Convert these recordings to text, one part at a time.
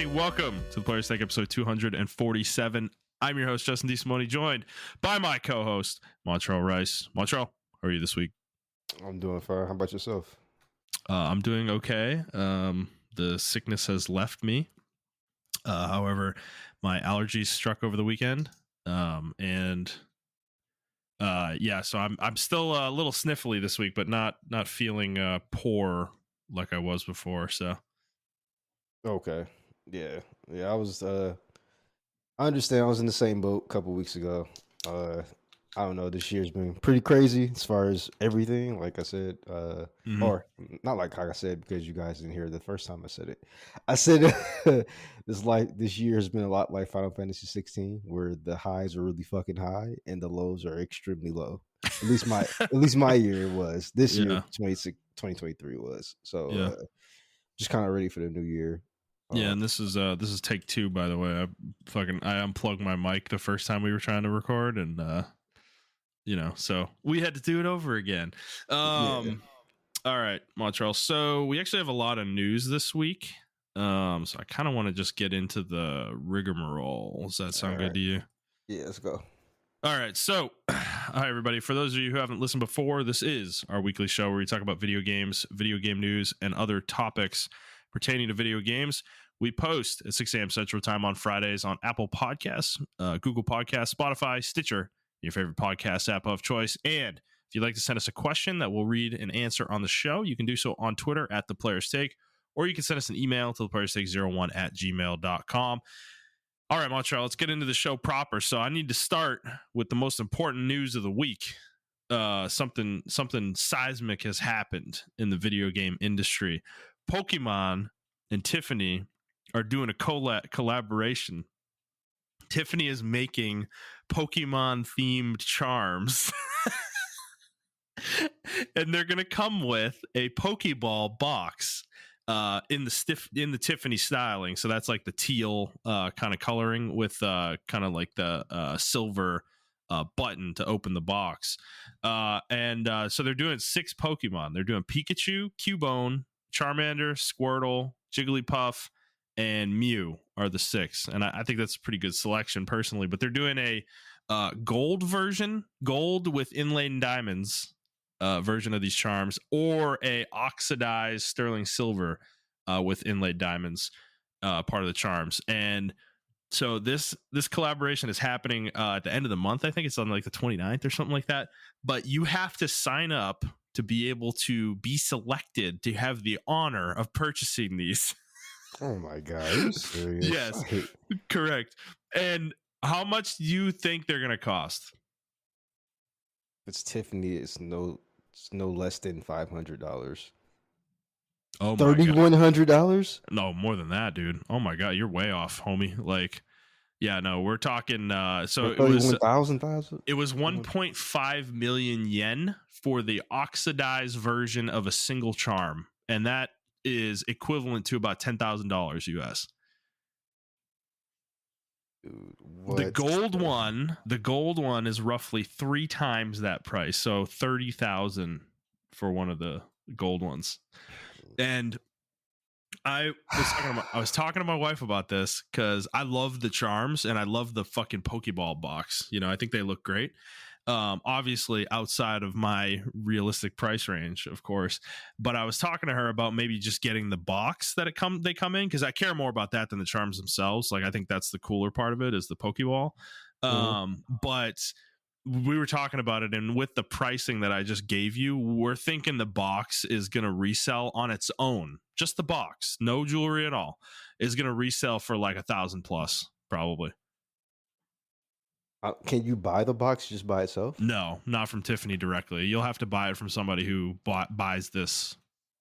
everybody. Welcome to the Players Take episode 247. I'm your host, Justin DeSimone, joined by my co-host, Montrell Rice. Montrell, how are you this week? I'm doing fine. How about yourself? I'm doing okay. The sickness has left me. However, my allergies struck over the weekend. So I'm still a little sniffly this week, but not feeling poor like I was before. So Okay. Yeah. I was I understand. I was in the same boat a couple weeks ago. I don't know, this year's been pretty crazy as far as everything, like I said, or not like I said, because you guys didn't hear the first time I said it. I said this year has been a lot like Final Fantasy 16, where the highs are really fucking high and the lows are extremely low. At least my year was. This year 2023 was. So just kind of ready for the new year. Yeah, and this is take two, by the way. I unplugged my mic the first time we were trying to record, and so we had to do it over again. All right, Montreal. So we actually have a lot of news this week. So I kind of want to just get into the rigmarole. Does that sound good to you? Yeah, let's go. All right, so hi everybody. For those of you who haven't listened before, this is our weekly show where we talk about video games, video game news, and other topics pertaining to video games. We post at 6 a.m. Central Time on Fridays on Apple Podcasts, Google Podcasts, Spotify, Stitcher, your favorite podcast app of choice. And if you'd like to send us a question that we'll read and answer on the show, you can do so on Twitter at The Players Take, or you can send us an email to theplayerstake01@gmail.com. All right, Montreal, let's get into the show proper. So I need to start with the most important news of the week. Something seismic has happened in the video game industry. Pokemon and Tiffany are doing a collaboration. Tiffany is making Pokemon themed charms. And they're going to come with a Pokeball box in the Tiffany styling. So that's like the teal kind of coloring with kind of like the silver button to open the box. So they're doing 6 Pokemon. They're doing Pikachu, Cubone, Charmander, Squirtle, Jigglypuff, and Mew are the 6. And I think that's a pretty good selection personally. But they're doing a gold version, gold with inlaid diamonds version of these charms, or a oxidized sterling silver with inlaid diamonds part of the charms. And so this collaboration is happening at the end of the month. I think it's on like the 29th or something like that. But you have to sign up to be able to be selected to have the honor of purchasing these. Oh my God, are you serious? Yes, correct. And how much do you think they're going to cost? It's Tiffany. It's no less than $500. Oh, $3,100? No, more than that, dude. Oh my God, you're way off, homie. Like, yeah, no, we're talking. So it was 1,000. It was 1.5 million yen for the oxidized version of a single charm, and that is equivalent to about $10,000 US. Dude, the gold one is roughly 3 times that price, so 30,000 for one of the gold ones. And I was talking to my wife about this because I love the charms and I love the fucking Pokeball box. You know, I think they look great. Obviously outside of my realistic price range, of course. But I was talking to her about maybe just getting the box that they come in, because I care more about that than the charms themselves. Like, I think that's the cooler part of it is the Pokeball. But we were talking about it, and with the pricing that I just gave you, we're thinking the box is going to resell on its own. Just the box, no jewelry at all, is going to resell for like $1,000 plus, probably. Can you buy the box just by itself? No, not from Tiffany directly. You'll have to buy it from somebody who buys this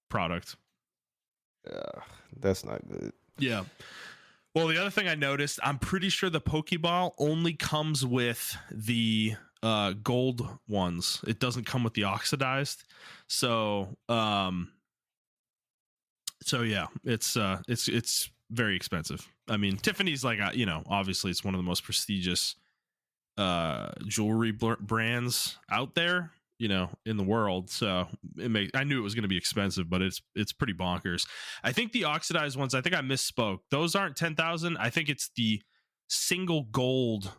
product. That's not good. Yeah. Well, the other thing I noticed, I'm pretty sure the Pokeball only comes with the gold ones. It doesn't come with the oxidized. So yeah, it's very expensive. I mean, Tiffany's like, obviously it's one of the most prestigious jewelry brands out there. in the world. So I knew it was going to be expensive, but it's pretty bonkers. I think the oxidized ones, I think I misspoke. Those aren't 10,000. I think it's the single gold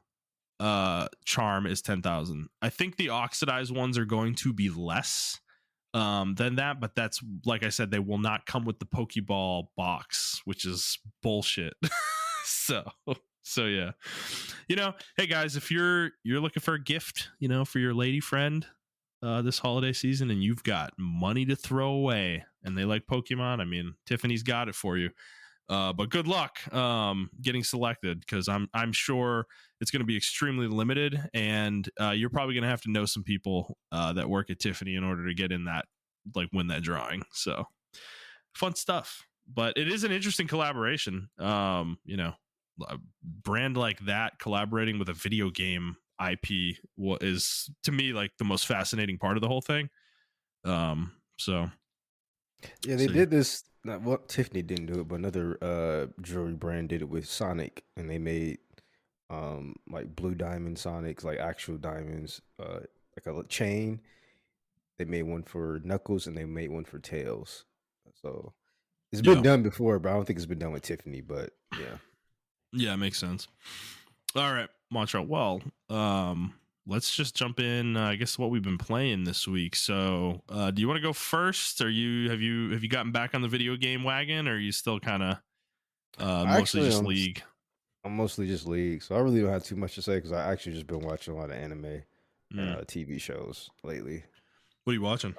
charm is 10,000. I think the oxidized ones are going to be less than that, but that's, like I said, they will not come with the Pokeball box, which is bullshit. so yeah, hey guys, if you're looking for a gift, for your lady friend this holiday season, and you've got money to throw away and they like Pokemon, I mean, Tiffany's got it for you. But good luck getting selected, because I'm sure it's going to be extremely limited, and you're probably going to have to know some people that work at Tiffany in order to get in that, like, win that drawing. So fun stuff. But it is an interesting collaboration. A brand like that collaborating with a video game IP is, to me, like the most fascinating part of the whole thing. So Yeah, they did this. Well, Tiffany didn't do it, but another jewelry brand did it with Sonic, and they made like blue diamond Sonics, like actual diamonds, like a chain. They made one for Knuckles, and they made one for Tails. So it's been done before, but I don't think it's been done with Tiffany. But yeah, it makes sense. All right, Montrell. Well, let's just jump in. I guess what we've been playing this week. So, do you want to go first? Have you gotten back on the video game wagon, or are you still kind of mostly just League? I'm mostly just League, so I really don't have too much to say because I actually just been watching a lot of anime, TV shows lately. What are you watching?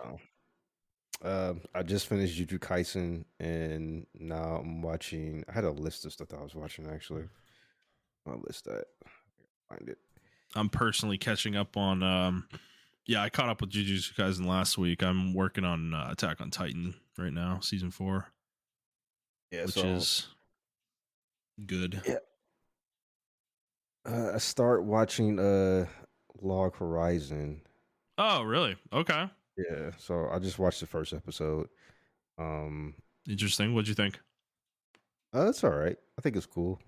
I just finished Jujutsu Kaisen, and now I'm watching. I had a list of stuff that I was watching actually. I'll list that. Find it. I'm personally catching up on. I caught up with Jujutsu Kaisen last week. I'm working on Attack on Titan right now, season 4. Yeah, which is good. Yeah. I start watching Log Horizon. Oh, really? Okay. Yeah, so I just watched the first episode. Interesting. What'd you think? It's all right. I think it's cool.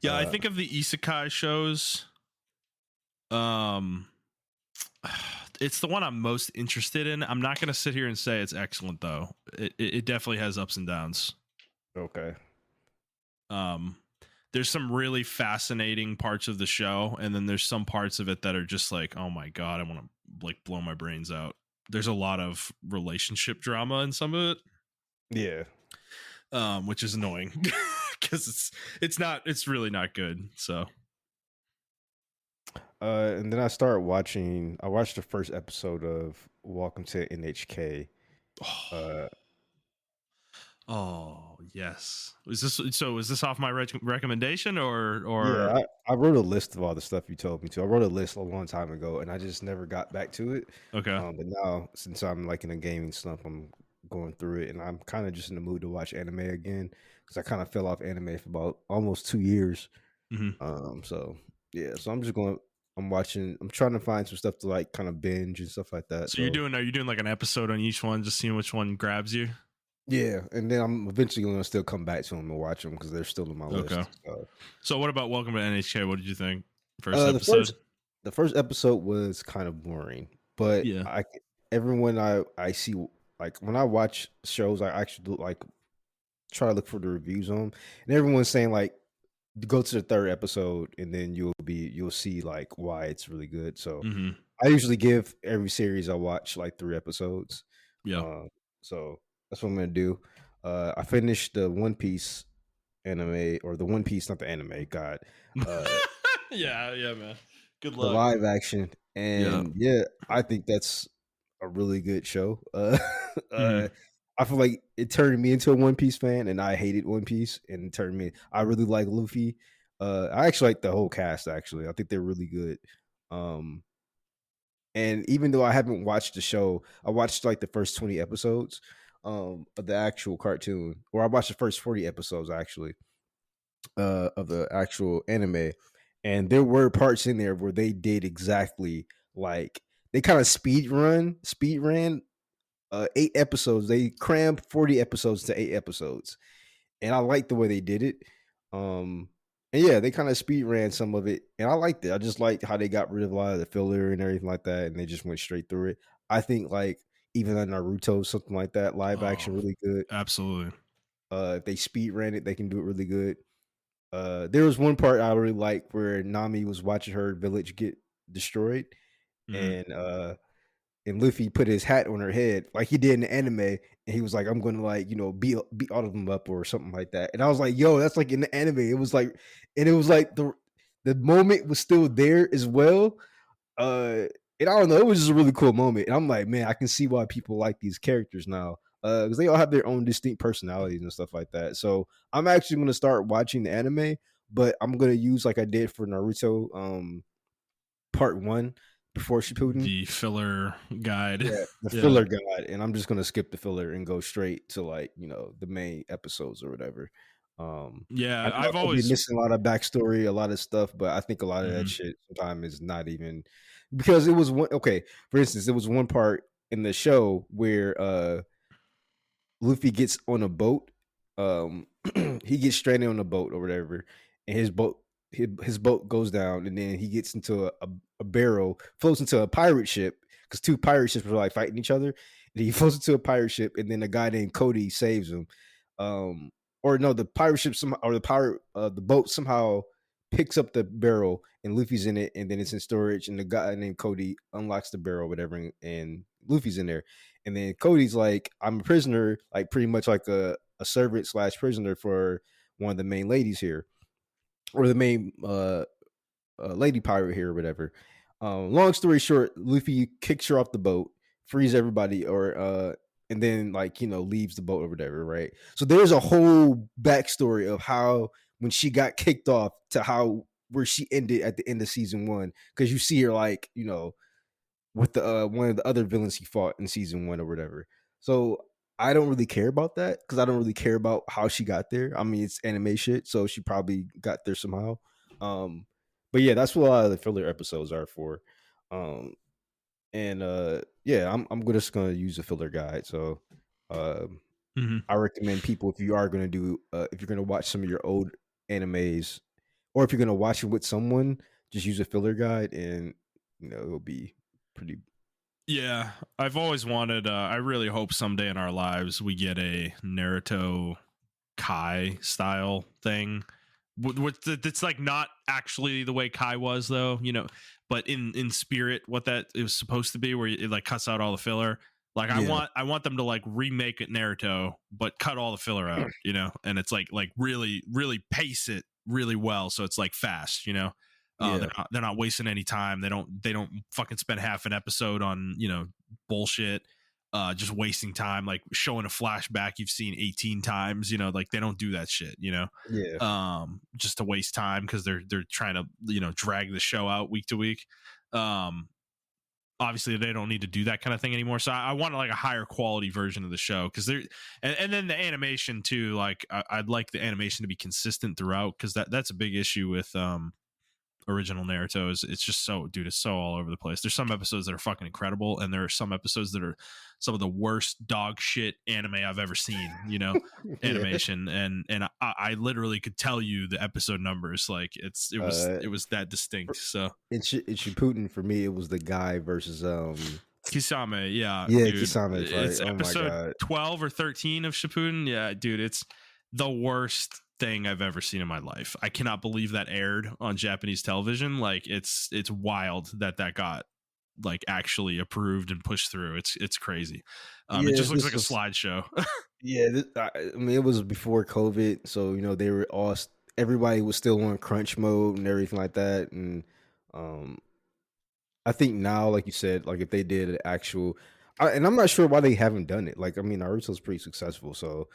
Yeah, I think of the isekai shows, it's the one I'm most interested in. I'm not going to sit here and say it's excellent, though. It definitely has ups and downs. Okay. There's some really fascinating parts of the show, and then there's some parts of it that are just like, oh my god, I want to like blow my brains out. There's a lot of relationship drama in some of it. Yeah. Which is annoying because it's really not good. So and then I watched the first episode of Welcome to NHK. Oh yes. Is this off my recommendation or? Yeah, I wrote a list of all the stuff you told me to. I wrote a list a long time ago, and I just never got back to it. Okay. But now, since I'm like in a gaming slump, I'm going through it, and I'm kind of just in the mood to watch anime again because I kind of fell off anime for about almost 2 years. Mm-hmm. So yeah, so I'm trying to find some stuff to like kind of binge and stuff like that. So are you doing like an episode on each one, just seeing which one grabs you? Yeah, and then I'm eventually going to still come back to them and watch them because they're still in my list. So what about Welcome to NHK? What did you think? First episode? The first episode was kind of boring, but yeah. Everyone I see, like when I watch shows, I actually like try to look for the reviews on them, and everyone's saying like go to the third episode and then you'll see like why it's really good. So I usually give every series I watch like 3 episodes. Yeah. So that's what I'm gonna do. I finished the One Piece anime, or the One Piece, not the anime. God. Yeah, man. Good luck. The live action, and yeah, I think that's a really good show. I feel like it turned me into a One Piece fan, and I hated One Piece, and it turned me. I really like Luffy. I actually like the whole cast. Actually, I think they're really good. And even though I haven't watched the show, I watched like the first 20 episodes of the actual cartoon, or I watched the first 40 episodes actually of the actual anime, and there were parts in there where they did exactly like they kind of speed ran 8 episodes. They crammed 40 episodes to 8 episodes, and I liked the way they did it. And yeah, they kind of speed ran some of it, and I liked it. I just liked how they got rid of a lot of the filler and everything like that, and they just went straight through it. I think like even on Naruto, something like that, live Oh, action, really good. absolutely. If they speed ran it, they can do it really good. There was one part I really liked where Nami was watching her village get destroyed, Mhm. and and Luffy put his hat on her head like he did in the anime, and he was like, "I'm gonna like beat all of them up or something like that." And I was like, "Yo, that's like in the anime." It was like, and it was like the moment was still there as well. And I don't know, it was just a really cool moment. And I'm like, man, I can see why people like these characters now. Because they all have their own distinct personalities and stuff like that. So I'm actually gonna start watching the anime, but I'm gonna use like I did for Naruto part one before Shippuden. The filler guide. Yeah, the Yeah. filler guide, and I'm just gonna skip the filler and go straight to like the main episodes or whatever. I Yeah, know I've I'll be always missing a lot of backstory, a lot of stuff, but I think a lot of that Mhm. shit sometimes is not even because it was one. Okay, for instance, there was one part in the show where Luffy gets on a boat. He gets stranded on a boat or whatever, and his boat goes down, and then he gets into a barrel, floats into a pirate ship because two pirate ships were like fighting each other. And he floats into a pirate ship, and then a guy named Cody saves him. Or no, the pirate ship somehow, or the boat somehow picks up the barrel, and Luffy's in it, and then it's in storage, and the guy named Cody unlocks the barrel, whatever, and Luffy's in there. And then Cody's like, I'm a prisoner, like pretty much like a servant slash prisoner for one of the main ladies here, or the main lady pirate here, or whatever. Long story short, Luffy kicks her off the boat, frees everybody, or and then like leaves the boat or whatever, right? So there's a whole backstory of how when she got kicked off to how where she ended at the end of season one, because you see her like with the one of the other villains he fought in season one or whatever. So I don't really care about that because I don't really care about how she got there. I mean, it's anime shit, so she probably got there somehow. Um, but yeah, that's what a lot of the filler episodes are for. Um, and yeah, I'm just gonna use a filler guide. So um, Mhm. I recommend people if you are gonna do if you're gonna watch some of your old animes, or if you're gonna watch it with someone, just use a filler guide, and it'll be pretty. Yeah, I've always wanted I really hope someday in our lives we get a Naruto Kai style thing. It's like not actually the way Kai was though, but in spirit what that it was supposed to be, where it like cuts out all the filler. Like Yeah, I want them to like remake it Naruto but cut all the filler out, and it's like really really pace it really well so it's like fast, yeah, they're not wasting any time. They don't fucking spend half an episode on, bullshit, just wasting time, like showing a flashback you've seen 18 times, like they don't do that shit, yeah, just to waste time because they're trying to, drag the show out week to week. Um, Obviously they don't need to do that kind of thing anymore. So I want like a higher quality version of the show because they're, and then the animation too. Like I'd like the animation to be consistent throughout because that's a big issue with original Naruto. Is it's just so, dude, it's so all over the place. There's some episodes that are fucking incredible, and there are some episodes that are some of the worst dog shit anime I've ever seen, yeah. animation. And I literally could tell you the episode numbers. Like Uh, it was that distinct. So in Shippuden for me, it was the guy versus Kisame, yeah, yeah, dude. Kisame fight. It's Oh my episode god. 12 or 13 of Shippuden. Yeah, dude, it's the worst thing I've ever seen in my life. I cannot believe that aired on Japanese television. Like it's wild that got like actually approved and pushed through. It's crazy. It Yeah, just looks this like a was slideshow. yeah. I mean, it was before COVID, so they were all everybody was still on crunch mode and everything like that, and um, I think now, like you said, like if they did an actual, and I'm not sure why they haven't done it. Like, I mean, Naruto's pretty successful, so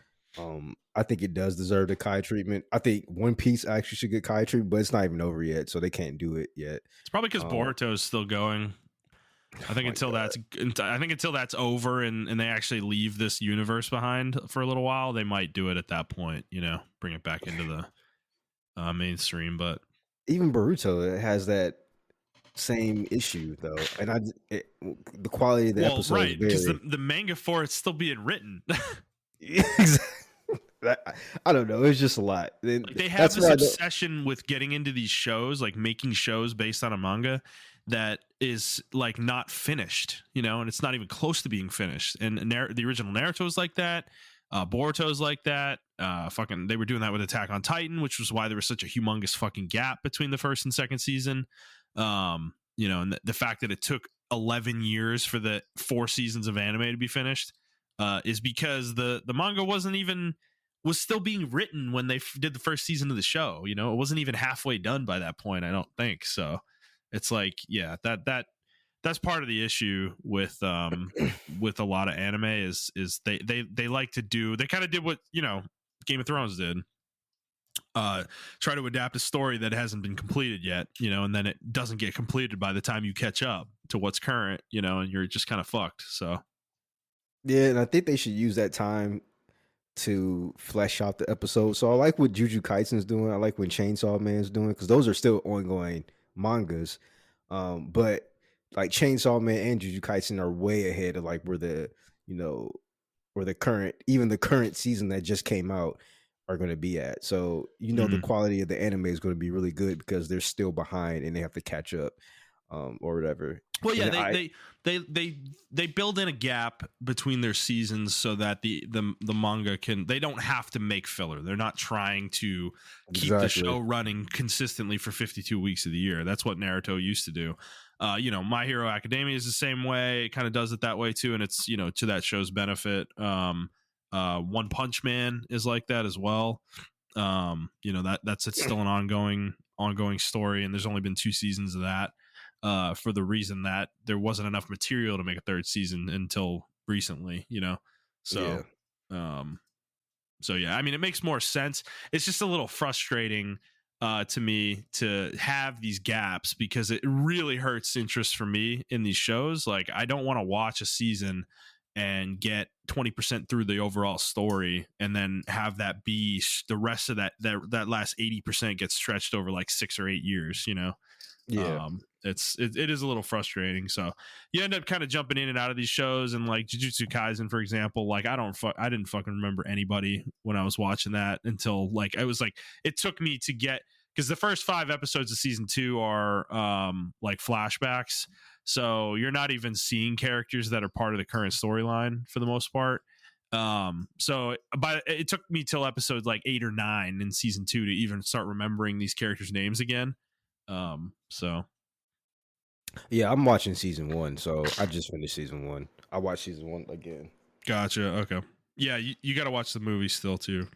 I think it does deserve the Kai treatment. I think One Piece actually should get Kai treatment, but it's not even over yet, so they can't do it yet. It's probably because Um, Boruto is still going. I oh think my god, until that's over and they actually leave this universe behind for a little while, they might do it at that point. Bring it back into the mainstream. But even Boruto has that same issue though, and the quality of the well, episodes right, because vary. the manga for it's still being written. I don't know. It's just a lot. Like they have That's this why I don't. obsession with getting into these shows, like making shows based on a manga, that is like not finished, and it's not even close to being finished. And the original Naruto is like that. Boruto's like that. Fucking, they were doing that with Attack on Titan, which was why there was such a humongous fucking gap between the first and second season. And the fact that it took 11 years for the 4 seasons of anime to be finished is because the manga was still being written when they did the first season of the show. It wasn't even halfway done by that point, I don't think. So it's like, yeah, that's part of the issue with a lot of anime is they like to do, they kind of did what Game of Thrones did, try to adapt a story that hasn't been completed yet, and then it doesn't get completed by the time you catch up to what's current, and you're just kind of fucked. So Yeah, and I think they should use that time to flesh out the episode. So I like what Jujutsu Kaisen's doing. I like what Chainsaw Man's doing because those are still ongoing mangas. But like Chainsaw Man and Jujutsu Kaisen are way ahead of like where the current season that just came out are going to be at. So the quality of the anime is going to be really good because they're still behind and they have to catch up, or whatever. Well, yeah, they build in a gap between their seasons so that the manga they don't have to make filler. They're not trying to keep the show running consistently for 52 weeks of the year. That's what Naruto used to do. My Hero Academia is the same way. It kind of does it that way too, and it's to that show's benefit. One Punch Man is like that as well. It's still an ongoing story, and there's only been 2 seasons of that. For the reason that there wasn't enough material to make a 3rd season until recently, so yeah. So yeah, I mean, it makes more sense. It's just a little frustrating to me to have these gaps because it really hurts interest for me in these shows. Like, I don't want to watch a season and get 20% through the overall story and then have that be the rest of that last 80% gets stretched over like 6 or 8 years, Yeah. It is a little frustrating. So you end up kind of jumping in and out of these shows, and like Jujutsu Kaisen, for example, like I didn't fucking remember anybody when I was watching that until like I was like, it took me to get, because the first 5 episodes of season 2 are like flashbacks, so you're not even seeing characters that are part of the current storyline for the most part. So it took me till episode like 8 or 9 in season 2 to even start remembering these characters' names again. So yeah, I'm watching season 1, so I just finished season 1. I watched season 1 again. Gotcha. Okay. Yeah, you got to watch the movie still too.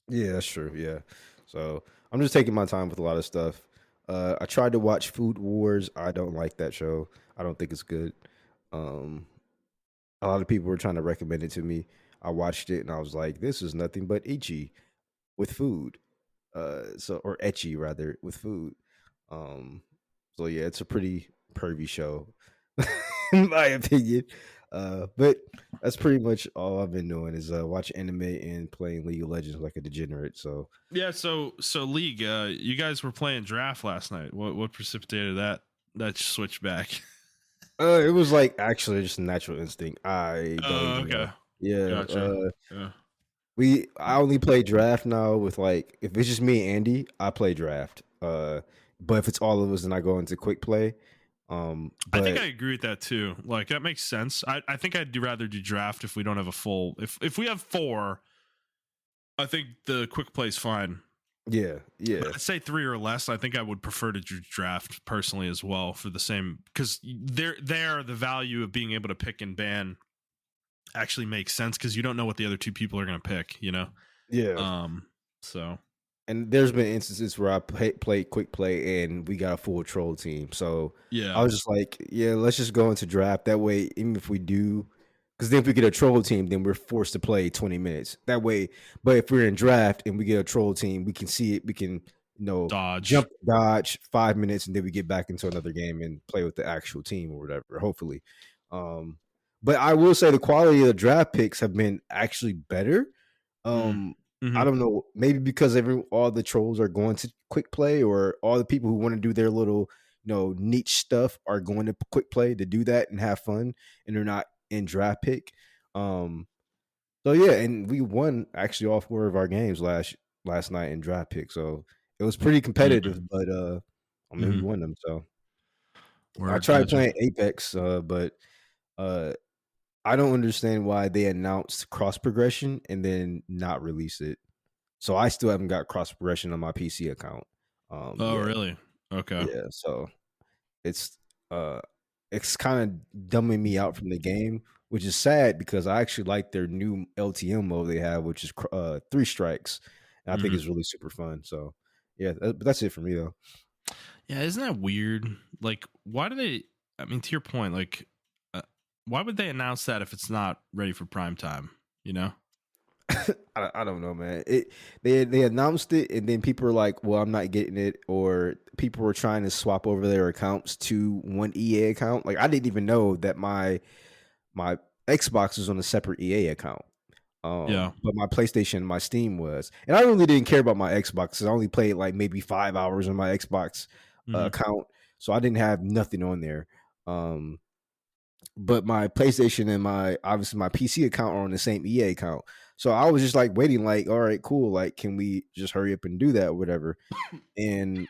Yeah, that's true. Yeah, so I'm just taking my time with a lot of stuff. I tried to watch Food Wars. I don't like that show. I don't think it's good. A lot of people were trying to recommend it to me. I watched it and I was like, this is nothing but itchy with food. Or etchy rather with food. So yeah, it's a pretty pervy show, in my opinion. But that's pretty much all I've been doing is watch anime and playing League of Legends like a degenerate. So yeah, so League, you guys were playing draft last night. What precipitated that switch back? it was like actually just a natural instinct. I don't even know. Yeah. Gotcha. Yeah. I only play draft now with like, if it's just me and Andy, I play draft. But if it's all of us, then I go into quick play. But I think I agree with that too. Like, that makes sense. I think I'd rather do draft if we don't have a full. If we have 4, I think the quick play's fine. Yeah. But I'd say 3 or less. I think I would prefer to do draft personally as well for the same, because the value of being able to pick and ban actually makes sense because you don't know what the other 2 people are going to pick. Yeah. So. And there's been instances where I played quick play and we got a full troll team. So yeah, I was just like, yeah, let's just go into draft. That way, even if we do, because then if we get a troll team, then we're forced to play 20 minutes. That way, but if we're in draft and we get a troll team, we can see it. We can, dodge 5 minutes, and then we get back into another game and play with the actual team or whatever, hopefully. But I will say the quality of the draft picks have been actually better. I don't know, maybe because all the trolls are going to quick play, or all the people who want to do their little, niche stuff are going to quick play to do that and have fun, and they're not in draft pick. So yeah, and we won actually all 4 of our games last night in draft pick. So it was pretty competitive, but we won them. So I Word, tried gotcha. playing Apex, but uh, I don't understand why they announced cross progression and then not release it. So I still haven't got cross progression on my PC account. Oh, Yeah, really? Okay. yeah. So it's uh, it's kind of dumbing me out from the game, which is sad because I actually like their new LTM mode they have, which is three strikes, and I think Hmm. it's really super fun. So yeah, but that's it for me though. Yeah, isn't that weird? Like, why do they? I mean, to your point, like, uh, why would they announce that if it's not ready for prime time? You know? I don't know, man. They announced it, and then people were like, "Well, I'm not getting it," or people were trying to swap over their accounts to one EA account. Like I didn't even know that my Xbox was on a separate EA account. Yeah. But my PlayStation, my Steam was, and I really didn't care about my Xbox because I only played like maybe 5 hours on my Xbox Hmm. account, so I didn't have nothing on there. Um, but my PlayStation and my obviously my PC account are on the same EA account. So I was just like waiting, like, all right, cool. Like, can we just hurry up and do that or whatever? And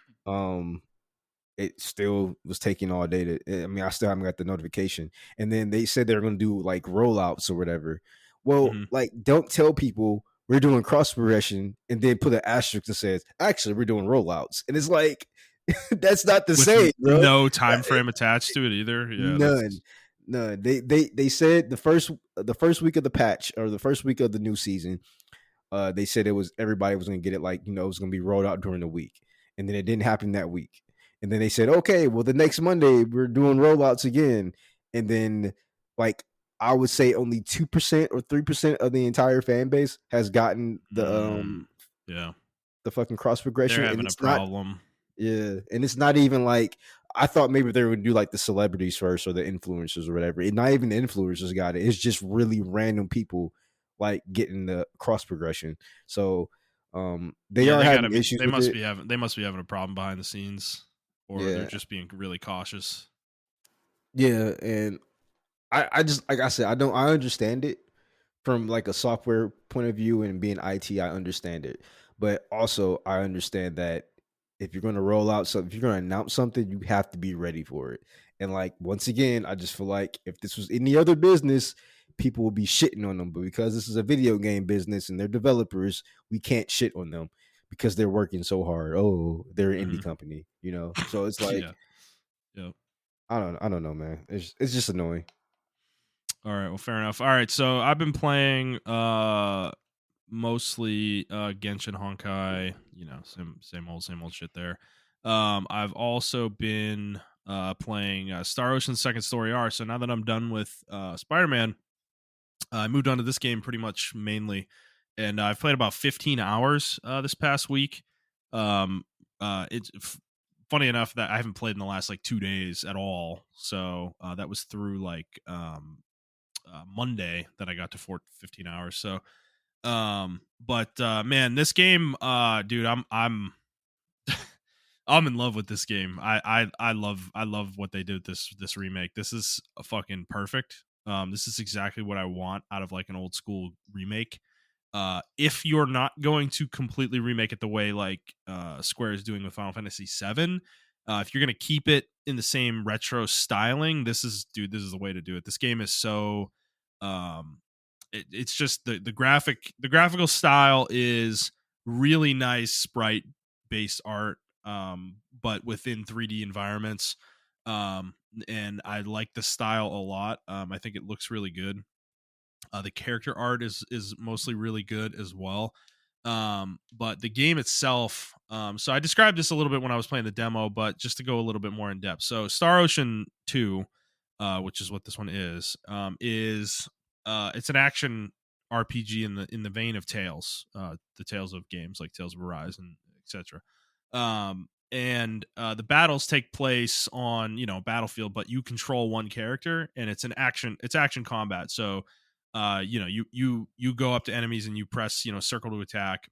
it still was taking all day to I mean, I still haven't got the notification. And then they said they're gonna do like rollouts or whatever. Well, Hmm. like, don't tell people we're doing cross progression and then put an asterisk that says, actually, we're doing rollouts. And it's like that's not the With same, bro. no time frame attached to it either. Yeah, None. that's. None. They said the first week of the patch or the first week of the new season, they said it was everybody was gonna get it like, it was gonna be rolled out during the week. And then it didn't happen that week. And then they said, okay, well the next Monday we're doing rollouts again. And then like I would say only 2% or 3% of the entire fan base has gotten Yeah, the fucking cross they're progression. And having a it's not problem. yeah, and it's not even like I thought maybe they would do like the celebrities first or the influencers or whatever. And not even the influencers got it. It's just really random people like getting the cross progression. So they Yeah, are they gotta having be. issues They with must it. be having. They must be having a problem behind the scenes, or they're Yeah. just being really cautious. Yeah. And I just like I said, I understand it from like a software point of view and being IT, I understand it. But also I understand that if you're going to roll out something, if you're going to announce something, you have to be ready for it. And like once again, I just feel like if this was any other business, people would be shitting on them. But because this is a video game business and they're developers, we can't shit on them because they're working so hard. Oh, they're an indie Hmm. company. So it's like Yeah. Yep. I don't know, man. It's just annoying. All right. Well, fair enough. All right. So I've been playing mostly Genshin Honkai. You know, same old shit there. I've also been playing Star Ocean Second Story R. So now that I'm done with Spider Man, I moved on to this game pretty much mainly, and I've played about 15 hours this past week. Um, funny enough that I haven't played in the last like 2 days at all. So that was through like Monday that I got to 15 hours. So, but man, this game, dude, I'm in love with this game. I love what they did with this remake. This is a fucking perfect. This is exactly what I want out of like an old school remake. If you're not going to completely remake it the way like Square is doing with Final Fantasy VII, if you're going to keep it in the same retro styling, this is the way to do it. This game is so, it's just the graphical style is really nice sprite based art, but within 3D environments. And I like the style a lot. I think it looks really good. The character art is mostly really good as well. But the game itself, so I described this a little bit when I was playing the demo, but just to go a little bit more in depth. So Star Ocean 2, which is what this one is it's an action RPG in the vein of Tales, the Tales of games like Tales of Arise and etc. And the battles take place on battlefield, but you control one character, and it's action combat. So you go up to enemies and you press circle to attack.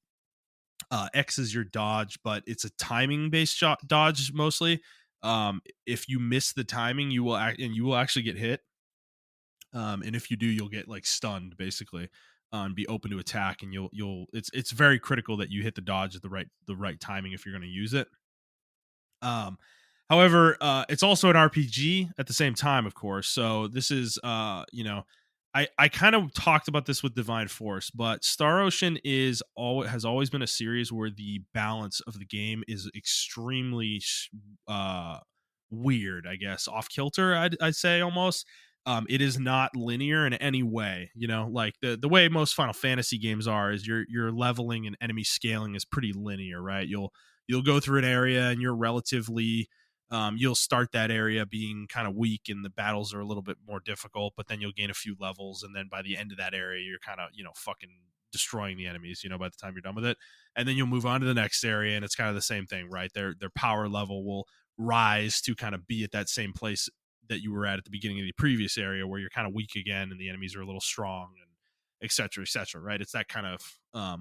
X is your dodge, but it's a timing based dodge mostly. If you miss the timing, you will actually get hit. And if you do, you'll get like stunned basically, and be open to attack. And it's very critical that you hit the dodge at the right timing if you're going to use it. Um, However, it's also an RPG at the same time, of course. So this is, I kind of talked about this with Divine Force, but Star Ocean has always been a series where the balance of the game is extremely uh, weird, I guess, off kilter. I'd say almost. It is not linear in any way. Like the way most Final Fantasy games are is your leveling and enemy scaling is pretty linear, right? You'll go through an area and you're relatively you'll start that area being kind of weak and the battles are a little bit more difficult, but then you'll gain a few levels. And then by the end of that area, you're kind of, fucking destroying the enemies, by the time you're done with it. And then you'll move on to the next area. And it's kind of the same thing, right? Their power level will rise to kind of be at that same place that you were at the beginning of the previous area where you're kind of weak again and the enemies are a little strong and et cetera, right? It's that kind of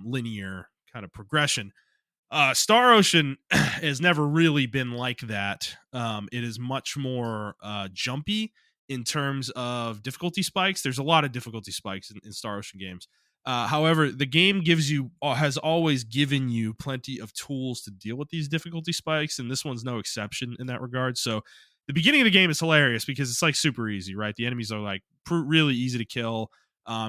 linear kind of progression. Star Ocean has never really been like that. It is much more jumpy in terms of difficulty spikes. There's a lot of difficulty spikes in Star Ocean games. However, the game has always given you plenty of tools to deal with these difficulty spikes, and this one's no exception in that regard. So, the beginning of the game is hilarious because it's like super easy, right? The enemies are like really easy to kill.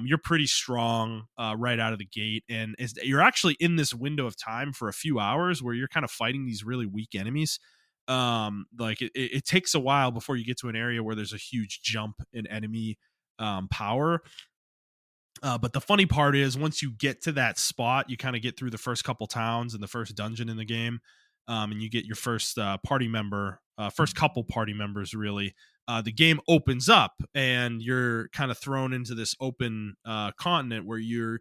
You're pretty strong right out of the gate, and you're actually in this window of time for a few hours where you're kind of fighting these really weak enemies. Like it takes a while before you get to an area where there's a huge jump in enemy power. But the funny part is once you get to that spot, you kind of get through the first couple towns and the first dungeon in the game, and you get your first party member, first couple party members really. The game opens up and you're kind of thrown into this open continent where you're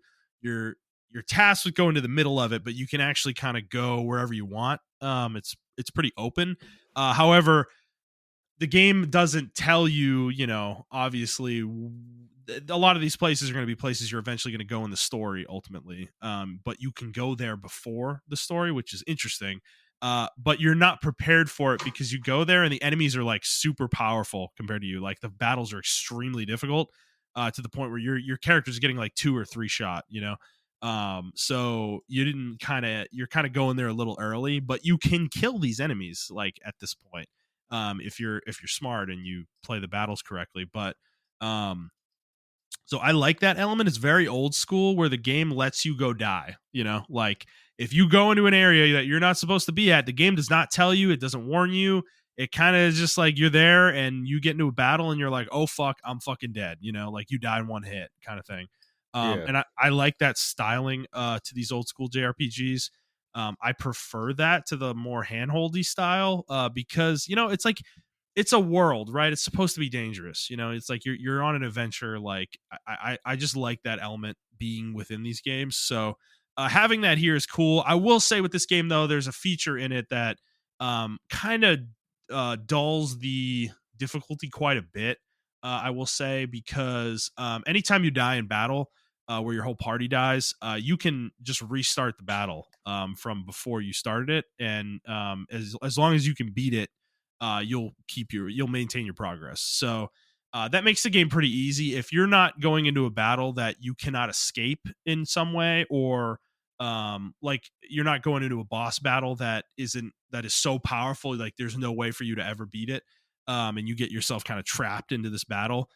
tasked with going to the middle of it, but you can actually kind of go wherever you want. It's pretty open. However, the game doesn't tell you, obviously a lot of these places are going to be places you're eventually going to go in the story ultimately. But you can go there before the story, which is interesting. But you're not prepared for it because you go there and the enemies are like super powerful compared to you. Like the battles are extremely difficult to the point where your character's getting like 2 or 3 shot, so you're kind of going there a little early, but you can kill these enemies like at this point if you're smart and you play the battles correctly. But so I like that element. It's very old school where the game lets you go die. Like if you go into an area that you're not supposed to be at, the game does not tell you. It doesn't warn you. It kind of is just like you're there and you get into a battle and you're like, oh fuck, I'm fucking dead. Like you die in one hit kind of thing. Yeah. And I like that styling to these old school JRPGs. I prefer that to the more handholdy style because it's like it's a world, right? It's supposed to be dangerous. It's like you're on an adventure. Like I just like that element being within these games. So having that here is cool. I will say with this game though, there's a feature in it that kind of dulls the difficulty quite a bit. I will say because anytime you die in battle, where your whole party dies, you can just restart the battle from before you started it, and as long as you can beat it, you'll maintain your progress. So that makes the game pretty easy. If you're not going into a battle that you cannot escape in some way, or like you're not going into a boss battle that is so powerful, like there's no way for you to ever beat it, and you get yourself kind of trapped into this battle.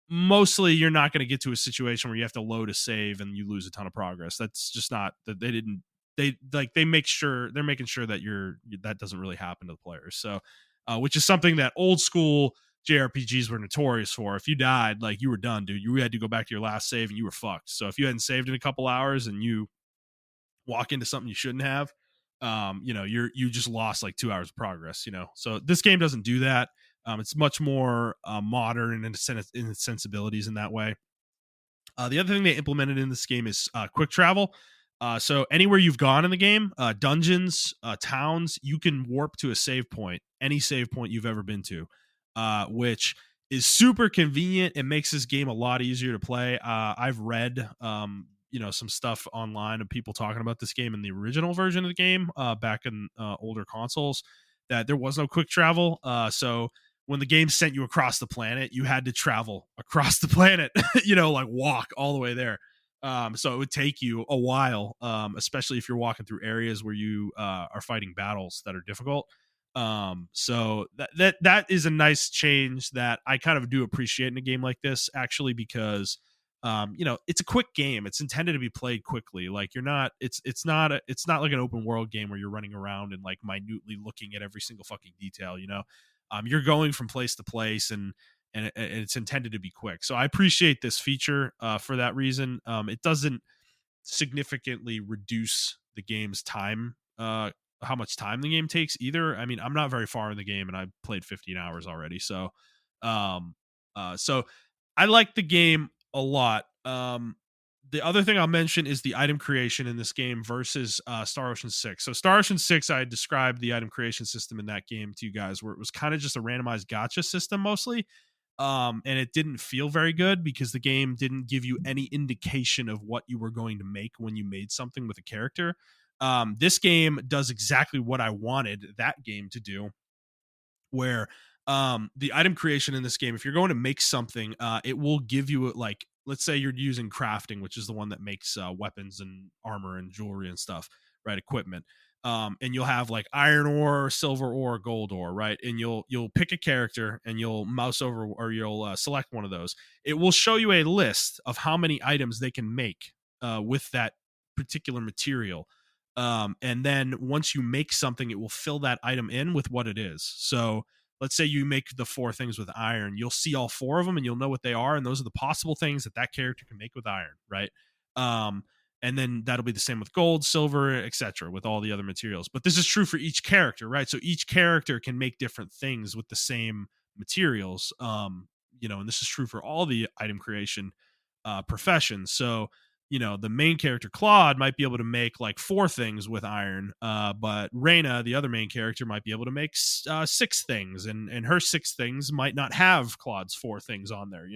Mostly you're not going to get to a situation where you have to load a save and you lose a ton of progress. That's just not that they're making sure that that doesn't really happen to the players. So which is something that old school JRPGs were notorious for. If you died, like you were done, dude. You had to go back to your last save and you were fucked. So if you hadn't saved in a couple hours and you walk into something you shouldn't have, you just lost like 2 hours of progress. So this game doesn't do that. It's much more modern in its sensibilities in that way. The other thing they implemented in this game is quick travel. So anywhere you've gone in the game, dungeons, towns, you can warp to a save point, any save point you've ever been to, which is super convenient. It makes this game a lot easier to play. I've read, some stuff online of people talking about this game in the original version of the game back in older consoles, that there was no quick travel. So when the game sent you across the planet, you had to travel across the planet, like walk all the way there. So it would take you a while, especially if you're walking through areas where you are fighting battles that are difficult. So that is a nice change that I kind of do appreciate in a game like this, actually, because it's a quick game. It's intended to be played quickly. Like you're not, it's not like an open world game where you're running around and like minutely looking at every single fucking detail. You're going from place to place, and it's intended to be quick. So I appreciate this feature for that reason. It doesn't significantly reduce the game's time, how much time the game takes either. I mean, I'm not very far in the game and I've played 15 hours already. Um, so I like the game a lot. The other thing I'll mention is the item creation in this game versus Star Ocean 6. So Star Ocean 6, I described the item creation system in that game to you guys, where it was kind of just a randomized gotcha system mostly. And it didn't feel very good because the game didn't give you any indication of what you were going to make when you made something with a character. This game does exactly what I wanted that game to do, where the item creation in this game, if you're going to make something, it will give you, like, let's say you're using crafting, which is the one that makes weapons and armor and jewelry and stuff, right? Equipment. And you'll have like iron ore, silver ore, gold ore, right? And you'll pick a character and you'll mouse over, or you'll select one of those. It will show you a list of how many items they can make with that particular material. And then once you make something, it will fill that item in with what it is. So let's say you make the 4 things with iron, you'll see all 4 of them and you'll know what they are. And those are the possible things that character can make with iron, right? And then that'll be the same with gold, silver, etc., with all the other materials. But this is true for each character, right? So each character can make different things with the same materials. And this is true for all the item creation professions. So the main character Claude might be able to make like 4 things with iron, but Reyna, the other main character, might be able to make 6 things, and her 6 things might not have Claude's 4 things on there.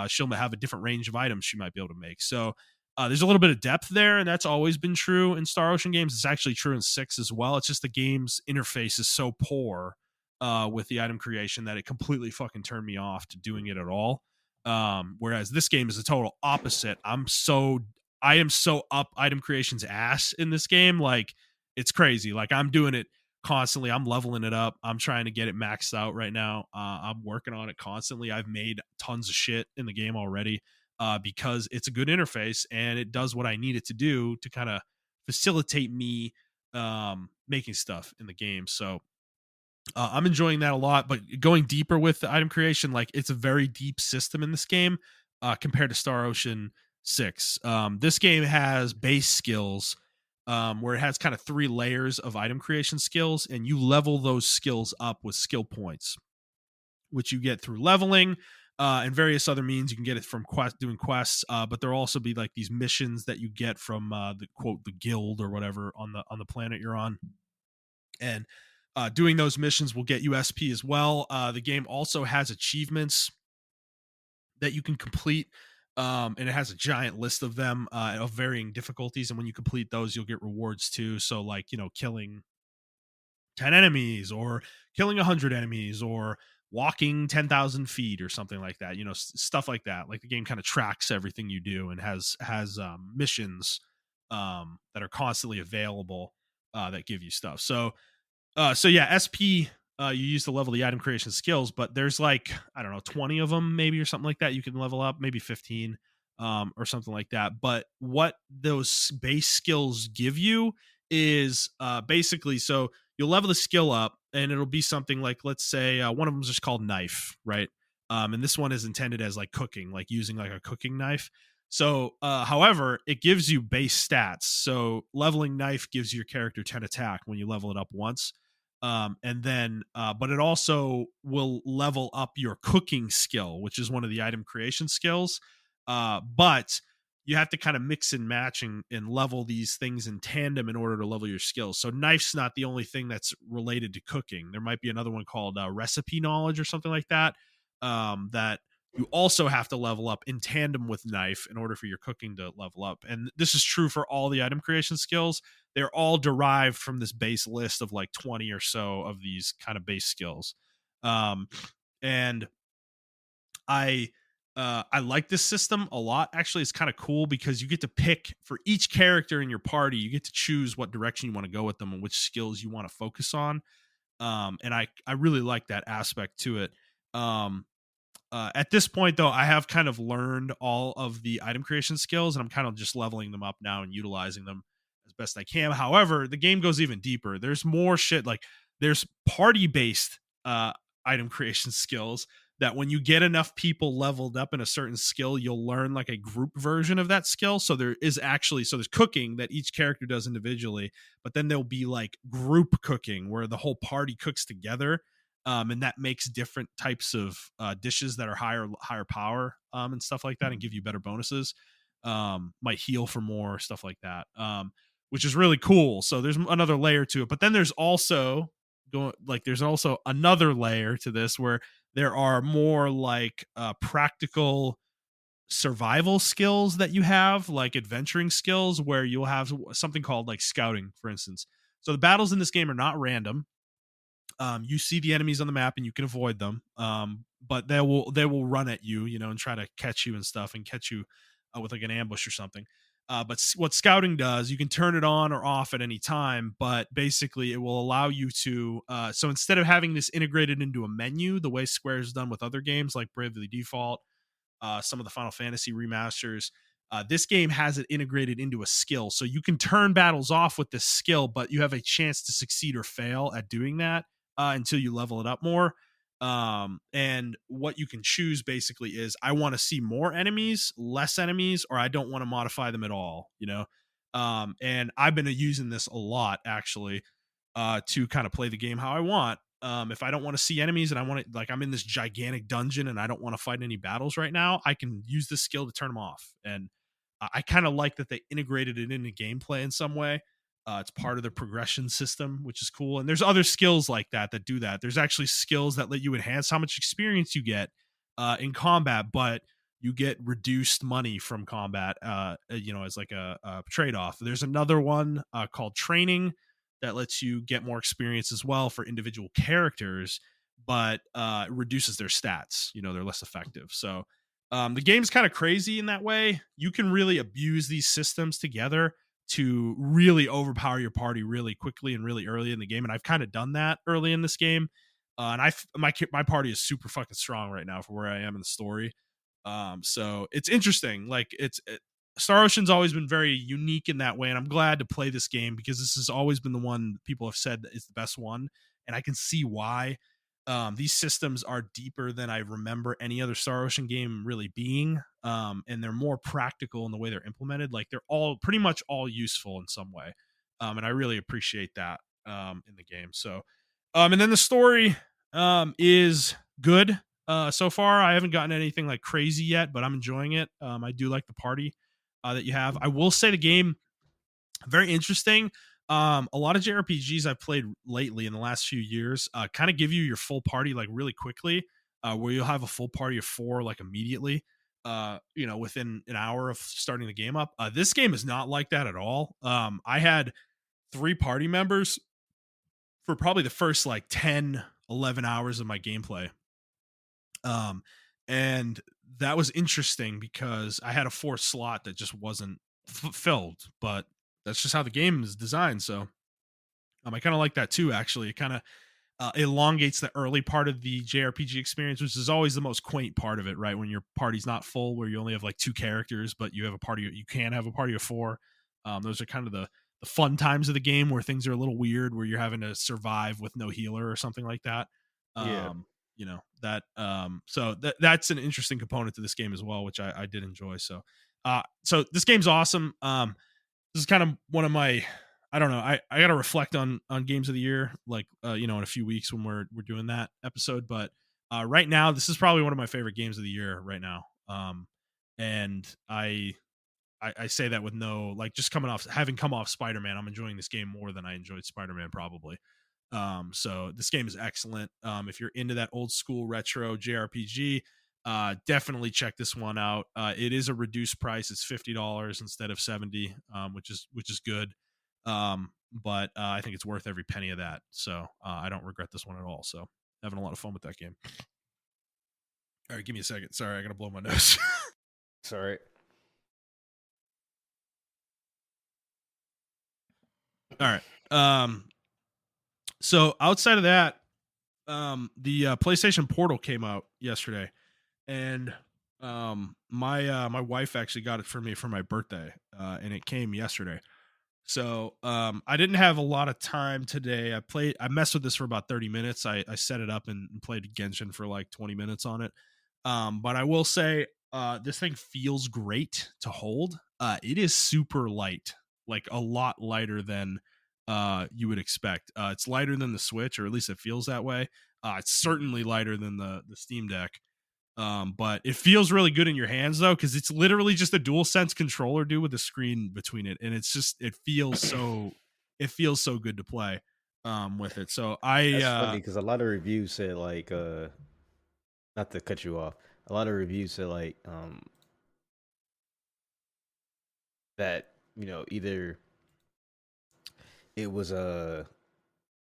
She'll have a different range of items she might be able to make. So there's a little bit of depth there, and that's always been true in Star Ocean games. It's actually true in 6 as well. It's just the game's interface is so poor with the item creation that it completely fucking turned me off to doing it at all. Whereas this game is the total opposite. I am so up item creation's ass in this game. Like, it's crazy. Like, I'm doing it constantly. I'm leveling it up. I'm trying to get it maxed out right now. I'm working on it constantly. I've made tons of shit in the game already because it's a good interface and it does what I need it to do to kind of facilitate me making stuff in the game. So I'm enjoying that a lot, but going deeper with the item creation, like, it's a very deep system in this game compared to Star Ocean 6. This game has base skills where it has kind of 3 layers of item creation skills, and you level those skills up with skill points, which you get through leveling and various other means. You can get it from doing quests, but there'll also be like these missions that you get from the guild or whatever on the planet you're on. And doing those missions will get you SP as well. The game also has achievements that you can complete, and it has a giant list of them of varying difficulties. And when you complete those, you'll get rewards too. So, like, killing 10 enemies, or killing 100 enemies, or walking 10,000 feet or something like that. Stuff like that. Like, the game kind of tracks everything you do and has missions that are constantly available that give you stuff. So yeah, SP you use to level the item creation skills, but there's like, I don't know, 20 of them maybe, or something like that you can level up, maybe 15 or something like that. But what those base skills give you is basically, so you'll level the skill up and it'll be something like, let's say one of them is just called knife, right? And this one is intended as like cooking, like using like a cooking knife. So, however, it gives you base stats. So leveling knife gives your character 10 attack when you level it up once. And then, but it also will level up your cooking skill, which is one of the item creation skills. But you have to kind of mix and match and level these things in tandem in order to level your skills. So knife's not the only thing that's related to cooking. There might be another one called recipe knowledge or something like that. That you also have to level up in tandem with knife in order for your cooking to level up. And this is true for all the item creation skills. They're all derived from this base list of like 20 or so of these kind of base skills. And I like this system a lot. Actually, it's kind of cool because you get to pick for each character in your party. You get to choose what direction you want to go with them and which skills you want to focus on. And I really like that aspect to it. Um, at this point, though, I have kind of learned all of the item creation skills, and I'm kind of just leveling them up now and utilizing them as best I can. However, the game goes even deeper. There's more shit. Like there's party based item creation skills that when you get enough people leveled up in a certain skill, you'll learn like a group version of that skill. So there's cooking that each character does individually, but then there'll be like group cooking where the whole party cooks together, and that makes different types of dishes that are higher power, and stuff like that, and give you better bonuses. Might heal for more stuff like that, which is really cool. So there's another layer to it, but then there's also another layer to this where there are more like practical survival skills that you have, like adventuring skills, where you'll have something called like scouting, for instance. So the battles in this game are not random. You see the enemies on the map and you can avoid them, but they will run at you, and try to catch you and stuff, and catch you with like an ambush or something. But what scouting does, you can turn it on or off at any time, but basically it will allow you to. So instead of having this integrated into a menu, the way Square's done with other games like Bravely Default, some of the Final Fantasy remasters. This game has it integrated into a skill. So you can turn battles off with this skill, but you have a chance to succeed or fail at doing that until you level it up more. And what you can choose basically is I want to see more enemies, less enemies, or I don't want to modify them at all. And I've been using this a lot actually, to kind of play the game how I want. If I don't want to see enemies and I want to, like, I'm in this gigantic dungeon and I don't want to fight any battles right now, I can use this skill to turn them off. And I kind of like that they integrated it into gameplay in some way. It's part of the progression system, which is cool. And there's other skills like that do that. There's actually skills that let you enhance how much experience you get in combat, but you get reduced money from combat, as like a trade off. There's another one called training that lets you get more experience as well for individual characters, but reduces their stats. They're less effective. So the game's kind of crazy in that way. You can really abuse these systems together to really overpower your party really quickly and really early in the game. And I've kind of done that early in this game. And my party is super fucking strong right now for where I am in the story. So it's interesting. Like Star Ocean's always been very unique in that way, and I'm glad to play this game because this has always been the one people have said is the best one, and I can see why. These systems are deeper than I remember any other Star Ocean game really being, and they're more practical in the way they're implemented. Like they're all pretty much all useful in some way, and I really appreciate that in the game. So, and then the story is good. So far, I haven't gotten anything like crazy yet, but I'm enjoying it. I do like the party that you have. I will say the game very interesting. A lot of JRPGs I've played lately in the last few years kind of give you your full party like really quickly, where you'll have a full party of 4 like immediately. Within an hour of starting the game up. This game is not like that at all. I had 3 party members for probably the first like 10, 11 hours of my gameplay. And that was interesting because I had a 4th slot that just wasn't filled, but that's just how the game is designed. So I kind of like that too. Actually, it kind of elongates the early part of the JRPG experience, which is always the most quaint part of it, right? When your party's not full, where you only have like 2 characters, but you have a party, you can have a party of 4. Those are kind of the fun times of the game where things are a little weird, where you're having to survive with no healer or something like that. Yeah. That's an interesting component to this game as well, which I did enjoy. So this game's awesome. This is kind of one of my, I don't know, I got to reflect on games of the year, like in a few weeks when we're doing that episode. But right now, this is probably one of my favorite games of the year right now. And I say that with no, like, just having come off Spider-Man, I'm enjoying this game more than I enjoyed Spider-Man probably. So this game is excellent. If you're into that old school retro JRPG, definitely check this one out. It is a reduced price. It's $50 instead of 70, which is good. But I think it's worth every penny of that. So I don't regret this one at all. So having a lot of fun with that game. All right, give me a second. Sorry, I gotta blow my nose. Sorry. All right. So outside of that, the PlayStation Portal came out yesterday, and my wife actually got it for me for my birthday, and it came yesterday. So I didn't have a lot of time today. I messed with this for about 30 minutes. I set it up and played Genshin for like 20 minutes on it. But I will say this thing feels great to hold. It is super light, like a lot lighter than you would expect. It's lighter than the Switch, or at least it feels that way. It's certainly lighter than the Steam Deck. But it feels really good in your hands though, because it's literally just a dual sense controller, dude, with a screen between it, and it feels so good to play with it. So I That's funny because a lot of reviews said like not to cut you off. A lot of reviews said like that either it was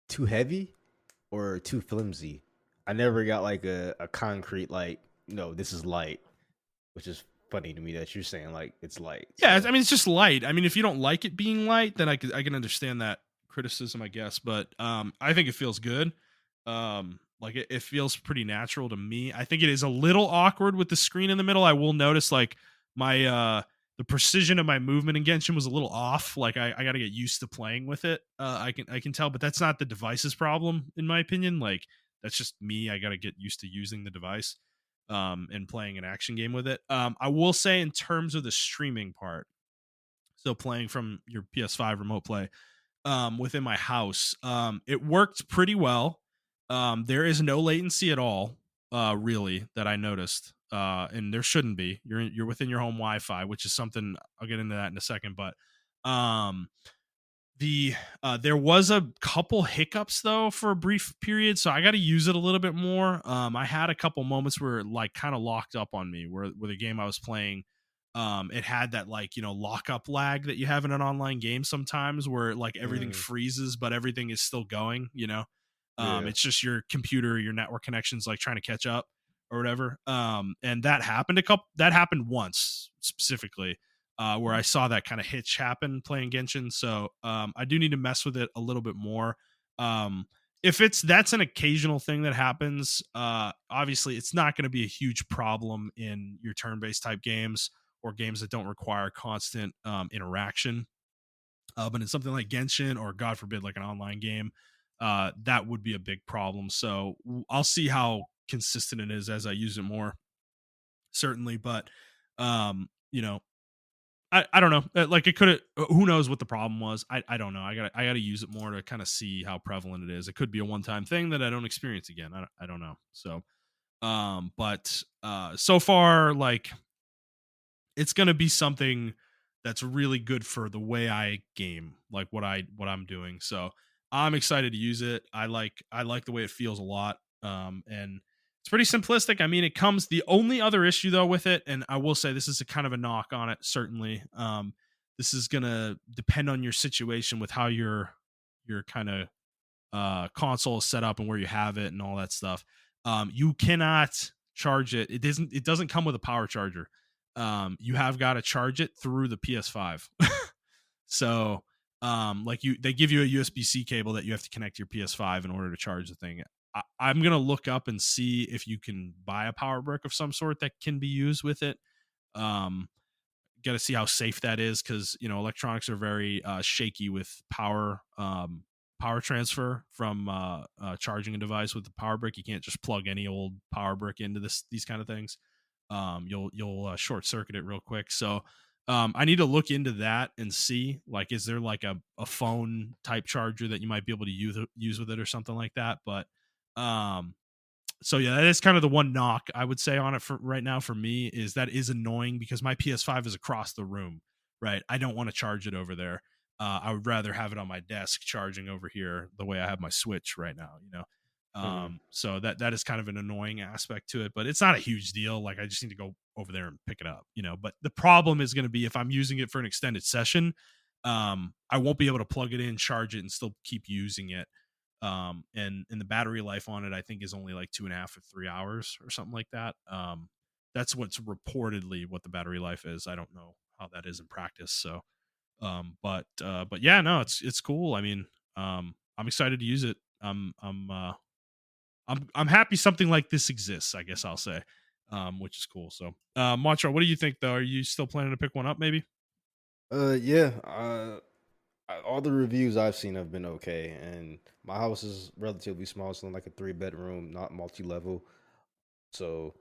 too heavy or too flimsy. I never got like a concrete like this is light, which is funny to me that you're saying like it's light. Yeah, So I mean it's just light. I mean if you don't like it being light, then I can understand that criticism, I guess. But I think it feels good. Like it feels pretty natural to me. I think it is a little awkward with the screen in the middle. I will notice like my the precision of my movement in Genshin was a little off. Like I got to get used to playing with it. I can tell, but that's not the device's problem in my opinion. Like that's just me. I got to get used to using the device and playing an action game with it. I will say in terms of the streaming part, so playing from your PS5 remote play within my house, it worked pretty well. There is no latency at all, really, that I noticed, and there shouldn't be. You're within your home Wi-Fi, which is something I'll get into that in a second. But um, there was a couple hiccups though for a brief period, so I got to use it a little bit more. I had a couple moments where it like kind of locked up on me, where with a game I was playing, it had that like lockup lag that you have in an online game sometimes, where like everything mm, freezes but everything is still going. yeah. It's just your computer, your network connections like trying to catch up or whatever. And that happened once specifically, where I saw that kind of hitch happen playing Genshin. So I do need to mess with it a little bit more. If that's an occasional thing that happens, obviously it's not going to be a huge problem in your turn-based type games or games that don't require constant interaction. But in something like Genshin or God forbid like an online game, that would be a big problem. So I'll see how consistent it is as I use it more, certainly. But um, you know, I don't know. Like it could. Who knows what the problem was? I don't know. I gotta use it more to kind of see how prevalent it is. It could be a one time thing that I don't experience again. I don't know. So but so far like it's going to be something that's really good for the way I game, like what I'm doing. So I'm excited to use it. I like the way it feels a lot. And it's pretty simplistic. I mean, it comes the only other issue though with it, and I will say this is a kind of a knock on it, certainly. This is gonna depend on your situation with how your kind of console is set up and where you have it and all that stuff. You cannot charge it. It doesn't come with a power charger. You have got to charge it through the PS5. So like they give you a USB-C cable that you have to connect to your PS5 in order to charge the thing. I'm gonna look up and see if you can buy a power brick of some sort that can be used with it. Um, Got to see how safe that is, because electronics are very shaky with power transfer from charging a device with the power brick. You can't just plug any old power brick into these kind of things. You'll short circuit it real quick. So I need to look into that and see, like, is there like a phone type charger that you might be able to use with it or something like that. But um so yeah, that is kind of the one knock I would say on it for right now for me, is that is annoying because my PS5 is across the room, right? I don't want to charge it over there. I would rather have it on my desk charging over here the way I have my Switch right now. Mm-hmm. So that is kind of an annoying aspect to it, but it's not a huge deal. Like I just need to go over there and pick it up. But the problem is going to be if I'm using it for an extended session, I won't be able to plug it in, charge it, and still keep using it. And the battery life on it I think is only like 2.5 or 3 hours or something like that. That's what's reportedly what the battery life is. I don't know how that is in practice. So but yeah, no, it's cool. I mean, I'm excited to use it. I'm happy something like this exists, I guess I'll say. Which is cool. So Montreal, what do you think though? Are you still planning to pick one up maybe? Yeah. All the reviews I've seen have been okay, and my house is relatively small, so like a 3 bedroom, not multi level. So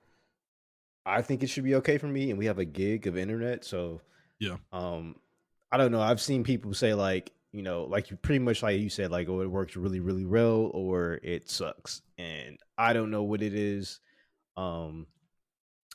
I think it should be okay for me, and we have a gig of internet. So Yeah. um, I don't know. I've seen people say like, like you pretty much like you said, like, oh, it works really, really well, or it sucks, and I don't know what it is. Um,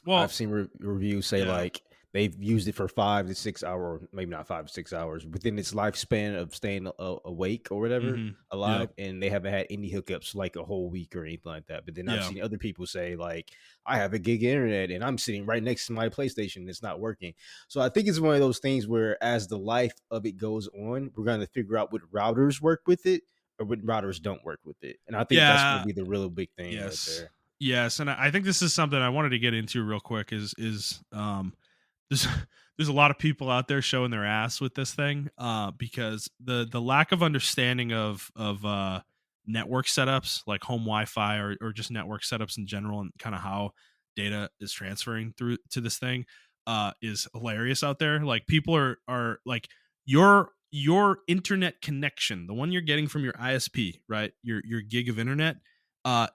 I've Well, seen reviews say yeah. like they've used it for 5 to 6 hours, maybe not 5 to 6 hours, within its lifespan of staying awake or whatever, Mm-hmm. Yeah. alive, and they haven't had any hookups like a whole week or anything like that. But then I've Yeah. seen other people say like, I have a gig internet and I'm sitting right next to my PlayStation and it's not working. So I think it's one of those things where as the life of it goes on, we're going to figure out what routers work with it or what routers don't work with it. And I think that's going to Yeah. be the real big thing right Yes. there. Yes. And I think this is something I wanted to get into real quick is there's there's a lot of people out there showing their ass with this thing because the lack of understanding of network setups like home Wi-Fi or just network setups in general and kind of how data is transferring through to this thing is hilarious out there. Like people are like your internet connection, the one you're getting from your ISP, right? Your gig of internet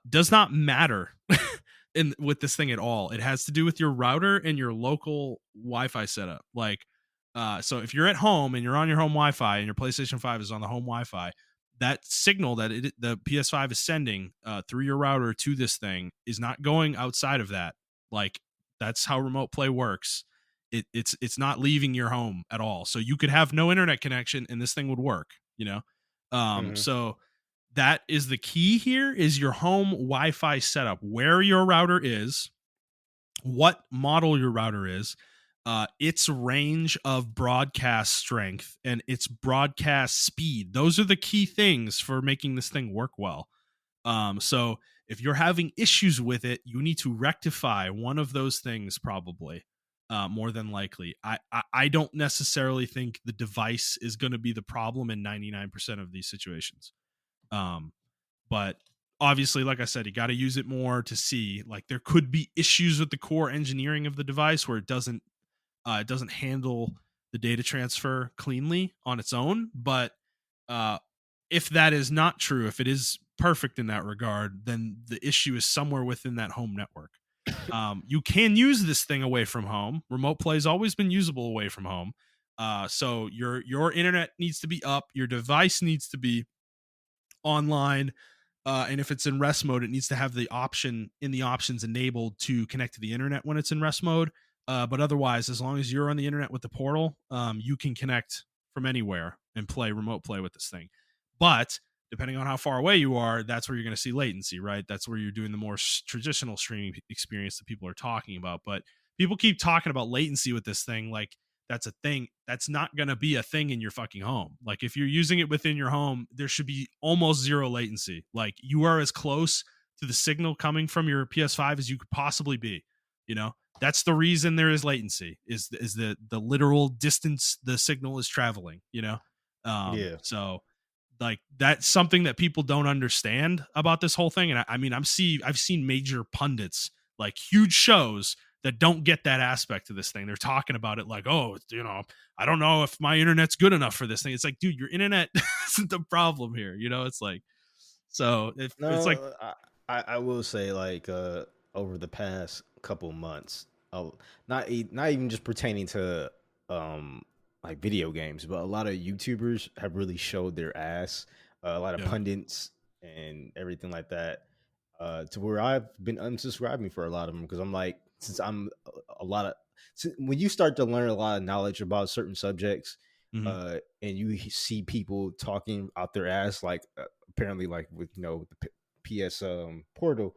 does not matter in with this thing at all. It has to do with your router and your local Wi-Fi setup. Like, so if you're at home and you're on your home Wi-Fi and your PlayStation 5 is on the home Wi-Fi, that signal that the PS5 is sending through your router to this thing is not going outside of that. Like, that's how remote play works. It's not leaving your home at all. So you could have no internet connection and this thing would work. You know, Hmm. so that is the key here is your home Wi-Fi setup, where your router is, what model your router is, its range of broadcast strength and its broadcast speed. Those are the key things for making this thing work well. So if you're having issues with it, you need to rectify one of those things probably. More than likely, I don't necessarily think the device is going to be the problem in 99% of these situations. Um, but obviously, like I said, you got to use it more to see. Like there could be issues with the core engineering of the device where it doesn't handle the data transfer cleanly on its own. But uh, if that is not true, if it is perfect in that regard, then the issue is somewhere within that home network. You can use this thing away from home. Remote play has always been usable away from home. So your internet needs to be up. Your device needs to be online, and if it's in rest mode, it needs to have the option in the options enabled to connect to the internet when it's in rest mode. But otherwise, as long as you're on the internet with the portal, you can connect from anywhere and play remote play with this thing. But depending on how far away you are, that's where you're going to see latency, right? That's where you're doing the more traditional streaming experience that people are talking about. But people keep talking about latency with this thing like that's a thing. That's not going to be a thing in your fucking home. Like if you're using it within your home, there should be almost zero latency. Like you are as close to the signal coming from your PS5 as you could possibly be. You know, that's the reason there is latency is the literal distance the signal is traveling. You know, Yeah. so like that's something that people don't understand about this whole thing. And I mean, I've seen major pundits like huge shows that don't get that aspect of this thing. They're talking about it like, oh, I don't know if my internet's good enough for this thing. It's like, dude, your internet isn't the problem here. It's like, so if it's like, No, I will say like over the past couple months, not even just pertaining to um like video games, but a lot of YouTubers have really showed their ass. A lot of yeah, pundits and everything like that. To where I've been unsubscribing for a lot of them because I'm like, since I'm a lot of when you start to learn a lot of knowledge about certain subjects, hmm and you see people talking out their ass like apparently like with the PS portal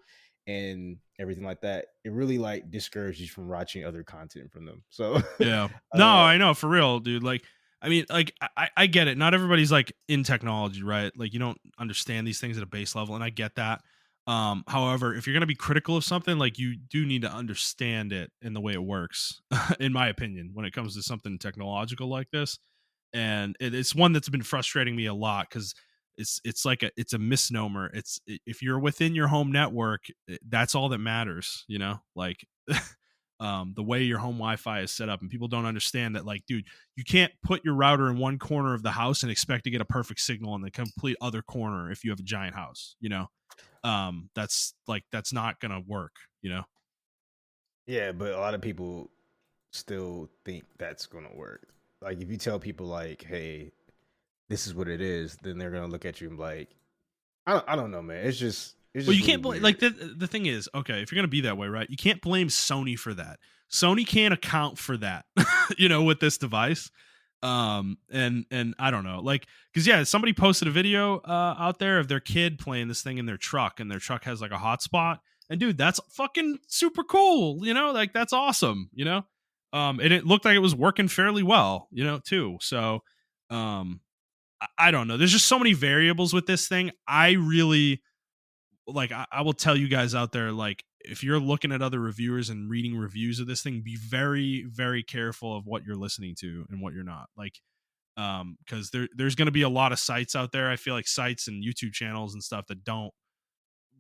and everything like that, it really like discourages you from watching other content from them. So yeah. No, uh I know for real, dude. Like, I mean, like, I get it. Not everybody's like in technology, right? Like, you don't understand these things at a base level, and I get that. However, if you're gonna be critical of something, like, you do need to understand it in the way it works, in my opinion, when it comes to something technological like this. And it's one that's been frustrating me a lot because It's like it's a misnomer. If you're within your home network, that's all that matters, you know, like the way your home Wi-Fi is set up, and people don't understand that, like, dude, you can't put your router in one corner of the house and expect to get a perfect signal in the complete other corner if you have a giant house, you know. That's not gonna work, you know. Yeah, but a lot of people still think that's gonna work. Like if you tell people like, "Hey, this is what it is," then they're gonna look at you and be like, I don't know, man. It's Well, just you really can't blame, weird." like, the thing is, okay, if you're gonna be that way, right? You can't blame Sony for that. Sony can't account for that, you know, with this device. And I don't know, like, because yeah, somebody posted a video out there of their kid playing this thing in their truck, and their truck has like a hotspot. And dude, that's fucking super cool, you know, like that's awesome, you know. And it looked like it was working fairly well, you know, too. So, I don't know. There's just so many variables with this thing. I really like I will tell you guys out there, like, if you're looking at other reviewers and reading reviews of this thing, be very, very careful of what you're listening to and what you're not. Like, because there's going to be a lot of sites out there. I feel like sites and YouTube channels and stuff that don't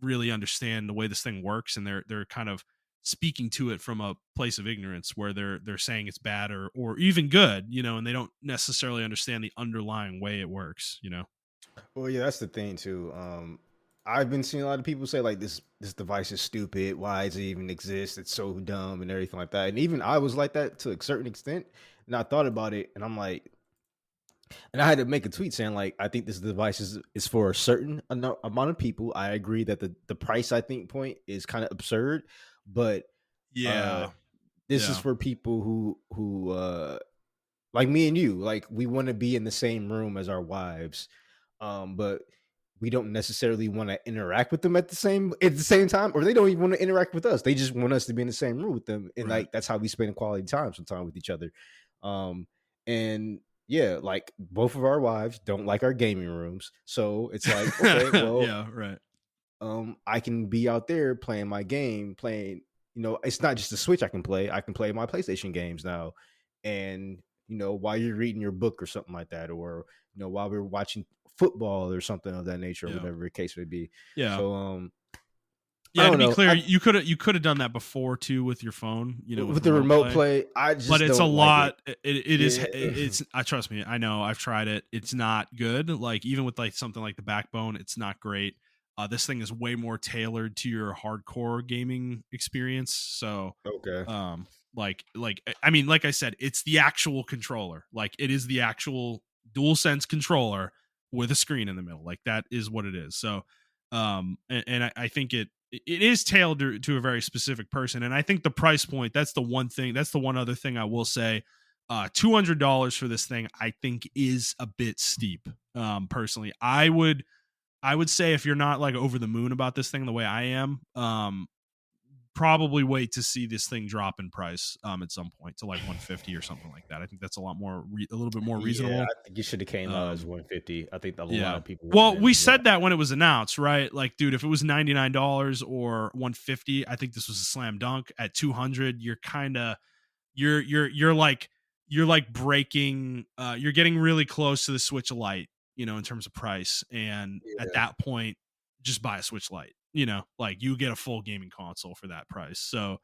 really understand the way this thing works, and they're kind of speaking to it from a place of ignorance, where they're saying it's bad or even good, you know, and they don't necessarily understand the underlying way it works, you know. Well, yeah, that's the thing too. I've been seeing a lot of people say like this device is stupid. Why does it even exist? It's so dumb and everything like that. And even I was like that to a certain extent. And I thought about it, and I'm like, and I had to make a tweet saying like, I think this device is for a certain amount of people. I agree that the price I think point is kind of absurd, but uh, Yeah, this is yeah, for people who like me and you, like we want to be in the same room as our wives, but we don't necessarily want to interact with them at the same time, or they don't even want to interact with us. They just want us to be in the same room with them, and right. like that's how we spend quality time sometimes with each other. Um, and yeah, like both of our wives don't like our gaming rooms, so it's like okay, well, Yeah, right. I can be out there playing my game, playing, it's not just the Switch I can play my PlayStation games now. And, while you're reading your book or something like that, or, while we're watching football or something of that nature, or Yeah, whatever the case may be. yeah, So, I yeah. To don't be know. clear, you could have done that before too with your phone, you know, with With the remote remote play. play, I But just it's a don't like it. lot. It is. Yeah. It's. I trust me. I know. I've tried it. It's not good. Like, even with like something like the Backbone, it's not great. This thing is way more tailored to your hardcore gaming experience. So, Okay. I mean, like I said, it's the actual controller. Like, it is the actual DualSense controller with a screen in the middle. Like, that is what it is. So, and I think it is tailored to a very specific person. And I think the price point, that's the one thing, that's the one other thing I will say. $200 for this thing, I think, is a bit steep. Personally, I would say, if you're not like over the moon about this thing the way I am, probably wait to see this thing drop in price at some point to like 150 or something like that. I think that's a lot more a little bit more Yeah, reasonable. I think it should have came out as Um 150. I think a lot yeah. of people would have Well, been. we Yeah. said that when it was announced, right? Like, dude, if it was $99 or 150, I think this was a slam dunk. At 200, you're kind of you're like breaking you're getting really close to the Switch Lite, you know, in terms of price. And at Yeah. that point, just buy a Switch Lite, you know, like you get a full gaming console for that price. So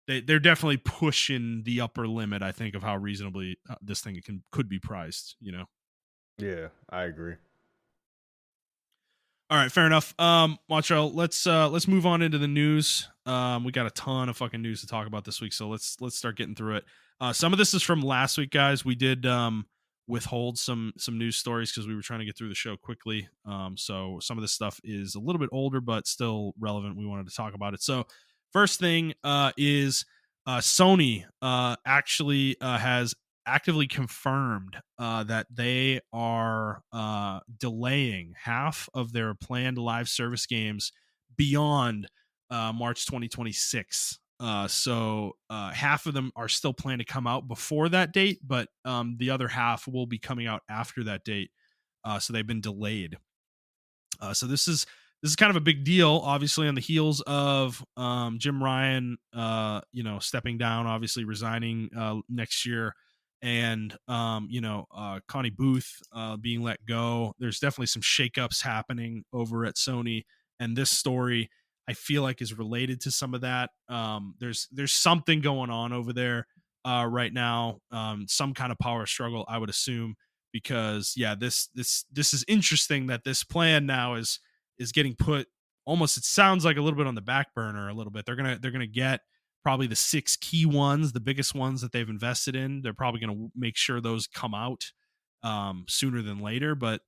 they're definitely pushing the upper limit, I think, of how reasonably this thing could be priced, you know. Yeah, I agree. All right, fair enough. Montrell, let's move on into the news. We got a ton of fucking news to talk about this week, so let's start getting through it. Some of this is from last week, guys. We did withhold some news stories because we were trying to get through the show quickly. So some of this stuff is a little bit older, but still relevant. We wanted to talk about it. So first thing is Sony actually has actively confirmed that they are delaying half of their planned live service games beyond March 2026. So half of them are still planned to come out before that date, but the other half will be coming out after that date. So they've been delayed. So this is kind of a big deal, obviously, on the heels of Jim Ryan, stepping down, obviously resigning next year, and Connie Booth being let go. There's definitely some shakeups happening over at Sony, and this story I feel like is related to some of that. There's something going on over there right now, some kind of power struggle, I would assume, because this is interesting that this plan now is getting put almost, it sounds like, a little bit on the back burner a little bit. They're gonna get probably the 6 key ones, the biggest ones that they've invested in. They're probably going to make sure those come out sooner than later, but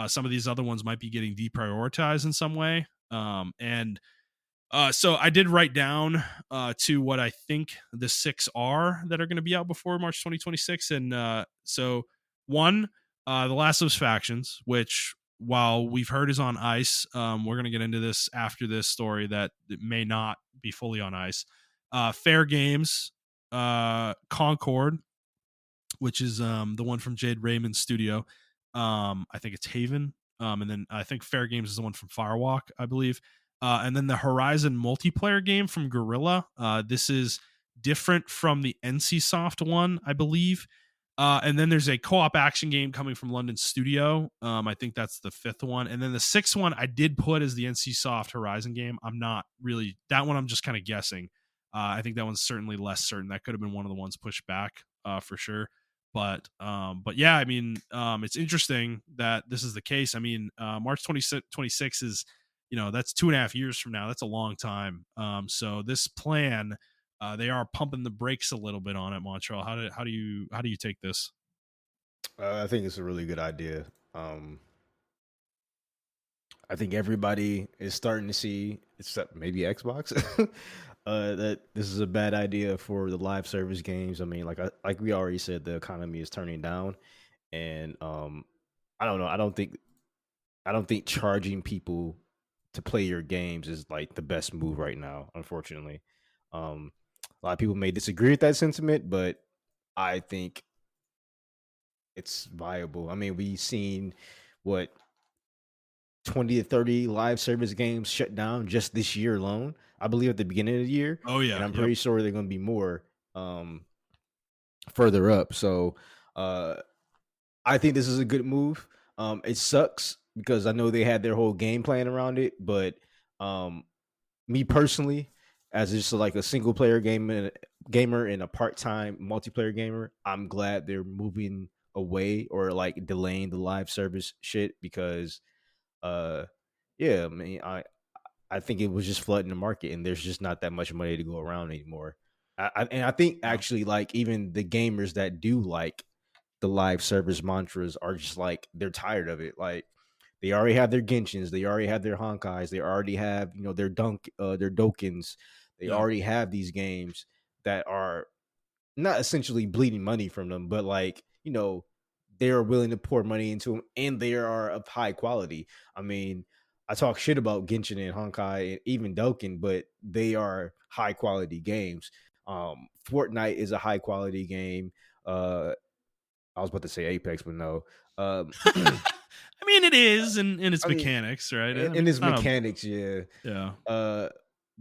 some of these other ones might be getting deprioritized in some way. And so I did write down to what I think the 6 are that are going to be out before March 2026. And so one, The Last of Us Factions, which, while we've heard is on ice, we're going to get into this after this story that it may not be fully on ice. Fair Games, Concord, which is the one from Jade Raymond's studio. I think it's Haven. And then I think Fair Games is the one from Firewalk, I believe. And then the Horizon multiplayer game from Guerrilla. This is different from the NCSoft one, I believe. And then there's a co-op action game coming from London Studio. I think that's the 5th one. And then the 6th one I did put as the NCSoft Horizon game. I'm not really, that one I'm just kind of guessing. I think that one's certainly less certain. That could have been one of the ones pushed back for sure. But yeah, I mean, it's interesting that this is the case. I mean, March 2026 is, that's 2.5 years from now. That's a long time. So this plan, they are pumping the brakes a little bit on it. Montrell, how do you take this? I think it's a really good idea. I think everybody is starting to see, except maybe Xbox, that this is a bad idea for the live service games. I mean, like we already said, the economy is turning down, and I don't know. I don't think charging people to play your games is like the best move right now. Unfortunately, a lot of people may disagree with that sentiment, but I think it's viable. I mean, we've seen what 20 to 30 live service games shut down just this year alone, I believe, at the beginning of the year. Oh yeah, and I'm pretty sure they're going to be more further up. So I think this is a good move. It sucks because I know they had their whole game plan around it, but me personally, as just like a single player gamer and a part-time multiplayer gamer, I'm glad they're moving away or like delaying the live service shit, because yeah, I mean, I think it was just flooding the market, and there's just not that much money to go around anymore. And I think actually, like, even the gamers that do like the live service mantras are just like, they're tired of it. Like, they already have their Genshins, they already have their Honkais, they already have, their their Dokens. They already have these games that are not essentially bleeding money from them, but like, they are willing to pour money into them, and they are of high quality. I mean, I talk shit about Genshin and Honkai and even Doken, but they are high quality games. Fortnite is a high quality game. I was about to say Apex, but no. I mean, it is in its mechanics, right? In its mechanics, yeah.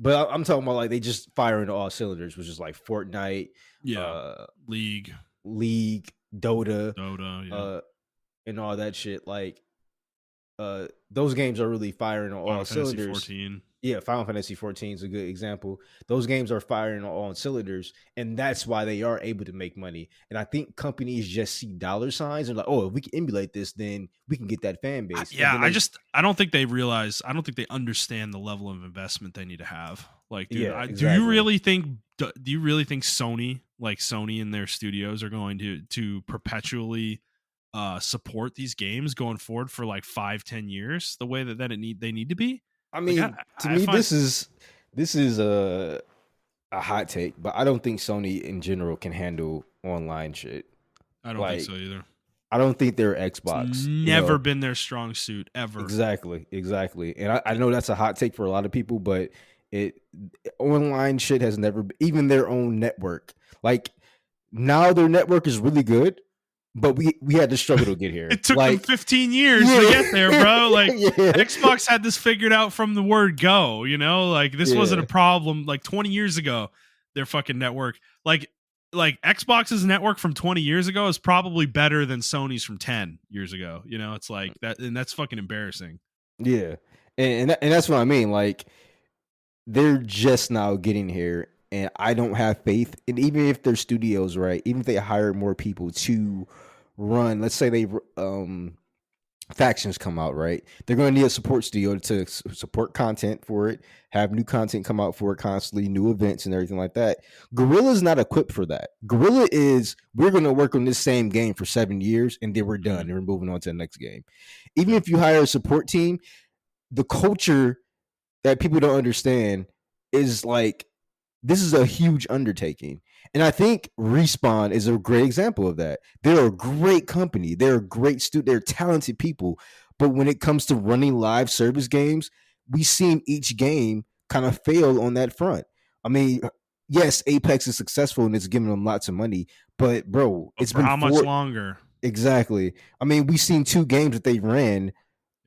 But I'm talking about like they just firing all cylinders, which is like Fortnite, League, Dota, and all that shit. Like, those games are really firing on all cylinders. 14. Yeah, Final Fantasy 14 is a good example. Those games are firing on all cylinders, and that's why they are able to make money. And I think companies just see dollar signs and like, oh, if we can emulate this, then we can get that fan base. I don't think they realize. I don't think they understand the level of investment they need to have. Like, dude, exactly. do you really think Sony, like Sony and their studios, are going to perpetually support these games going forward for like 5-10 years the way that they need to be? I mean, like, to me, this is a hot take, but I don't think Sony in general can handle online shit. I don't think so either. I don't think they're Xbox. It's never been their strong suit ever. Exactly. And I know that's a hot take for a lot of people, but online shit has never, even their own network. Like, now their network is really good, but we had to struggle to get here. It took them 15 years to get there, bro. Like, Xbox had this figured out from the word go, like, this wasn't a problem like 20 years ago, their fucking network. Like, like Xbox's network from 20 years ago is probably better than Sony's from 10 years ago. You know, it's like that, and that's fucking embarrassing. Yeah, and that's what I mean. Like they're just now getting here, and I don't have faith. And even if their studios, right, even if they hire more people to run, let's say they factions come out, right? They're going to need a support studio to support content for it, have new content come out for it constantly, new events and everything like that. Guerrilla's not equipped for that. Guerrilla is, we're going to work on this same game for 7 years and then we're done and we're moving on to the next game. Even if you hire a support team, the culture that people don't understand is like, this is a huge undertaking. And I think Respawn is a great example of that. They're a great company. They're a great student. They're talented people. But when it comes to running live service games, we've seen each game kind of fail on that front. I mean, yes, Apex is successful and it's giving them lots of money, but bro, But it's for been how much 4 longer? exactly. I mean, we've seen 2 games that they ran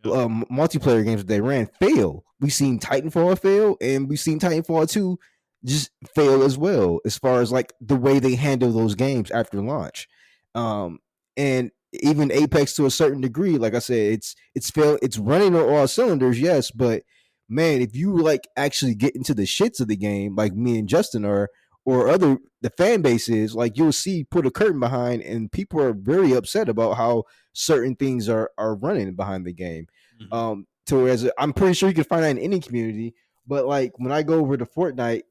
Yep. multiplayer games that they ran fail. We've seen Titanfall fail, and we've seen Titanfall 2 just fail as well, as far as like the way they handle those games after launch. And even Apex to a certain degree, like I said, it's failed, it's running on all cylinders, yes, but man, if you like actually get into the shits of the game, like me and Justin are, or other the fan base is, like you'll see put a curtain behind, and people are very upset about how certain things are running behind the game. Mm-hmm. To whereas I'm pretty sure you can find that in any community, but like when I go over to Fortnite,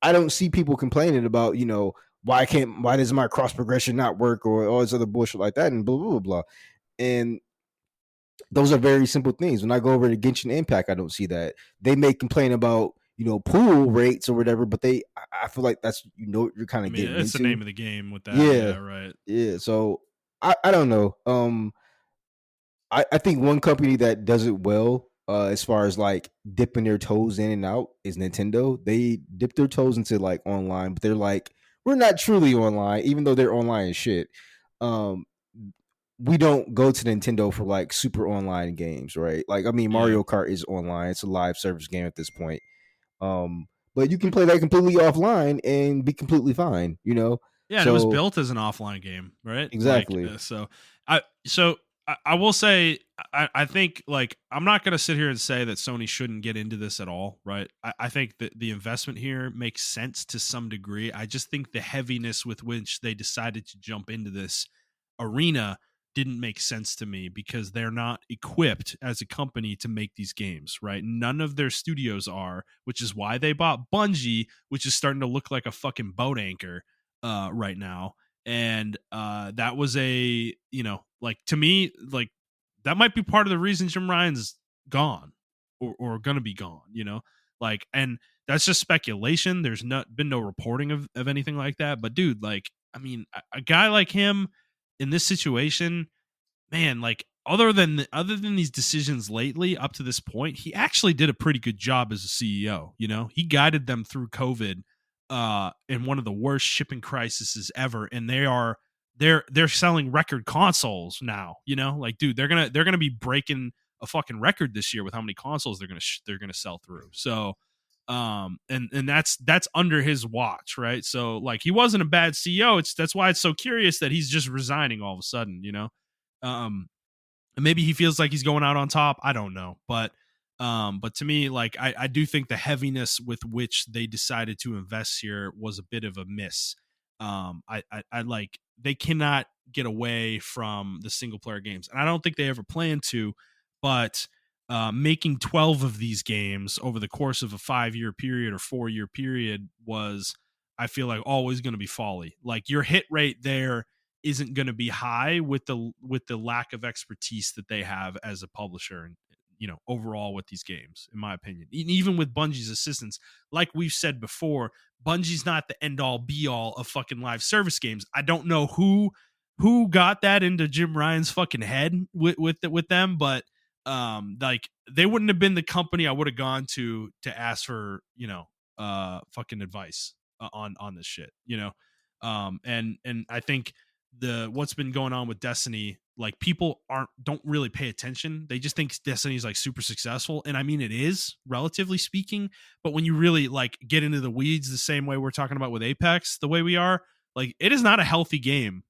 I don't see people complaining about, why does my cross progression not work or all this other bullshit like that and blah blah blah blah. And those are very simple things. When I go over to Genshin Impact, I don't see that. They may complain about, pool rates or whatever, but I feel like that's, what you're kind I of mean, getting it's the into. name of the game with that. Yeah, Yeah, right. yeah. So I don't know. I think one company that does it well, as far as like dipping their toes in and out, is Nintendo. They dip their toes into like online, but they're like, we're not truly online, even though they're online as shit. Um, we don't go to Nintendo for like super online games, right? Like, I mean, Yeah. Mario Kart is online; it's a live service game at this point. But you can play that completely offline and be completely fine, Yeah, and it was So built as an offline game, right? Like, exactly. I will say, I think, like, I'm not going to sit here and say that Sony shouldn't get into this at all, right? I think that the investment here makes sense to some degree. I just think the heaviness with which they decided to jump into this arena didn't make sense to me, because they're not equipped as a company to make these games, right? None of their studios are, which is why they bought Bungie, which is starting to look like a fucking boat anchor right now. And that was like, to me, like, that might be part of the reason Jim Ryan's gone, or gonna be gone, like, and that's just speculation. There's not been no reporting of anything like that, but dude, like, I mean, a guy like him in this situation, man, like, other than these decisions lately up to this point, he actually did a pretty good job as a CEO. He guided them through COVID, in one of the worst shipping crises ever, and they're selling record consoles now. Like, dude, they're gonna be breaking a fucking record this year with how many consoles they're gonna sell through. So, and that's under his watch, right? So, like, he wasn't a bad CEO. That's why it's so curious that he's just resigning all of a sudden. Um, and maybe he feels like he's going out on top. I don't know, but to me, like, I do think the heaviness with which they decided to invest here was a bit of a miss. I like, they cannot get away from the single player games, and I don't think they ever plan to. But making 12 of these games over the course of a 5-year period or 4-year period was, I feel like, always going to be folly. Like, your hit rate there isn't going to be high with the lack of expertise that they have as a publisher, and overall with these games, in my opinion. Even with Bungie's assistance, like we've said before, Bungie's not the end all be all of fucking live service games. I don't know who got that into Jim Ryan's fucking head with them, but like, they wouldn't have been the company I would have gone to ask for fucking advice on this shit. And I think what's been going on with Destiny, like, people don't really pay attention. They just think Destiny is like super successful, and I mean, it is, relatively speaking, but when you really like get into the weeds, the same way we're talking about with Apex, the way we are, Like, it is not a healthy game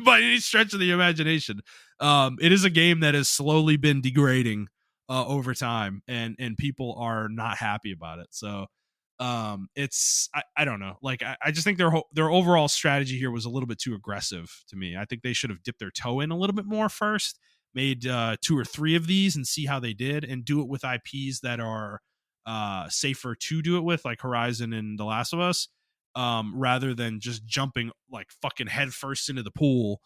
by any stretch of the imagination. It is a game that has slowly been degrading over time, and people are not happy about it. So it's I don't know. Like, I just think their overall strategy here was a little bit too aggressive to me. I think they should have dipped their toe in a little bit more first, made 2 or 3 of these and see how they did, and do it with IPs that are safer to do it with, like Horizon and The Last of Us, rather than just jumping like fucking head first into the pool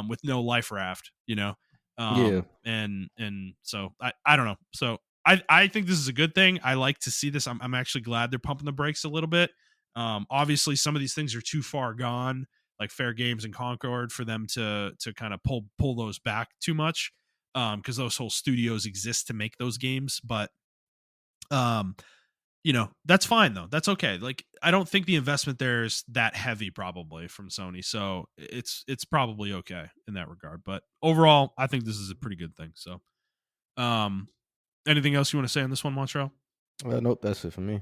with no life raft, you know. Yeah. And so I don't know. So I think this is a good thing. I like to see this. I'm actually glad they're pumping the brakes a little bit. Obviously, some of these things are too far gone, like Fair Games and Concord, for them to kind of pull those back too much, because those whole studios exist to make those games. But um, that's fine though. That's okay. Like, I don't think the investment there is that heavy probably from Sony, so it's probably okay in that regard. But overall, I think this is a pretty good thing. So, um, anything else you want to say on this one, Montreal? Nope, that's it for me.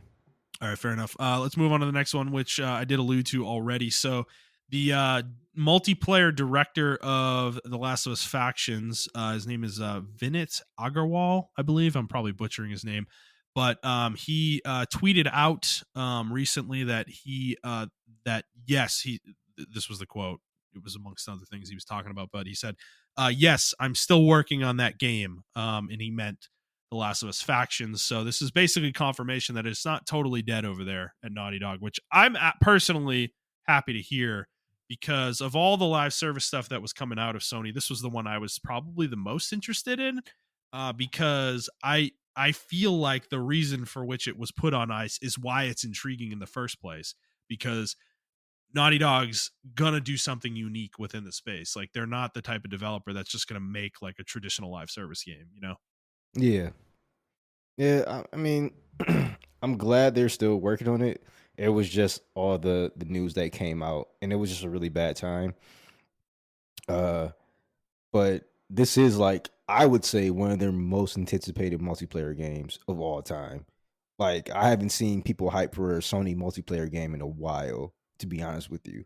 All right, fair enough. Let's move on to the next one, which I did allude to already. So, the multiplayer director of The Last of Us Factions, his name is Vinit Agarwal, I believe. I'm probably butchering his name, but he tweeted out recently that this was the quote. It was amongst other things he was talking about, but he said, "Yes, I'm still working on that game," and he meant The Last of Us Factions. So this is basically confirmation that it's not totally dead over there at Naughty Dog, which I'm personally happy to hear, because of all the live service stuff that was coming out of Sony, this was the one I was probably the most interested in, because I feel like the reason for which it was put on ice is why it's intriguing in the first place, because Naughty Dog's gonna do something unique within the space. Like, they're not the type of developer that's just gonna make like a traditional live service game, you know? Yeah. Yeah, I mean, I'm glad they're still working on it. It was just all the news that came out, and it was just a really bad time. Uh, but this is like, I would say, one of their most anticipated multiplayer games of all time. Like, I haven't seen people hype for a Sony multiplayer game in a while, to be honest with you.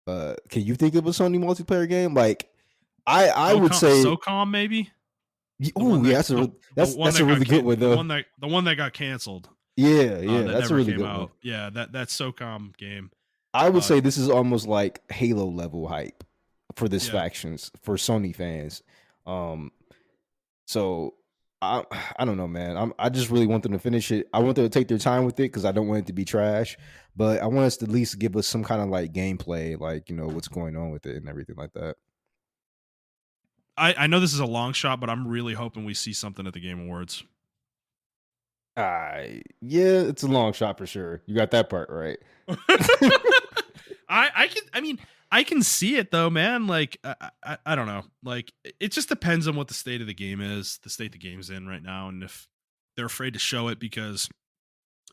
Can you think of a Sony multiplayer game? Like, I would say, SOCOM maybe. oh yeah, that's a really good one though. The one that got canceled. Yeah, That that's a never really came good one. out. Yeah, that SOCOM game. I would Uh, say this is almost like Halo level hype for this yeah, factions for Sony fans. Um, so I I don't know, man. I just really want them to finish it. I want them to take their time with it because I don't want it to be trash. But I want us to at least give us some kind of like gameplay, like what's going on with it and everything like that. I know this is a long shot, but I'm really hoping we see something at the Game Awards. Yeah, it's a long shot for sure. You got that part right. I can see it though, man. Like, I don't know. Like, it just depends on what the state of the game is, the state the game's in right now, and if they're afraid to show it because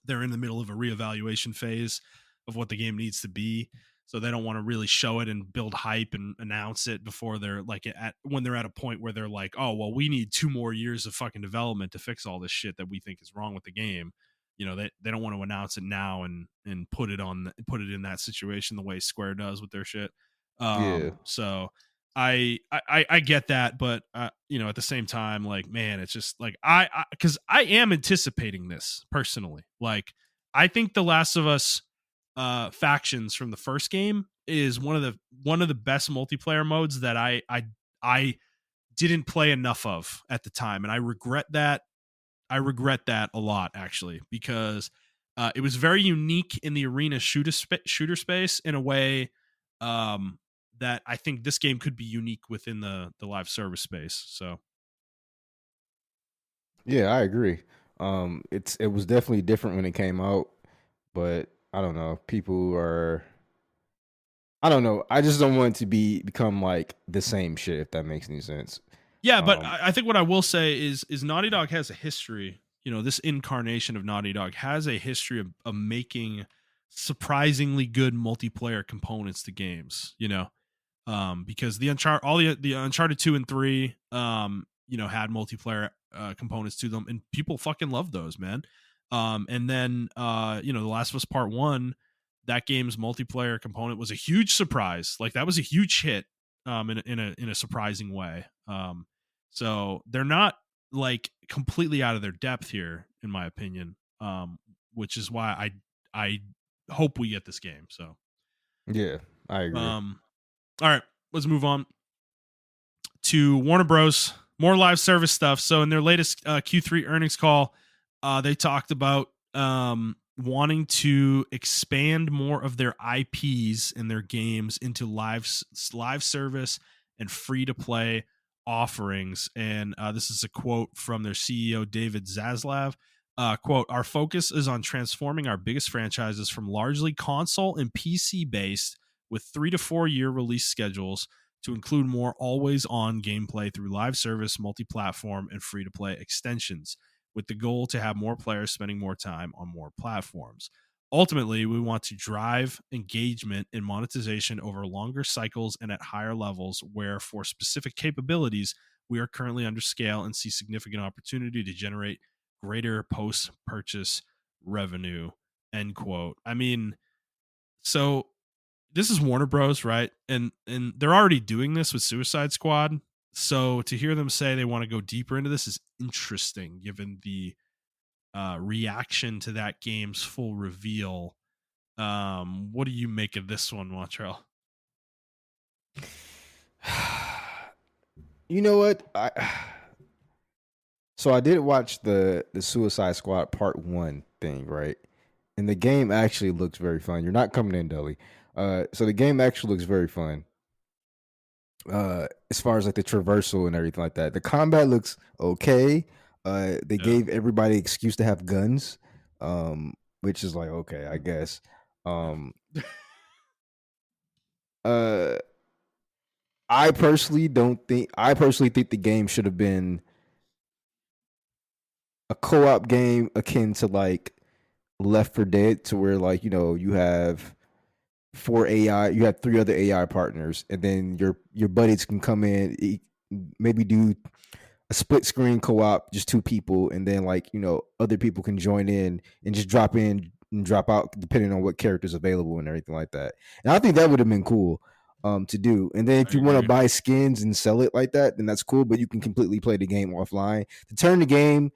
they're in the middle of a reevaluation phase of what the game needs to be. So they don't want to really show it and build hype and announce it before they're like when they're at a point where they're like, oh, well, we need 2 more years of fucking development to fix all this shit that we think is wrong with the game. They don't want to announce it now and put it in that situation the way Square does with their shit. Yeah, So I get that, but at the same time, like, man, it's just like because I am anticipating this personally. Like, I think The Last of Us factions from the first game is one of the best multiplayer modes that I didn't play enough of at the time, and I regret that. I regret that a lot, actually, because it was very unique in the arena shooter space in a way that I think this game could be unique within the live service space. So yeah, I agree. It was definitely different when it came out, but I don't know. People are I don't know. I just don't want it to become like the same shit, if that makes any sense. yeah, but Um, I think what I will say is Naughty Dog has a history. This incarnation of Naughty Dog has a history of making surprisingly good multiplayer components to games. Because the Uncharted 2 and 3 had multiplayer components to them, and people fucking love those, man. And then The Last of Us Part 1, that game's multiplayer component was a huge surprise. Like that was a huge hit in a surprising way. So they're not like completely out of their depth here, in my opinion. Which is why I hope we get this game. So Yeah, I agree. all right, let's move on to Warner Bros. More live service stuff. So in their latest Q3 earnings call, they talked about wanting to expand more of their IPs and their games into live service and free to play offerings. And this is a quote from their CEO David Zaslav. Quote, our focus is on transforming our biggest franchises from largely console and PC based with 3 to 4 year release schedules to include more always on gameplay through live service, multi platform, and free to play extensions, with the goal to have more players spending more time on more platforms. Ultimately, we want to drive engagement and monetization over longer cycles and at higher levels, where for specific capabilities, we are currently under scale and see significant opportunity to generate greater post purchase revenue. End quote. I mean, so this is Warner Bros, right? And they're already doing this with Suicide Squad. So to hear them say they want to go deeper into this is interesting, given the reaction to that game's full reveal. What do you make of this one, Montrell? You know what? I did watch the Suicide Squad Part 1 thing, right? And the game actually looks very fun. You're not coming in, Deli. So the game actually looks very fun. As far as like the traversal and everything like that. The combat looks okay. They gave everybody excuse to have guns. Which is like, okay, I guess. Uh I personally think the game should have been a co-op game akin to like Left 4 Dead, to where like, you have you have 3 other AI partners, and then your buddies can come in, maybe do a split screen co-op, just 2 people, and then like, other people can join in and just drop in and drop out depending on what character's available and everything like that. And I think that would have been cool to do. And then if you want to buy skins and sell it like that, then that's cool, but you can completely play the game offline. To turn the game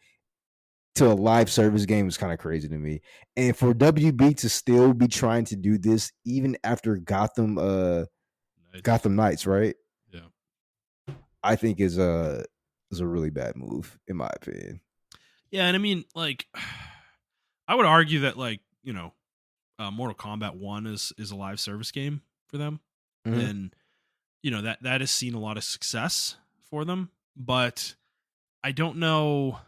to a live service game is kind of crazy to me. And for WB to still be trying to do this even after Gotham Knights, right? Yeah. I think is a really bad move, in my opinion. Yeah, and I mean, like, I would argue that, like, Mortal Kombat 1 is a live service game for them. Mm-hmm. And, that has seen a lot of success for them. But I don't know.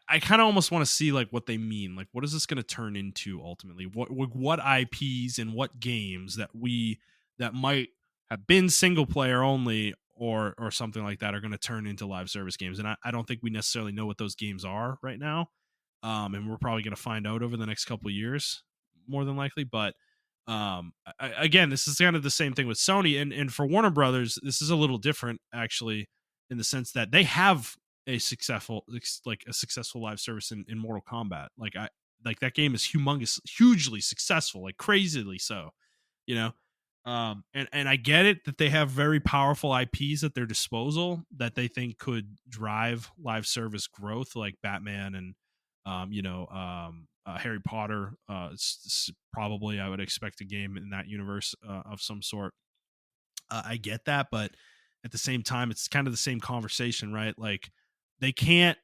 I kind of almost want to see like what they mean. Like, what is this going to turn into ultimately? What IPs and what games that might have been single player only or something like that are going to turn into live service games? And I don't think we necessarily know what those games are right now. And we're probably going to find out over the next couple of years, more than likely. But again, this is kind of the same thing with Sony, and for Warner Brothers, this is a little different actually, in the sense that they have a successful live service in Mortal Kombat. Like that game is hugely successful, like crazily so, you know. And I get it that they have very powerful IPs at their disposal that they think could drive live service growth, like Batman and Harry Potter. It's probably, I would expect a game in that universe of some sort. I get that, but at the same time, it's kind of the same conversation, right? Like they can't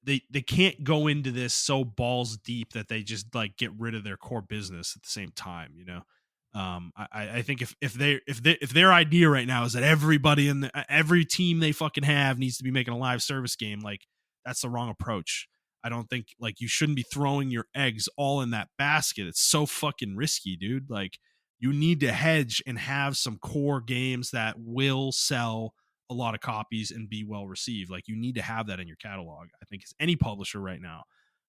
they can't go into this so balls deep that they just like get rid of their core business at the same time, I think if their idea right now is that everybody in every team they fucking have needs to be making a live service game, like that's the wrong approach. I don't think, like, you shouldn't be throwing your eggs all in that basket. It's so fucking risky, dude. Like, you need to hedge and have some core games that will sell a lot of copies and be well received. Like, you need to have that in your catalog, I think, as any publisher right now.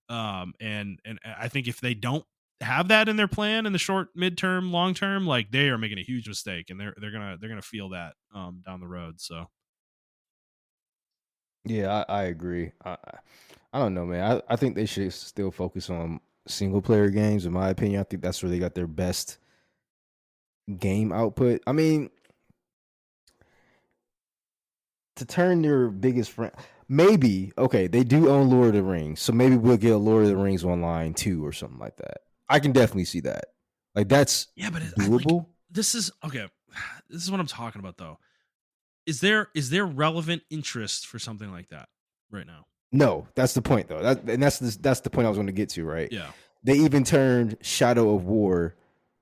And I think if they don't have that in their plan in the short, midterm, long term, like, they are making a huge mistake, and they're gonna feel that down the road. So Yeah, I agree. I don't know, man. I think they should still focus on single player games, in my opinion. I think that's where they got their best game output. I mean, to turn their biggest friend, maybe okay, they do own Lord of the Rings, so maybe we'll get a Lord of the Rings online too, or something like that. I can definitely see that. Like that's Yeah, but I like doable. this is okay. This is what I'm talking about though. Is there relevant interest for something like that right now? No, that's the point though. That's the point I was going to get to. Right? Yeah. They even turned Shadow of War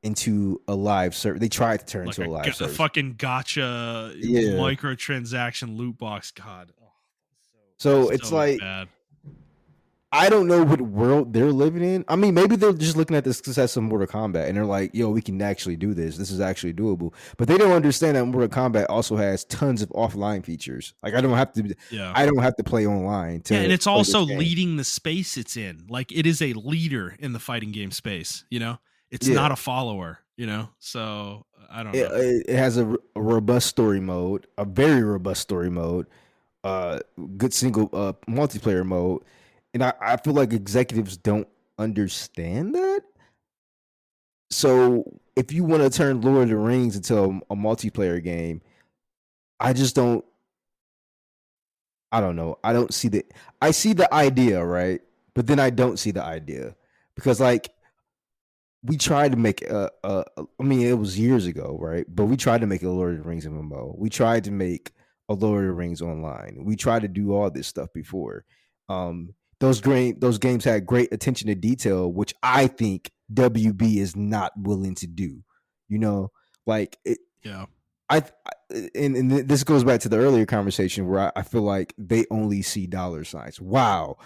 into a live service. They tried to turn Like into a live a service. fucking gotcha Yeah. microtransaction loot box. God, oh, So it's so like bad. I don't know what world they're living in. I mean, maybe they're just looking at the success of Mortal Kombat and they're like, yo, we can actually do this. This is actually doable. But they don't understand that Mortal Kombat also has tons of offline features. Like Yeah. I don't have to play online Yeah, and to it's play this also game. leading the space it's in. Like it is a leader in the fighting game space, you know? It's Yeah. not a follower, you know? So I don't It, know. it has a robust story mode, a very robust story mode, uh good single multiplayer mode. And I feel like executives don't understand that. So if you want to turn Lord of the Rings into a multiplayer game, I just don't. I don't know. I don't see the. I see the idea, right? But then I don't see the idea because, like, we tried to make I mean, it was years ago, right? But we tried to make a Lord of the Rings MMO. We tried to make a Lord of the Rings online. We tried to do all this stuff before. Those games had great attention to detail, which I think WB is not willing to do. You know, like it, Yeah. and this goes back to the earlier conversation where I feel like they only see dollar signs. WoW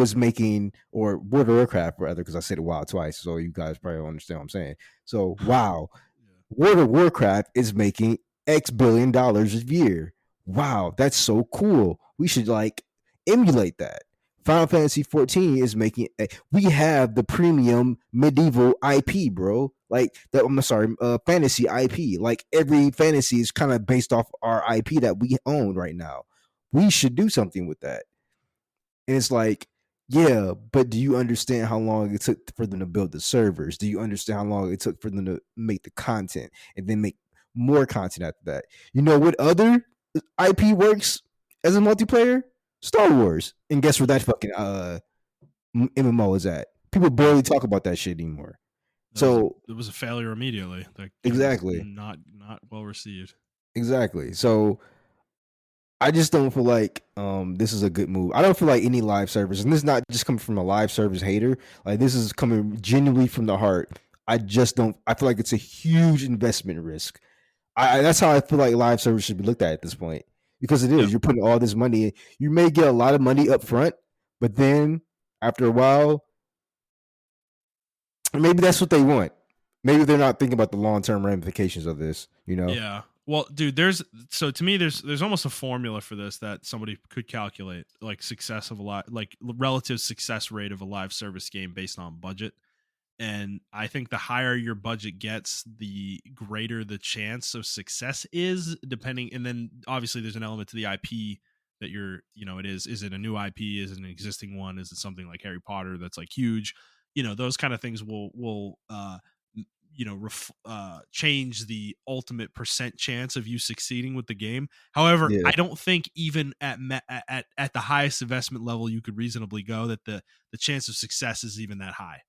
is making, or World of Warcraft rather, because I said WoW twice, so you guys probably don't understand what I'm saying. So WoW, Yeah. World of Warcraft is making X billion dollars a year. Wow, that's so cool. We should like emulate that. Final Fantasy 14 is making. We have the premium medieval IP, bro. Like the I'm sorry, fantasy IP. Like every fantasy is kind of based off our IP that we own right now. We should do something with that. And it's like, yeah, but do you understand how long it took for them to build the servers? Do you understand how long it took for them to make the content and then make more content after that? You know what other IP works as a multiplayer? Star Wars. And guess where that fucking MMO is at? People Yeah. barely talk about that shit anymore. That was So it was a failure immediately. That game was exactly, not well received. exactly. So I just don't feel like this is a good move. I don't feel like any live service, and this is not just coming from a live service hater. Like this is coming genuinely from the heart. I just don't. I feel like it's a huge investment risk. That's how I feel like live service should be looked at this point because it Yeah. is. You're putting all this money in. You may get a lot of money up front, but then after a while, maybe that's what they want. Maybe they're not thinking about the long term ramifications of this. You know? Yeah. Well, dude, to me there's almost a formula for this that somebody could calculate, like success of a lot, like relative success rate of a live service game based on budget. And I think the higher your budget gets, the greater the chance of success is, depending. And then obviously there's an element to the IP that is it a new IP? Is it an existing one? Is it something like Harry Potter that's like huge? Those kind of things will change the ultimate percent chance of you succeeding with the game. However, Yeah. I don't think even at the highest investment level you could reasonably go that the chance of success is even that high.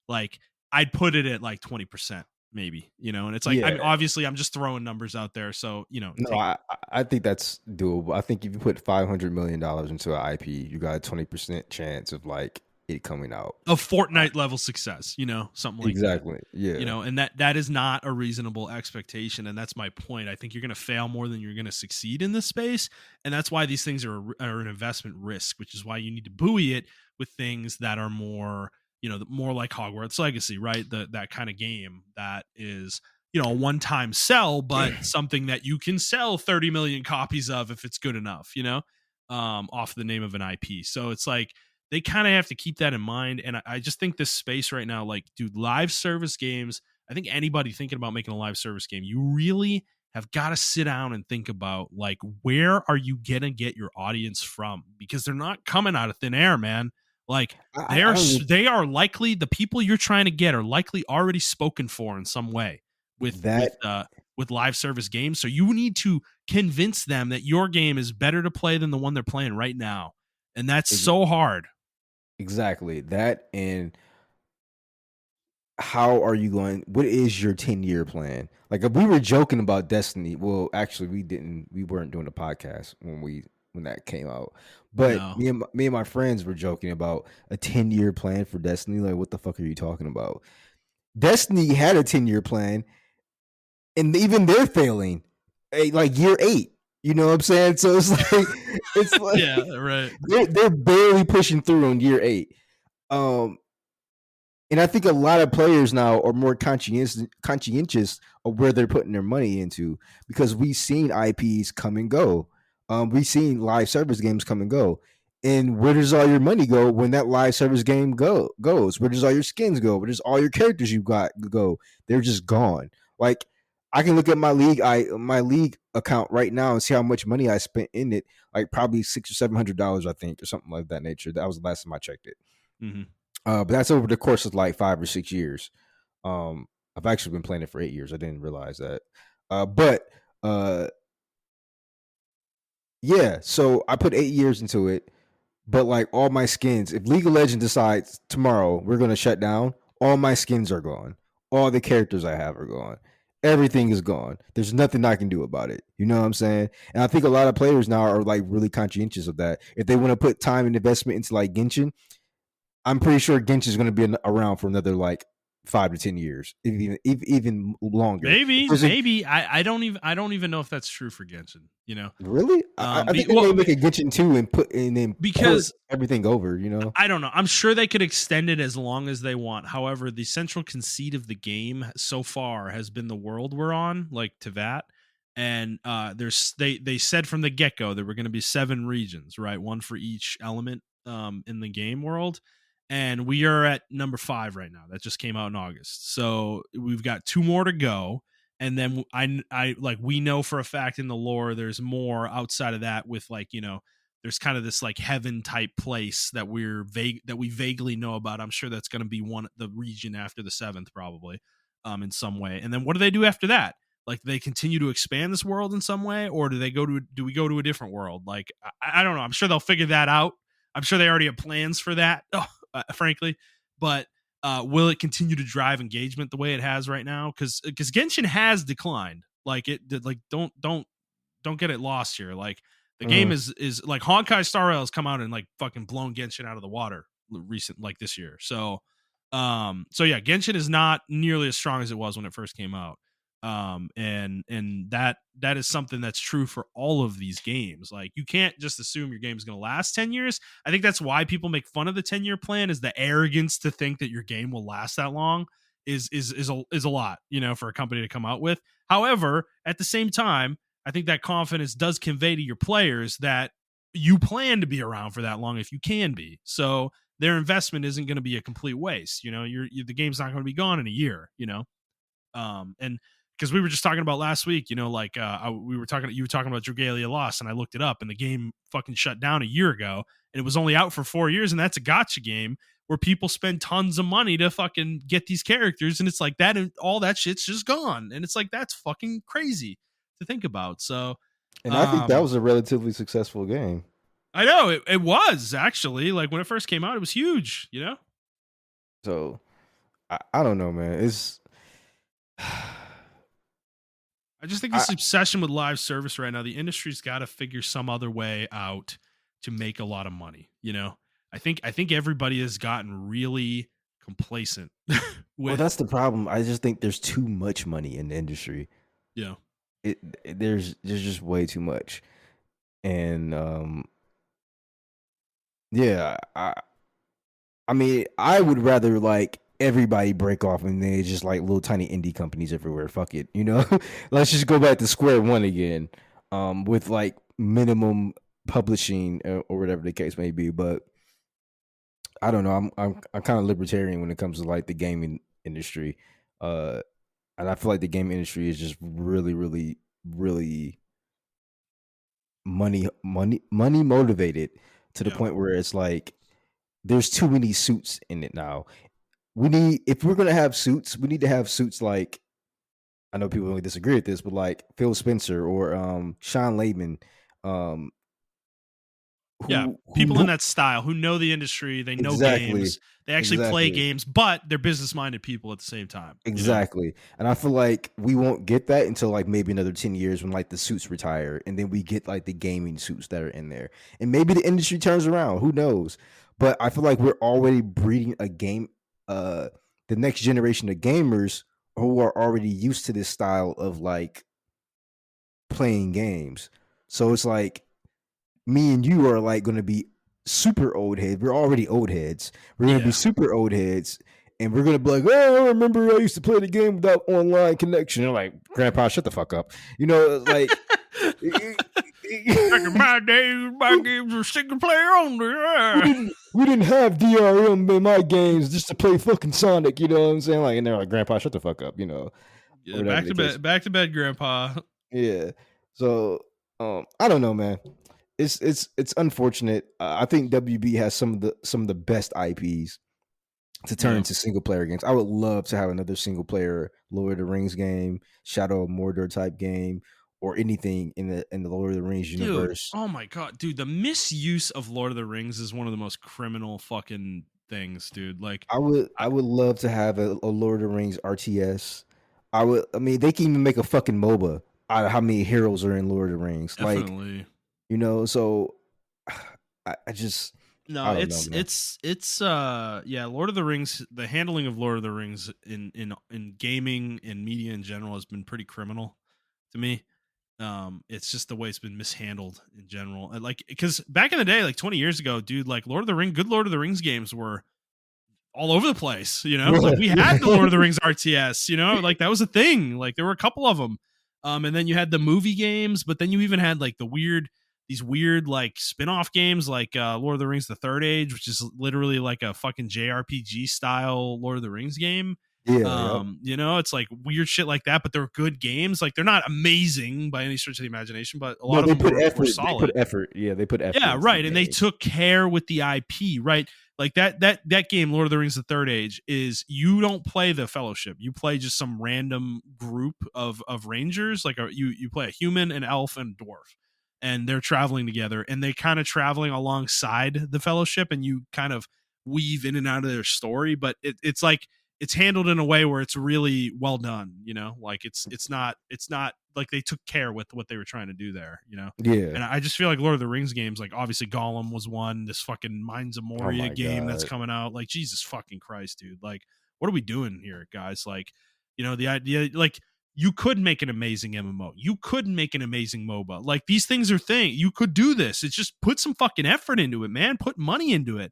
Like I'd put it at like 20% maybe. And it's like, I Yeah. mean, obviously I'm just throwing numbers out there, so No, I think that's doable. I think if you put $500 million into an IP, you got a 20% chance of like it coming out. of Fortnite level success, something like that. Exactly. Yeah. And that is not a reasonable expectation, and that's my point. I think you're going to fail more than you're going to succeed in this space, and that's why these things are an investment risk, which is why you need to buoy it with things that are more more like Hogwarts Legacy, right? That kind of game that is a one-time sell, but something that you can sell 30 million copies of if it's good enough, off the name of an IP. So it's like they kind of have to keep that in mind. And I just think this space right now, like, dude, live service games, I think anybody thinking about making a live service game, you really have got to sit down and think about, like, where are you going to get your audience from? Because they're not coming out of thin air, man. Like I don't they are likely, the people you're trying to get are likely already spoken for in some way that with live service games. So you need to convince them that your game is better to play than the one they're playing right now. And that's ex- so hard. exactly that. And how are you going? What is your 10-year plan? Like, if we were joking about Destiny, well, actually, we weren't doing a podcast when that came out. But No. me and my friends were joking about a 10-year plan for Destiny. Like, what the fuck are you talking about? Destiny had a 10-year plan, and even they're failing. Like year 8. You know what I'm saying? So it's like Yeah, right. they're barely pushing through on year 8. Um, and I think a lot of players now are more conscientious of where they're putting their money into, because we've seen IPs come and go. We've seen live service games come and go. And where does all your money go when that live service game goes? Where does all your skins go? Where does all your characters you got go? They're just gone. Like, I can look at my league account right now and see how much money I spent in it. Like, probably $600 or $700, I think, or something like that nature. That was the last time I checked it. Mm-hmm. But that's over the course of like 5 or 6 years. I've actually been playing it for 8 years. I didn't realize that. But yeah, so I put 8 years into it. But like, all my skins, if League of Legends decides tomorrow we're gonna shut down, all my skins are gone. All the characters I have are gone. Everything is gone. There's nothing I can do about it. You know what I'm saying? And I think a lot of players now are like really conscientious of that. If they want to put time and investment into like Genshin, I'm pretty sure Genshin is going to be around for another like 5 to 10 years, even longer. Maybe. I don't even know if that's true for Genshin. You know, Really, I think they may make a Genshin 2 and then port because everything over. You know, I don't know. I'm sure they could extend it as long as they want. However, the central conceit of the game so far has been the world we're on, like Tevat. And they said from the get go there were going to be 7 regions, right? One for each element in the game world. And we are at number 5 right now. That just came out in August. So we've got 2 more to go. And then I like, we know for a fact in the lore there's more outside of that, with like, you know, there's kind of this like heaven type place that we vaguely know about. I'm sure that's going to be the region after the 7th, probably, in some way. And then what do they do after that? Like, do they continue to expand this world in some way, or do we go to a different world? Like, I don't know. I'm sure they'll figure that out. I'm sure they already have plans for that, frankly. But will it continue to drive engagement the way it has right now? Because Genshin has declined. Like, don't get it lost here. Like, the game is like, Honkai Star Rail has come out and like fucking blown Genshin out of the water like this year. So yeah, Genshin is not nearly as strong as it was when it first came out. And that is something that's true for all of these games. Like, you can't just assume your game's going to last 10 years. I think that's why people make fun of the 10-year plan, is the arrogance to think that your game will last that long is a lot, you know, for a company to come out with. However, at the same time, I think that confidence does convey to your players that you plan to be around for that long if you can be. So their investment isn't going to be a complete waste. You know, the game's not going to be gone in a year, you know? And because we were just talking about last week, you know, like you were talking about Dragalia Lost, and I looked it up, and the game fucking shut down a year ago, and it was only out for 4 years, and that's a gotcha game where people spend tons of money to fucking get these characters, and it's like that, and all that shit's just gone, and it's like, that's fucking crazy to think about. So, and I think that was a relatively successful game. I know it was, actually, like, when it first came out, it was huge, you know. So I don't know, man. It's I just think this obsession with live service right now, the industry's got to figure some other way out to make a lot of money. You know, I think everybody has gotten really complacent. Well, that's the problem. I just think there's too much money in the industry. Yeah, there's just way too much, and yeah, I mean, I would rather like everybody break off and they just like little tiny indie companies everywhere. Fuck it, you know. Let's just go back to square one again, with like minimum publishing or whatever the case may be. But I don't know. I'm kind of libertarian when it comes to like the gaming industry, and I feel like the gaming industry is just really, really, really money motivated to the point where it's like there's too many suits in it now. We need, if we're gonna have suits, we need to have suits like, I know people don't disagree with this, but like Phil Spencer or Sean Layman, um, Yeah, people in that style who know the industry, they know exactly, games, they actually play exactly. games, but they're business minded people at the same time. You know? Exactly. And I feel like we won't get that until like maybe another 10 years when like the suits retire and then we get like the gaming suits that are in there. And maybe the industry turns around, who knows. But I feel like we're already breeding a game the next generation of gamers who are already used to this style of like playing games. So it's like me and you are like going to be super old heads. We're already old heads. We're going to be Yeah. super old heads. And we're going to be like, oh, I remember I used to play the game without online connection. And like, Grandpa, shut the fuck up. You know, like. Back in my days, my games were single player only. We didn't have DRM in my games just to play fucking Sonic, you know what I'm saying? Like, and they're like, Grandpa, shut the fuck up, you know, or Yeah, whatever back the to case. bed, Grandpa. Yeah. So, I don't know, man. It's unfortunate. I think WB has some of the best IPs to turn Yeah. into single player games. I would love to have another single player Lord of the Rings game, Shadow of Mordor type game, or anything in the Lord of the Rings Dude, universe. oh my god, dude, the misuse of Lord of the Rings is one of the most criminal fucking things, dude. Like, I would love to have a Lord of the Rings RTS. I mean, they can even make a fucking MOBA out of how many heroes are in Lord of the Rings. Like, definitely. you know, so I just No, I don't know, man. it's yeah, Lord of the Rings, the handling of Lord of the Rings in gaming and media in general has been pretty criminal to me. It's just the way it's been mishandled in general. And like, because back in the day, like 20 years ago, dude, like good Lord of the Rings games were all over the place, you know? Like we had the Lord of the Rings RTS, you know? Like that was a thing. Like there were a couple of them. And then you had the movie games, but then you even had like these weird like spin-off games like Lord of the Rings The Third Age, which is literally like a fucking JRPG style Lord of the Rings game. Yeah, yep. You know, it's like weird shit like that, but they're good games. Like they're not amazing by any stretch of the imagination, but a No, lot of they them put were effort. They put solid. effort. Yeah, they put effort Yeah, into the right. And they game. took care with the IP, right? Like that game, Lord of the Rings: The Third Age, is you don't play the Fellowship. You play just some random group of rangers. Like you play a human, an elf, and a dwarf, and they're traveling together, and they kind of traveling alongside the Fellowship, and you kind of weave in and out of their story. But it's like it's handled in a way where it's really well done. You know, like it's not like they took care with what they were trying to do there. You know. Yeah. And I just feel like Lord of the Rings games, like obviously Gollum was one, this fucking Mines of Oh Moria my game that's god. coming out. Like, Jesus fucking Christ, dude. Like, what are we doing here, guys? Like, you know, the idea, like, you could make an amazing MMO. You could make an amazing MOBA. Like, these things are things. You could do this. It's just put some fucking effort into it, man. Put money into it,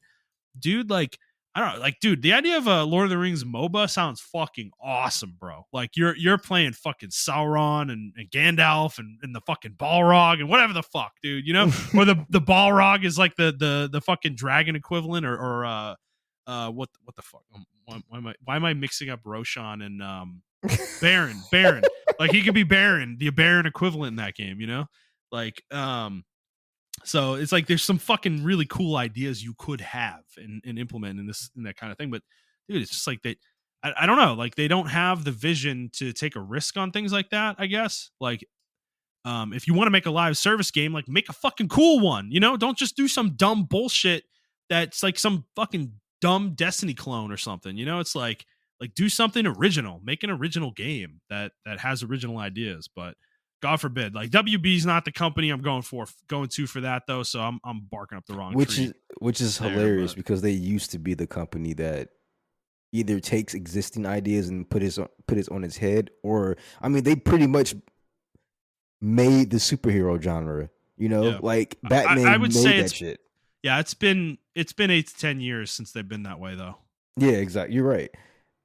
dude. Like, I don't know, like, dude, the idea of a Lord of the Rings MOBA sounds fucking awesome, bro. Like, you're playing fucking Sauron and Gandalf and the fucking Balrog and whatever the fuck, dude, you know? Or the Balrog is like the fucking dragon equivalent, what the fuck? Why am I mixing up Roshan and Baron? Like, he could be Baron, the Baron equivalent in that game, you know? Like, so it's like there's some fucking really cool ideas you could have and implement in that kind of thing. But dude, it's just like I don't know, like they don't have the vision to take a risk on things like that, I guess. Like if you want to make a live service game, like make a fucking cool one, you know? Don't just do some dumb bullshit that's like some fucking dumb Destiny clone or something, you know? It's like do something original, make an original game that has original ideas. But God forbid, like WB's not the company I'm going to for that though. So I'm barking up the wrong which tree is which is there. hilarious But because they used to be the company that either takes existing ideas and put it on its head, or I mean, they pretty much made the superhero genre. You know, yeah, like I Batman would made say that shit. it's been 8 to 10 years since they've been that way though. Yeah, exactly. You're right.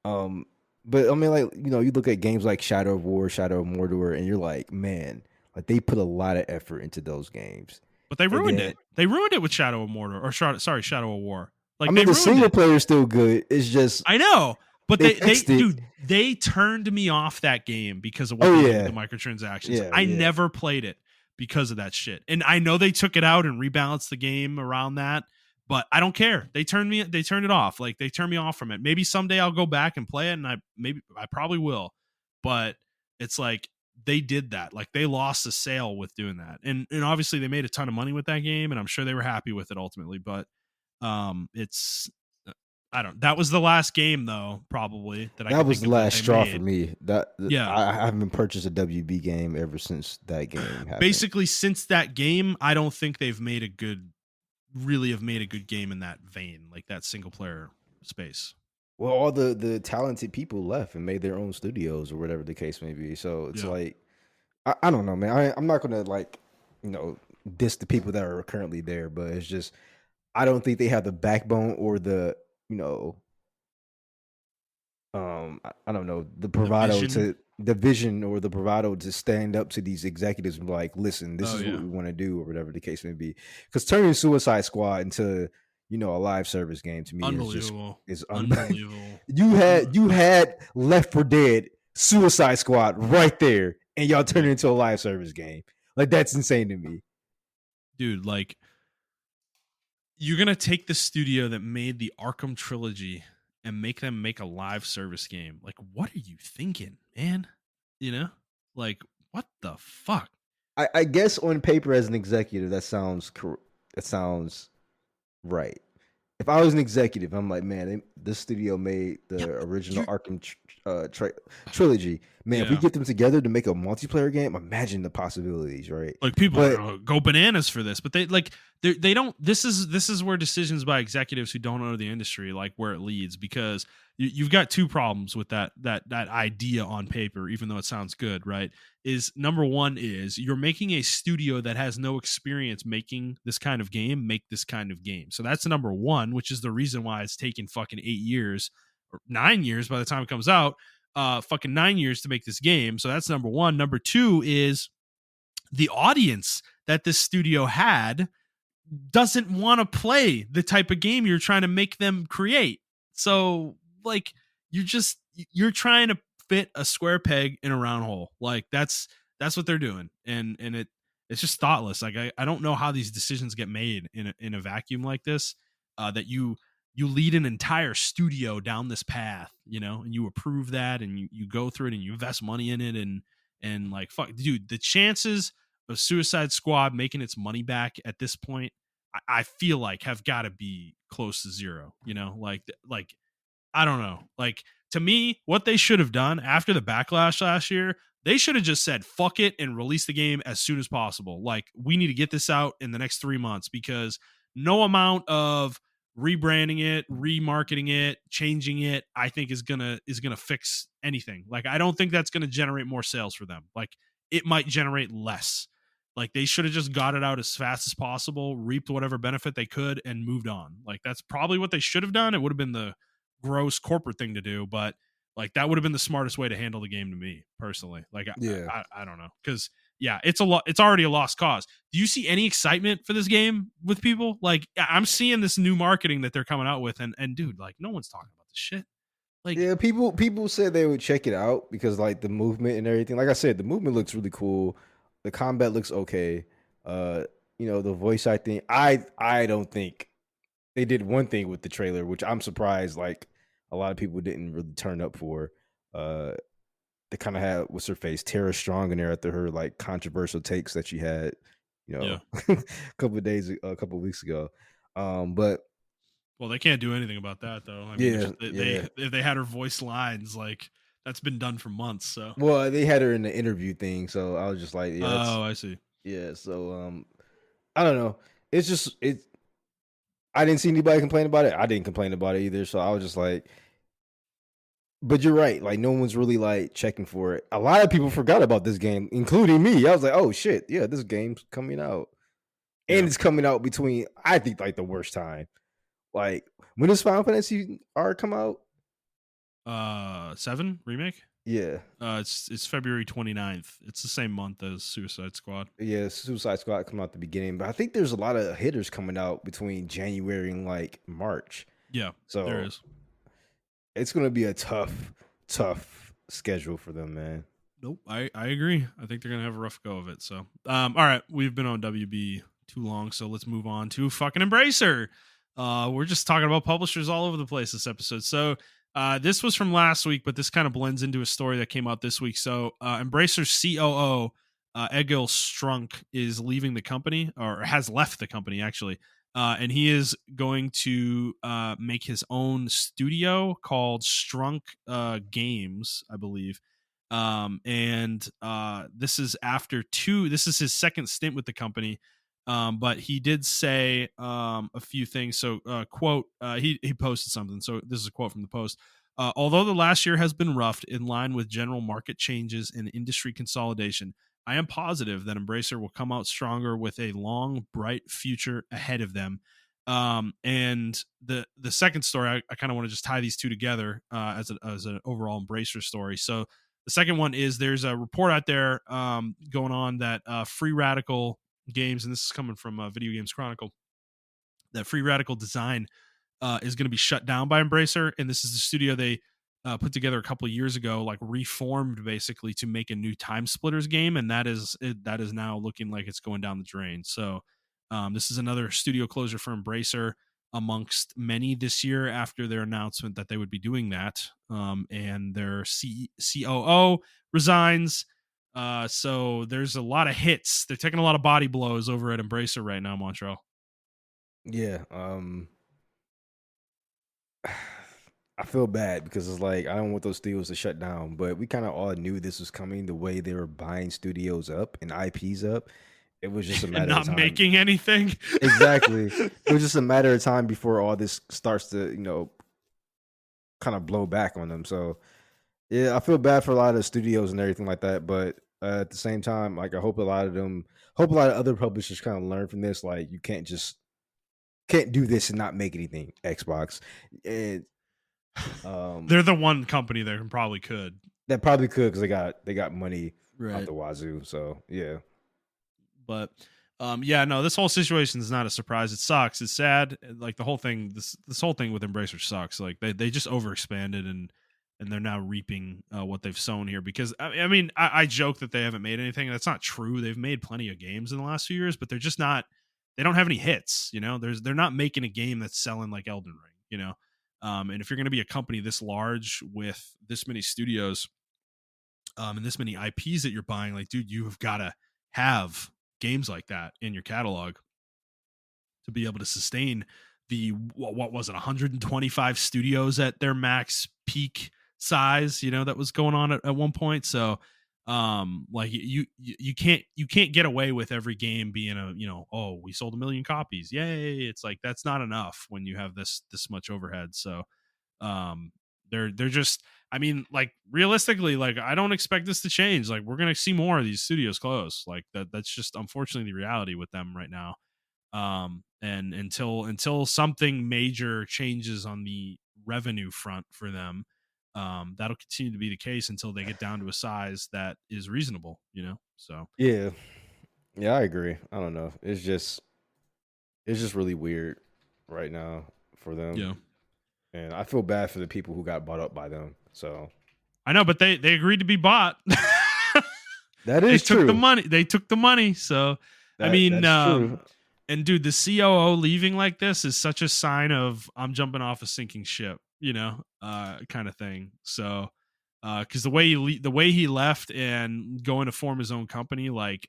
Um, but I mean, like, you know, you look at games like Shadow of War, Shadow of Mordor, and you're like, man, like they put a lot of effort into those games. But they And ruined then, it. They ruined it with Shadow of Mordor or Shadow of War. I Like mean, they the ruined single it. player is still good. It's just I know, but they they fixed it. dude, they turned me off that game because of what Oh they did with the yeah, microtransactions. yeah, I yeah. never played it because of that shit. And I know they took it out and rebalanced the game around that, but I don't care. They turned it off. Like they turned me off from it. Maybe someday I'll go back and play it, and I probably will. But it's like they did that. Like they lost a sale with doing that. And obviously they made a ton of money with that game, and I'm sure they were happy with it ultimately. But it's I don't. That was the last game though, probably that I That could was think the of that last they straw made. for me. Yeah. I haven't purchased a WB game ever since that game happened. Basically, since that game, I don't think they've made a good game in that vein, like that single player space. Well, all the talented people left and made their own studios or whatever the case may be. So it's like I don't know, man. I'm not gonna like diss the people that are currently there, but it's just I don't think they have the backbone or the you know I don't know the bravado to the vision or the bravado to stand up to these executives and be like, listen, this is what we want to do or whatever the case may be. Because turning Suicide Squad into a live service game to me unbelievable. is Unbelievable. you had Left 4 Dead Suicide Squad right there, and y'all turn it into a live service game. Like that's insane to me, dude. Like you're gonna take the studio that made the Arkham trilogy and make them make a live service game. Like, what are you thinking, man? Like what the fuck? I guess on paper as an executive that sounds right. If I was an executive, I'm like, man, this studio made the original Arkham trilogy. Man, if we get them together to make a multiplayer game, imagine the possibilities, right? Like people are gonna go bananas for this, but they don't. This is where decisions by executives who don't know the industry, like where it leads, because you've got two problems with that idea on paper, even though it sounds good, right? Is number one is you're making a studio that has no experience making this kind of game make this kind of game. So that's number one, which is the reason why it's taken fucking 8 years or 9 years by the time it comes out. Fucking 9 years to make this game. So that's number one. Number two is the audience that this studio had doesn't want to play the type of game you're trying to make them create. So like you're trying to fit a square peg in a round hole. Like that's what they're doing. And it's just thoughtless. Like I don't know how these decisions get made in a vacuum like this, that you lead an entire studio down this path, and you approve that and you go through it and you invest money in it and like, fuck, dude, the chances of Suicide Squad making its money back at this point, I feel like have got to be close to zero, like, I don't know. Like to me, what they should have done after the backlash last year, they should have just said, fuck it and release the game as soon as possible. Like we need to get this out in the next 3 months, because no amount of rebranding it, remarketing it, changing it, I think is gonna fix anything. Like I don't think that's gonna generate more sales for them. Like it might generate less. Like they should have just got it out as fast as possible, reaped whatever benefit they could, and moved on. Like that's probably what they should have done. It would have been the gross corporate thing to do, but like that would have been the smartest way to handle the game to me personally. Like I don't know, because it's already a lost cause. Do you see any excitement for this game with people? Like I'm seeing this new marketing that they're coming out with, and dude, like no one's talking about this shit. Like yeah, people said they would check it out because like the movement and everything. Like I said, the movement looks really cool. The combat looks okay. The voice acting. I don't think they did one thing with the trailer, which I'm surprised. Like a lot of people didn't really turn up for. They kind of had what's her face, Tara Strong, in there after her like controversial takes that she had, a couple of weeks ago. But well, they can't do anything about that though. I mean, if they had her voice lines, like that's been done for months. So well, they had her in the interview thing, so I was just like, I see. Yeah, so I don't know. It's just I didn't see anybody complain about it. I didn't complain about it either. So I was just like, but you're right. Like no one's really like checking for it. A lot of people forgot about this game, including me. I was like, oh shit, yeah, this game's coming out, and it's coming out between I think like the worst time. Like when does Final Fantasy R come out? 7 remake. Yeah. It's February 29th. It's the same month as Suicide Squad. Yeah, Suicide Squad come out at the beginning, but I think there's a lot of hitters coming out between January and like March. Yeah, so there is. It's gonna be a tough schedule for them, man. Nope, I agree. I think they're gonna have a rough go of it. So, all right, we've been on WB too long, so let's move on to fucking Embracer. We're just talking about publishers all over the place this episode. So this was from last week, but this kind of blends into a story that came out this week. So Embracer's COO, Egil Strunk, is leaving the company, or has left the company actually. And he is going to make his own studio called Strunk Games, I believe. And this is this is his second stint with the company. But he did say a few things. So, quote, he posted something. So this is a quote from the post. Although the last year has been rough in line with general market changes and industry consolidation, I am positive that Embracer will come out stronger with a long, bright future ahead of them. And the second story, I kind of want to just tie these two together as an overall Embracer story. So the second one is there's a report out there going on that Free Radical Games, and this is coming from Video Games Chronicle, that Free Radical Design is going to be shut down by Embracer, and this is the studio they put together a couple of years ago, like reformed basically to make a new Time Splitters game, and that is now looking like it's going down the drain. So this is another studio closure for Embracer amongst many this year after their announcement that they would be doing that, and their COO resigns. So there's a lot of hits. They're taking a lot of body blows over at Embracer right now, Montrell. Yeah. I feel bad because it's like I don't want those studios to shut down, but we kind of all knew this was coming the way they were buying studios up and IPs up. It was just a And matter of not time. making anything. Exactly. It was just a matter of time before all this starts to, kind of blow back on them. So, yeah, I feel bad for a lot of the studios and everything like that, but at the same time, like I hope a lot of other publishers kind of learn from this. Like you can't do this and not make anything. Xbox, and They're the one company that probably could. that probably could because they got money out Right. the wazoo. So yeah, But yeah, no, this whole situation is not a surprise. It sucks. It's sad. Like the whole thing, this whole thing with Embracer sucks. Like they just overexpanded and they're now reaping what they've sown here. Because I mean, I joke that they haven't made anything. That's not true. They've made plenty of games in the last few years, but they're just not. They don't have any hits. You know, they're not making a game that's selling like Elden Ring. You know, and if you're going to be a company this large with this many studios, and this many IPs that you're buying, like, dude, you have got to have games like that in your catalog to be able to sustain the what was it 125 studios at their max peak size, you know, that was going on at one point. So like you can't get away with every game being a, you know, oh, we sold 1 million copies, yay. It's like that's not enough when you have this much overhead. So they're just, I mean, like realistically, like I don't expect this to change. Like we're gonna see more of these studios close. Like that's just unfortunately the reality with them right now. And until something major changes on the revenue front for them, that'll continue to be the case until they get down to a size that is reasonable, you know. So yeah, yeah. I agree. I don't know. It's just really weird right now for them. yeah, And I feel bad for the people who got bought up by them. So I know, but they agreed to be bought. that is they took true. the money. They took the money. So I mean, that's true. and dude, the COO leaving like this is such a sign of I'm jumping off a sinking ship, you know, kind of thing. So, because the way he left and going to form his own company, like,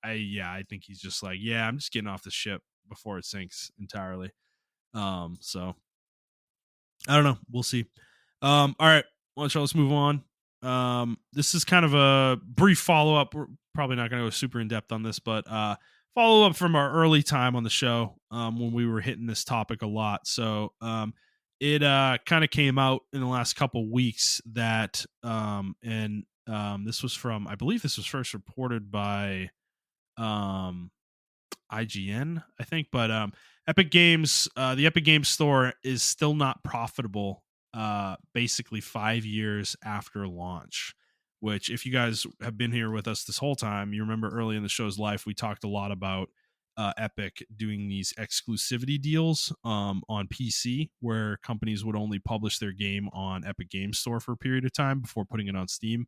I think he's just like, yeah, I'm just getting off the ship before it sinks entirely. So I don't know. We'll see. All right, let's move on. This is kind of a brief follow up. We're probably not going to go super in depth on this, but follow up from our early time on the show when we were hitting this topic a lot. So it kind of came out in the last couple weeks that this was from, I believe this was first reported by IGN, I think, but Epic Games, the Epic Games Store is still not profitable. Basically 5 years after launch. Which, if you guys have been here with us this whole time, you remember early in the show's life we talked a lot about Epic doing these exclusivity deals on PC, where companies would only publish their game on Epic Games Store for a period of time before putting it on Steam.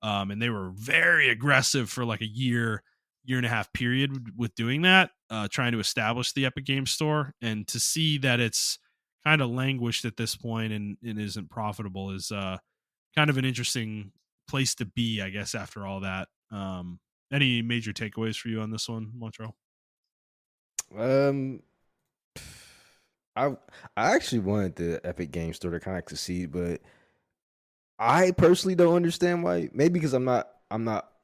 And they were very aggressive for like a year year and a half period with doing that, trying to establish the Epic Games Store, and to see that it's kind of languished at this point and isn't profitable is kind of an interesting place to be, I guess, after all that. Any major takeaways for you on this one, Montreal? Um, I I actually wanted the Epic Games Store to kind of succeed, but I personally don't understand why. Maybe because I'm not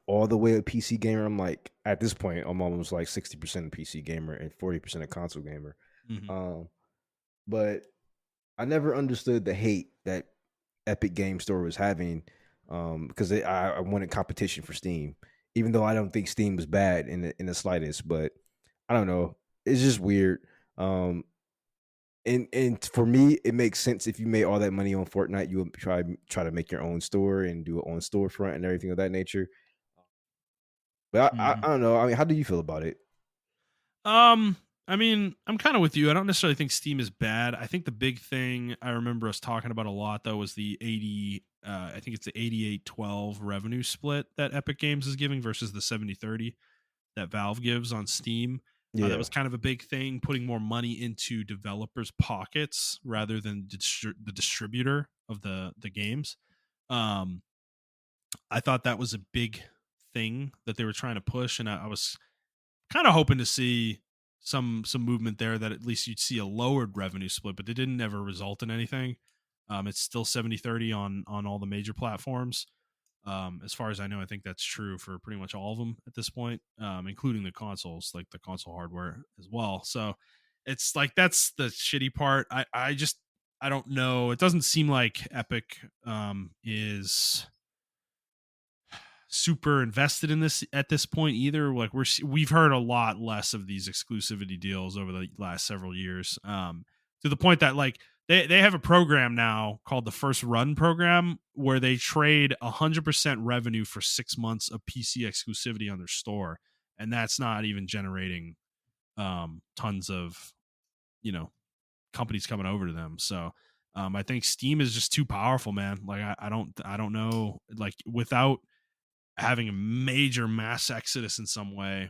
all the way a PC gamer. I'm like at this point I'm almost like 60% a PC gamer and 40% a console gamer. Hmm. Um, but I never understood the hate that Epic Game Store was having, because I wanted competition for Steam, even though I don't think Steam was bad in the slightest. But I don't know, it's just weird. Um, and for me, it makes sense if you made all that money on Fortnite, you would try to make your own store and do it on storefront and everything of that nature. But I Hmm. don't know. I mean, how do you feel about it? Um, I mean, I'm kind of with you. I don't necessarily think Steam is bad. I think the big thing I remember us talking about a lot though was the 80 I think it's the 88-12 revenue split that Epic Games is giving versus the 70-30 that Valve gives on Steam. That Yeah, was kind of a big thing, putting more money into developers' pockets rather than the distributor of the games. Um, I thought that was a big thing that they were trying to push, and I was kind of hoping to see some movement there, that at least you'd see a lowered revenue split, but it didn't ever result in anything. It's still 70-30 on all the major platforms. As far as I know, I think that's true for pretty much all of them at this point, including the consoles, like the console hardware as well. So it's like that's the shitty part. I don't know. It doesn't seem like Epic is super invested in this at this point either. Like we've heard a lot less of these exclusivity deals over the last several years, to the point that like they have a program now called the First Run program where they trade 100% revenue for 6 months of PC exclusivity on their store, and that's not even generating tons of, you know, companies coming over to them. So I think Steam is just too powerful, man. Like I don't know, like without having a major mass exodus in some way,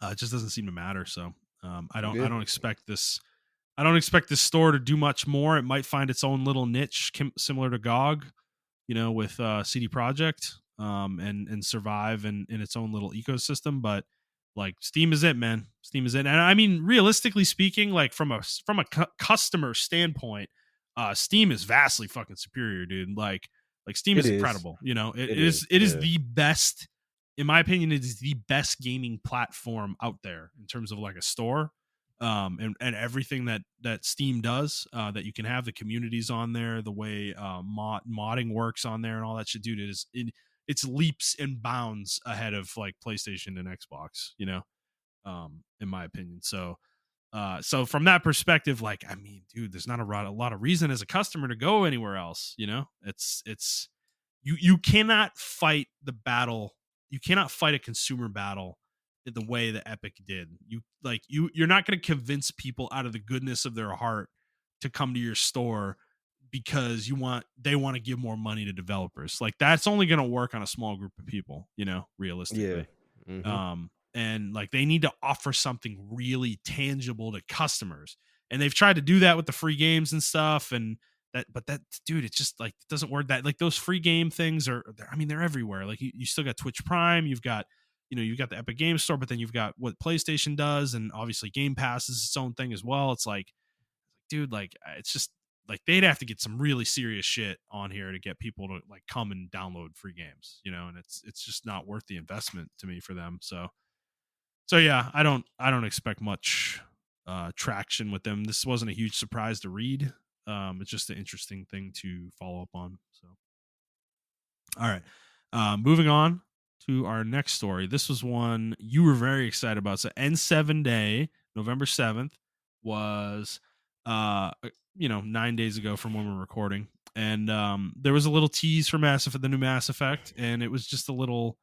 it just doesn't seem to matter. So I yeah, don't expect this. I don't expect this store to do much more. It might find its own little niche, similar to GOG, you know, with CD Project, and survive in its own little ecosystem. But like Steam is it, man. Steam is it, and I mean, realistically speaking, like from a customer standpoint, Steam is vastly fucking superior, dude. Like Steam it is is. incredible. You know, It is. it is Yeah, the best, in my opinion. It is the best gaming platform out there in terms of like a store, and everything that Steam does, that you can have the communities on there, the way modding works on there, and all that shit, dude. It's leaps and bounds ahead of like PlayStation and Xbox, you know, in my opinion. So from that perspective, like, I mean, dude, there's not a lot of reason as a customer to go anywhere else. You know, it's you cannot fight the battle. You cannot fight a consumer battle the way that Epic did. You're not going to convince people out of the goodness of their heart to come to your store because they want to give more money to developers. Like that's only going to work on a small group of people, you know, yeah. realistically. Hmm. And like they need to offer something really tangible to customers, and they've tried to do that with the free games and stuff, and that dude, it's just like it doesn't work. That like those free game things I mean, they're everywhere. Like you still got Twitch Prime, you've got, you know, you've got the Epic Game Store, but then you've got what PlayStation does, and obviously Game Pass is its own thing as well. It's like, dude, like it's just like they'd have to get some really serious shit on here to get people to like come and download free games, you know, and it's just not worth the investment to me for them. So yeah, I don't expect much traction with them. This wasn't a huge surprise to read. It's just an interesting thing to follow up on. So all right, moving on to our next story. This was one you were very excited about. So N7 Day, November 7th, was you know, 9 days ago from when we're recording, and there was a little tease for the new Mass Effect, and it was just a little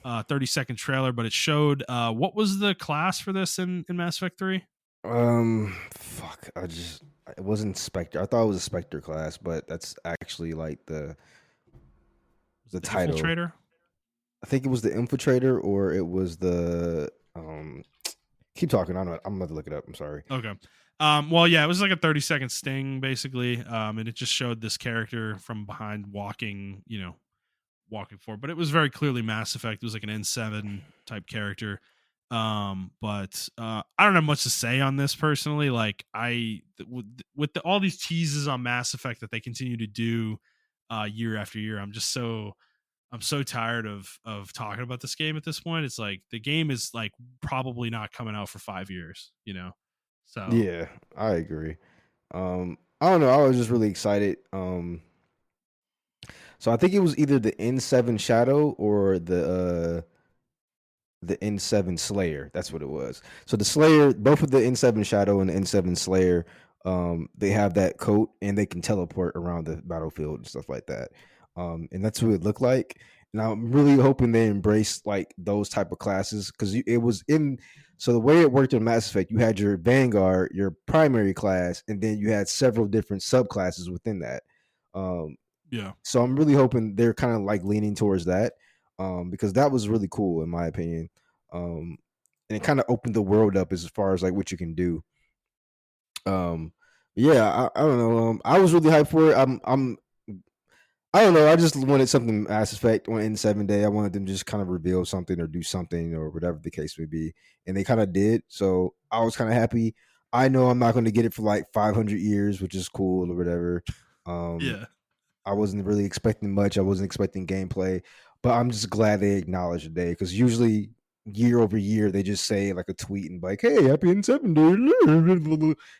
30-second trailer, but it showed what was the class for this in Mass Effect 3? Fuck. It wasn't Spectre. I thought it was a Spectre class, but that's actually like the Was the it the title. Infiltrator? I think it was the infiltrator or it was the keep talking. I know I'm about to look it up. I'm sorry. Okay. Well, yeah, it was like a 30-second sting, basically. And it just showed this character from behind walking, walking forward. But it was very clearly Mass Effect. It was like an N7 type character. But I don't have much to say on this personally. Like, with all these teases on Mass Effect that they continue to do year after year, I'm so tired of talking about this game at this point. It's like the game is like probably not coming out for 5 years. So Yeah, I agree. I don't know. I was just really excited. So I think it was either the N7 Shadow or the N7 Slayer. That's what it was. So the Slayer, both of the N7 Shadow and the N7 Slayer, they have that coat and they can teleport around the battlefield and stuff like that. And that's what it looked like. And I'm really hoping they embrace like those type of classes because it was in. So the way it worked in Mass Effect, you had your Vanguard, your primary class, and then you had several different subclasses within that. Um, yeah. so I'm really hoping they're kind of like leaning towards that, because that was really cool in my opinion, and it kind of opened the world up as far as like what you can do. Um, yeah, I don't know. I was really hyped for it. I don't know. I just wanted something Mass Effect on N7 Day. I wanted them to just kind of reveal something or do something or whatever the case may be, and they kind of did. So I was kind of happy. I know I'm not going to get it for like 500 years, which is cool or whatever. Um, Yeah. I wasn't really expecting much. I wasn't expecting gameplay, but I'm just glad they acknowledged the day because usually year over year they just say like a tweet and like, "Hey, happy N7 Day,"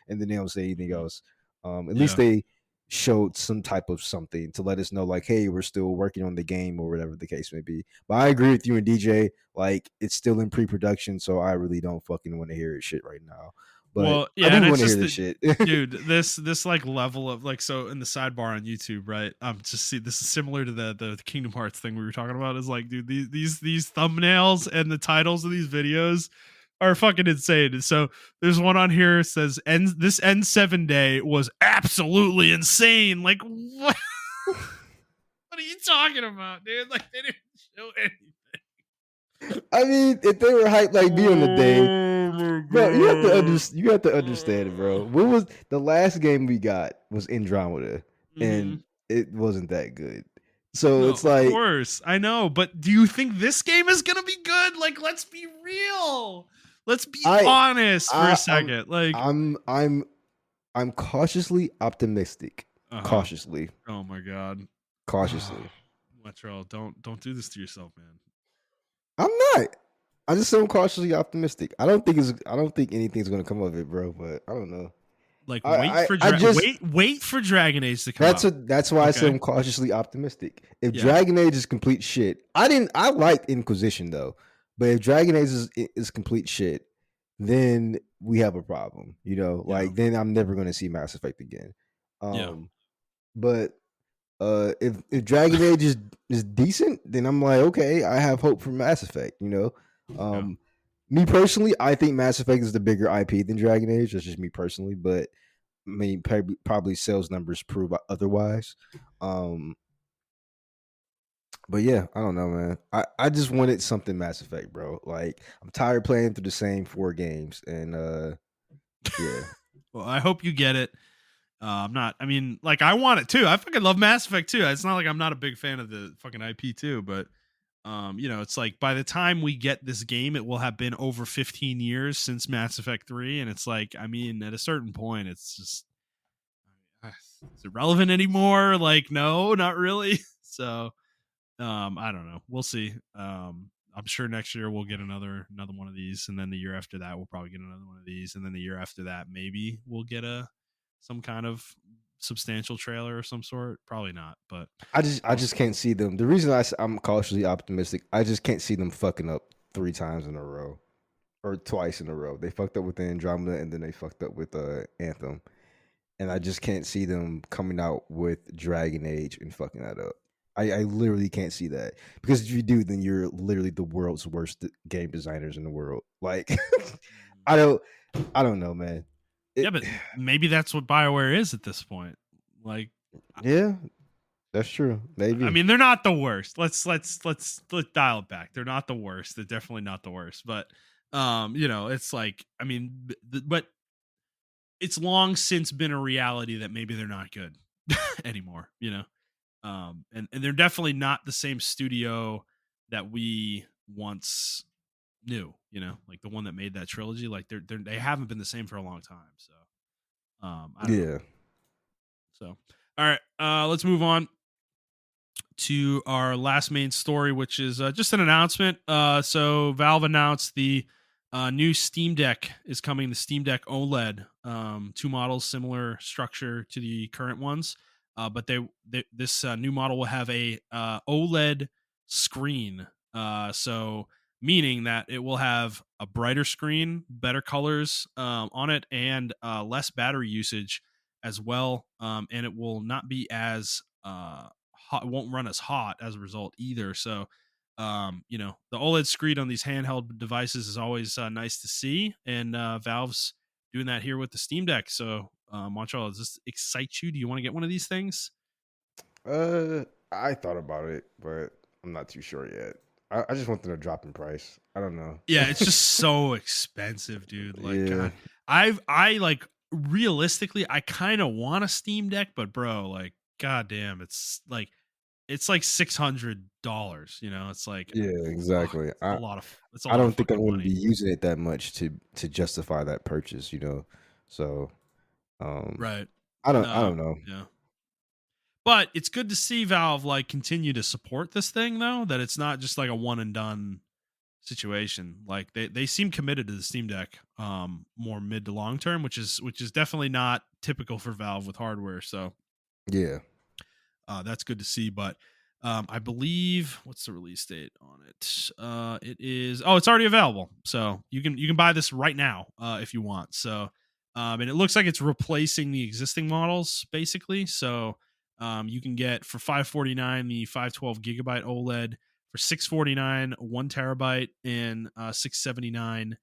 and then they don't say anything Mhm. else. At least Yeah. they showed some type of something to let us know, like, "Hey, we're still working on the game" or whatever the case may be. But I agree with you and DJ. Like, it's still in pre-production, so I really don't fucking want to hear it shit right now. But Well, I yeah, do and want it's to hear just this that, shit. dude, this like level of like, so in the sidebar on YouTube, right? Just see, this is similar to the Kingdom Hearts thing we were talking about. Is like, dude, these thumbnails and the titles of these videos are fucking insane. And so there's one on here that says this N7 Day was absolutely insane. Like, what? What are you talking about, dude? Like, they didn't show anything. I mean, if they were hyped like be on the day, Oh my bro, god. you have to understand it, bro. What was the last game we got was Andromeda, Mm-hmm. and it wasn't that good. So No, it's of like course. I know, but do you think this game is going to be good? Like, let's be real. Let's be I honest for a I second. Like, I'm I'm I'm cautiously optimistic. uh-huh. Cautiously, Oh my god. cautiously. Montreal, don't do this to yourself, man. I'm not. I just am cautiously optimistic. I don't think anything's gonna come of it, bro. But I don't know. Like, I just wait for Dragon Age to come out. That's why I said Okay? I'm cautiously optimistic. If Yeah. Dragon Age is complete shit, I liked Inquisition though, but if Dragon Age is complete shit, then we have a problem. You know, Yeah. like then I'm never gonna see Mass Effect again. Yeah. But if Dragon Age is decent, then I'm like, okay, I have hope for Mass Effect. You know, Yeah. me personally, I think Mass Effect is the bigger IP than Dragon Age. That's just me personally, but I mean, probably sales numbers prove otherwise. Um, but yeah, I don't know, man. I just wanted something Mass Effect, bro. Like I'm tired playing through the same 4 games, and yeah, Well, I hope you get it. I'm not. I mean, like, I want it too. I fucking love Mass Effect too. It's not like I'm not a big fan of the fucking IP too, but it's like by the time we get this game, it will have been over 15 years since Mass Effect 3, and it's like, I mean, at a certain point, it's just is it relevant anymore? Like, no, not really. So, I don't know. We'll see. I'm sure next year we'll get another one of these, and then the year after that we'll probably get another one of these, and then the year after that maybe we'll get a some kind of substantial trailer of some sort. Probably not, but I we'll just see. can't see them. The reason I'm cautiously optimistic, I just can't see them fucking up 3 times in a row or twice in a row. They fucked up with the Andromeda, and then they fucked up with Anthem, and I just can't see them coming out with Dragon Age and fucking that up. I literally can't see that because if you do, then you're literally the world's worst game designers in the world. Like, I don't, I don't know, man. Yeah, It, but maybe that's what BioWare is at this point. Like, yeah, That's true. I Maybe. mean, they're not the worst. Let's dial it back. They're not the worst. They're definitely not the worst. But it's like, I mean, but it's long since been a reality that maybe they're not good anymore. And they're definitely not the same studio that we once knew. Like the one that made that trilogy. Like they haven't been the same for a long time. So I don't know. Yeah. So all right, let's move on to our last main story, which is just an announcement. So Valve announced the new Steam Deck is coming. The Steam Deck OLED, two models, similar structure to the current ones, but this new model will have a OLED screen. So meaning that it will have a brighter screen, better colors on it, and less battery usage as well. And it will not be as hot, won't run as hot as a result either. So, the OLED screen on these handheld devices is always nice to see, and Valve's doing that here with the Steam Deck. So, Montreal, does this excite you? Do you want to get one of these things? I thought about it, but I'm not too sure yet. I just want them to drop in price. I don't know. Yeah, it's just so expensive, dude. Like, Yeah. God, I like realistically, I kind of want a Steam Deck, but bro, like, goddamn, it's like $600. It's like, Yeah, oh, exactly. it's a I lot of don't think I'm fucking going to be money. using it that much to justify that purchase, So, Right. I don't know. Yeah. But it's good to see Valve like continue to support this thing though, that it's not just like a one and done situation. Like they seem committed to the Steam Deck more mid to long term, which is definitely not typical for Valve with hardware. So Yeah. that's good to see. But I believe, what's the release date on it? It is, it's already available, so you can buy this right now if you want. So and it looks like it's replacing the existing models basically. So you can get for $549 the 512 gigabyte OLED, for $649 1 terabyte, and $679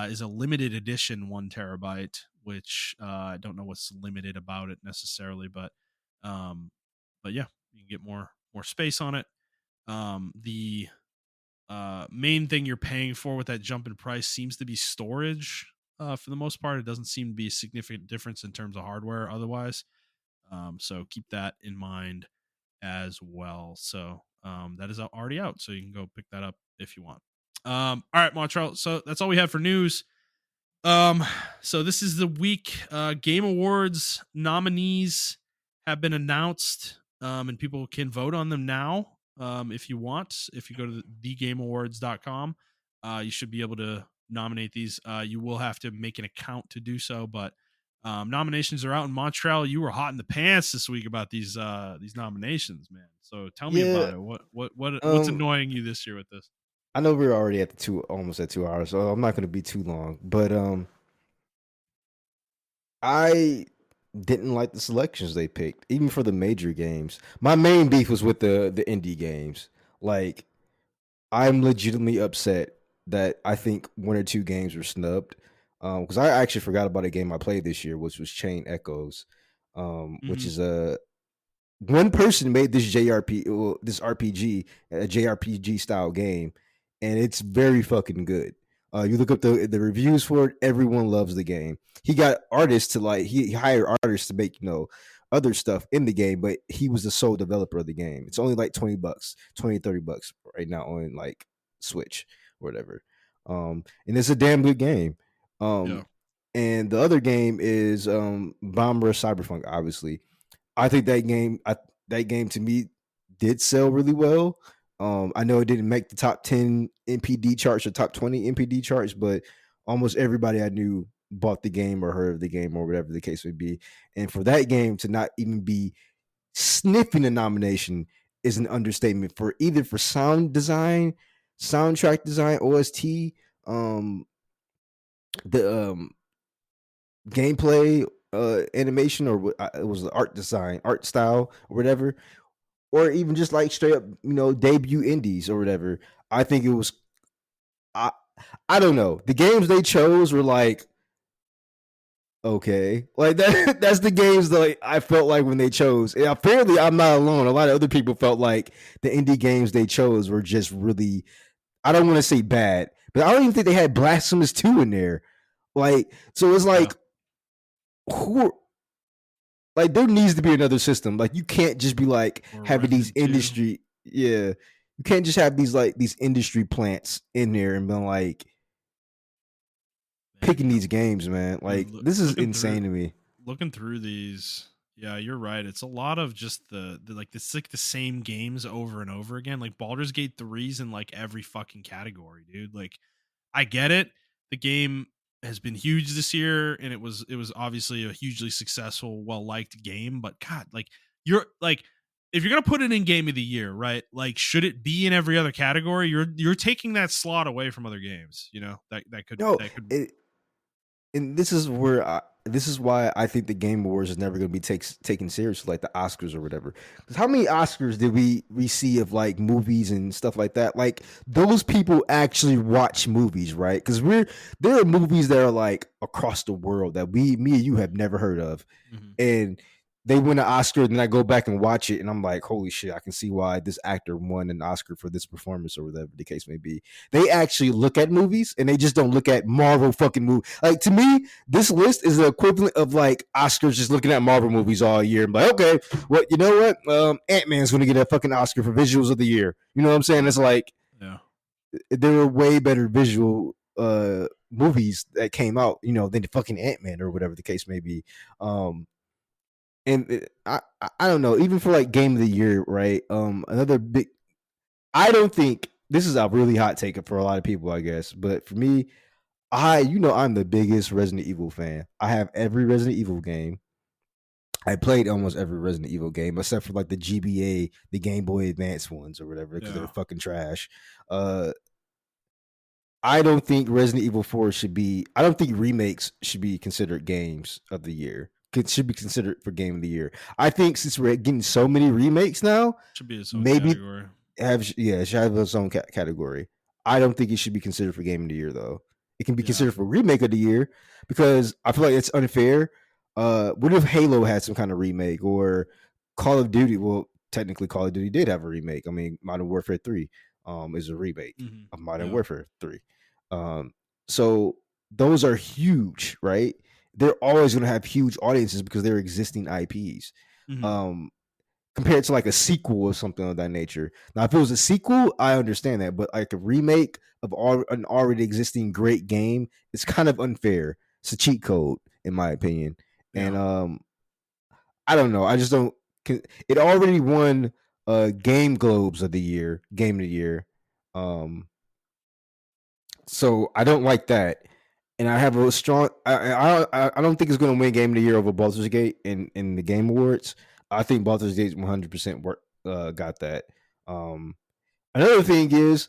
is a limited edition 1 terabyte, which I don't know what's limited about it necessarily, um, but yeah, you can get more space on it. The main thing you're paying for with that jump in price seems to be storage. For the most part, it doesn't seem to be a significant difference in terms of hardware otherwise. So keep that in mind as well. So that is already out, so you can go pick that up if you want. All right, Montreal. So that's all we have for news. Um, so this is the week. Game Awards nominees have been announced, and people can vote on them now. If you want, if you go to thegameawards.com, you should be able to nominate these. You will have to make an account to do so, but nominations are out in Montreal. You were hot in the pants this week about these nominations, man. So tell me Yeah. about it. What's Um annoying you this year with this? I know we're already at almost at 2 hours, so I'm not going to be too long, but I didn't like the selections they picked, even for the major games. My main beef was with the indie games. Like, I'm legitimately upset that I think one or two games were snubbed. Because I actually forgot about a game I played this year, which was Chain Echoes, which Mm-hmm. is a one person made this this RPG, a JRPG style game, and it's very fucking good. You look up the reviews for it, everyone loves the game. He got artists to he hired artists to make other stuff in the game, but he was the sole developer of the game. It's only like $20, 20, $30 right now on like Switch or whatever. And it's a damn good game. Yeah. Um, and the other game is Bomber Cyberpunk, obviously. I think that game to me did sell really well. I know it didn't make the top 10 NPD charts or top 20 NPD charts, but almost everybody I knew bought the game or heard of the game or whatever the case would be. And for that game to not even be sniffing a nomination is an understatement for either for sound design, soundtrack design, OST, the gameplay, animation, or it was the art design, art style, or whatever, or even just like straight up, debut indies or whatever. I think it was. I I don't know. The games they chose were like Okay, like that. That's the games that like, I felt like when they chose. And apparently, I'm not alone. A lot of other people felt like the indie games they chose were just really. I don't want to say bad, but I don't even think they had Blasphemous 2 in there. Like, so it's Yeah. like who like there needs to be another system. Like you can't just be like Or having these Resident 2. industry, yeah. You can't just have these industry plants in there and been like Man, picking these games, man. dude, Like this is looking through insane to me. these, yeah, you're right. It's a lot of just the like it's like the same games over and over again. Like Baldur's Gate 3's in like every fucking category, dude. Like I get it. The game has been huge this year, and it was obviously a hugely successful, well liked game. But God, like you're like, if you're gonna put it in game of the year, right? Like, should it be in every other category? You're taking that slot away from other games. You know that could No, that could. and this is why I think the Game Awards is never going to be taken seriously, like the Oscars or whatever. Because how many Oscars did we see of like movies and stuff like that? Like those people actually watch movies, right? Because there are movies that are like across the world that me and you have never heard of, Mhm. and they win an Oscar, and then I go back and watch it, and I'm like, holy shit, I can see why this actor won an Oscar for this performance or whatever the case may be. They actually look at movies, and they just don't look at Marvel fucking movie. Like to me, this list is the equivalent of like Oscars just looking at Marvel movies all year. I'm like, okay, well, you know what? Ant-Man's going to get a fucking Oscar for visuals of the year. You know what I'm saying? It's like Yeah. there were way better visual movies that came out, you know, than the fucking Ant-Man or whatever the case may be. And I don't know, even for like game of the year, right? Another big. I don't think this is a really hot take for a lot of people, I guess, but for me, I'm the biggest Resident Evil fan. I have every Resident Evil game. I played almost every Resident Evil game except for like the GBA, the Game Boy Advance ones or whatever, because they're Yeah. fucking trash. Uh, I don't think Resident Evil 4 should be. I don't think remakes should be considered games of the year. It should be considered for game of the year. I think since we're getting so many remakes now, Should be its own maybe category. it should have its own category. I don't think it should be considered for game of the year though. It can be Yeah. considered for remake of the year because I feel like it's unfair. What if Halo had some kind of remake or Call of Duty? Well, technically, Call of Duty did have a remake. I mean, Modern Warfare 3 is a remake Hmm. of Modern Yeah. Warfare 3. Um, so those are huge, right? They're always going to have huge audiences because they're existing IPs. Hmm. Um, compared to like a sequel or something of that nature. Now, if it was a sequel, I understand that, but like a remake of an already existing great game, it's kind of unfair. It's a cheat code, in my opinion. Yeah. And I don't know. I just don't. It already won Game Globes of the year, Game of the Year. Um, so I don't like that. And I have a strong. I don't think it's going to win Game of the Year over Baldur's Gate in the Game Awards. I think Baldur's Gate 100% got that. Um, Another thing is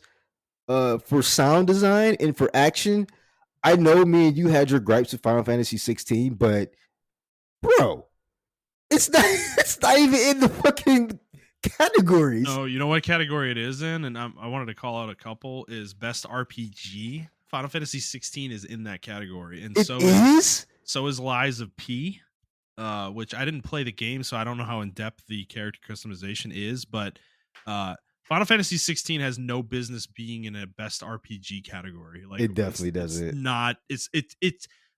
for sound design and for action. I know me and you had your gripes with Final Fantasy 16, but bro, it's not. It's not even in the fucking categories. No, you know what category it is in, and I wanted to call out a couple. Is best RPG. Final Fantasy 16 is in that category, and It is. so is Lies of P. Which I didn't play the game, so I don't know how in depth the character customization is. But Final Fantasy 16 has no business being in a best RPG category. Like It definitely does it's it. not. It's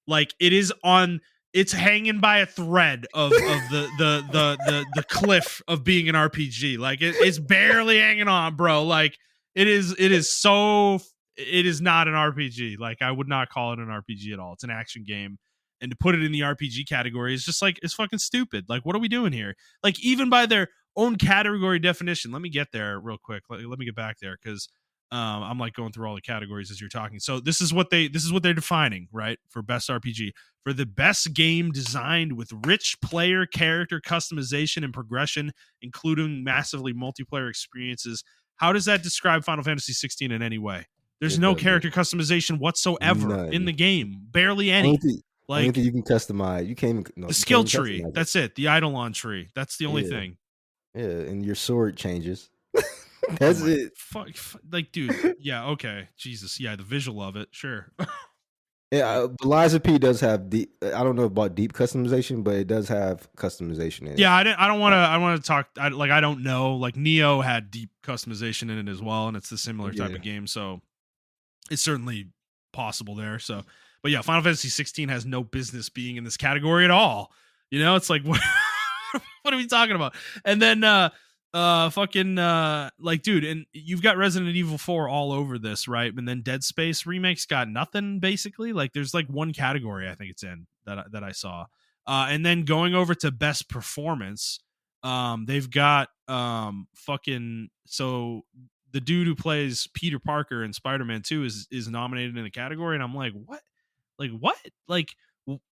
like it is on. It's hanging by a thread of the cliff of being an RPG. Like it's barely hanging on, bro. Like it is so. It is not an RPG. Like I would not call it an RPG at all. It's an action game, and to put it in the RPG category is just like it's fucking stupid. Like, what are we doing here? Like, even by their own category definition, let me get there real quick. Let me get back there because I'm like going through all the categories as you're talking. So this is what they're defining, right? For best RPG, for the best game designed with rich player character customization and progression, including massively multiplayer experiences. How does that describe Final Fantasy 16 in any way? There's It no doesn't. character customization whatsoever in None. the game, barely Only any. thing, only Like thing you can customize. You can't even. No, the you can't skill even tree, customize it. that's it. The Eidolon tree, that's the only Yeah, thing. yeah, and your sword changes. Oh That's my it. fuck, like dude, yeah, okay, Jesus, yeah, the visual of it, sure. Yeah, Liza P does have deep. I don't know about deep customization, but it does have customization in it. Yeah, I don't want to. I want to talk. I don't know. Like Neo had deep customization in it as well, and it's a similar type Yeah, of game, so it's certainly possible there. So, but yeah, Final Fantasy 16 has no business being in this category at all. You know, it's like what are we talking about? And then fucking like dude, and you've got Resident Evil 4 all over this, right? And then Dead Space remakes got nothing basically. Like there's like one category I think it's in that I saw. And then going over to best performance, they've got fucking so the dude who plays Peter Parker in Spider-Man 2 is nominated in the category, and I'm like, what? Like what? Like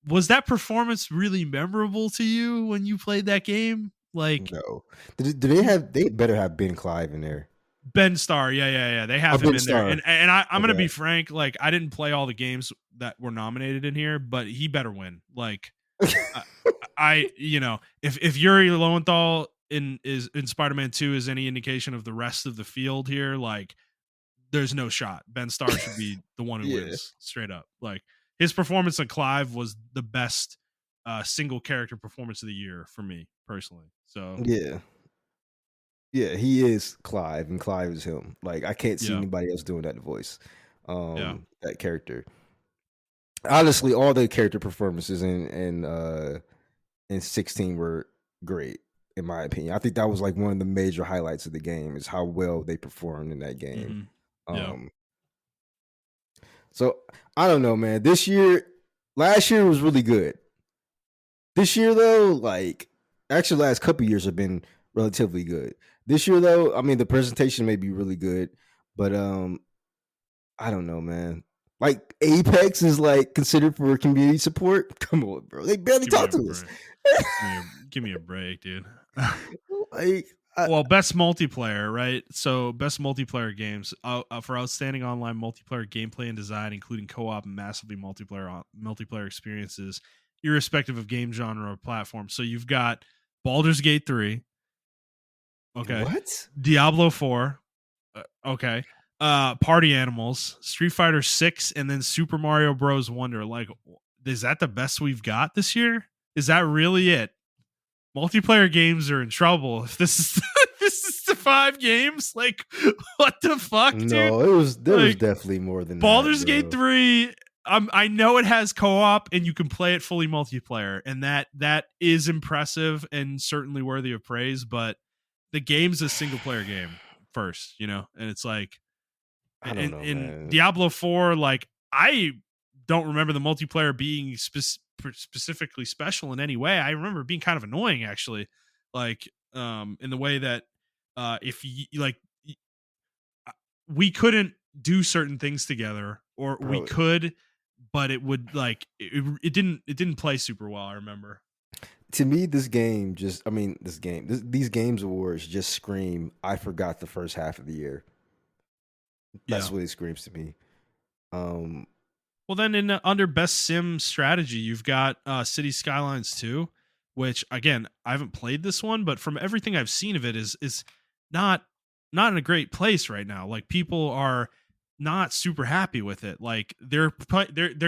was that performance really memorable to you when you played that game? Like no. Do they you have? They better have Ben Clive in there. Ben Starr, yeah. They Oh, have him Ben in there. Starr. And I'm gonna Okay. be frank, like I didn't play all the games that were nominated in here, but he better win. Like I, you know, if Yuri Lowenthal is in Spider-Man 2 is any indication of the rest of the field here, like there's no shot. Ben Starr should be the one who Yeah. wins straight up. Like his performance in Clive was the best single character performance of the year for me personally. So Yeah. Yeah, he is Clive, and Clive is him. Like I can't see yeah, anybody else doing that voice, yeah, that character. Honestly, all the character performances in 16 were great, in my opinion. I think that was like one of the major highlights of the game is how well they performed in that game. hmm yeah, Um, so I don't know, man. Last year was really good. This year, though, like actually, last couple years have been relatively good. This year, though, I mean, the presentation may be really good, but I don't know, man. Like Apex is like considered for community support. Come on, bro. They barely give me talk a to us. break. Give me a break, dude. Like, Well, best multiplayer, right? So, best multiplayer games for outstanding online multiplayer gameplay and design, including co-op and massively multiplayer experiences, irrespective of game genre or platform. So, you've got Baldur's Gate 3, okay, what? Diablo 4, okay, Party Animals, Street Fighter 6, and then Super Mario Bros. Wonder. Like, is that the best we've got this year? Is that really it? Multiplayer games are in trouble if this is this is the 5 games. Like what the fuck, dude? No, there was Like definitely more than that, Baldur's Gate bro. 3, I know it has co-op and you can play it fully multiplayer, and that is impressive and certainly worthy of praise, but the game's a single player game first, you know, and it's like I don't know, in man. Diablo 4, like I don't remember the multiplayer being specifically special in any way. I remember it being kind of annoying actually, like in the way that if you like we couldn't do certain things together, or we Bro, could, but it would like it didn't play super well. I remember. to me, this game just, I mean, these games awards just scream, I forgot the first half of the year. Yeah. That's what it screams to me. Well, then in under best sim strategy, you've got City Skylines 2, which again I haven't played this one, but from everything I've seen of it is not in a great place right now. Like people are not super happy with it. Like they're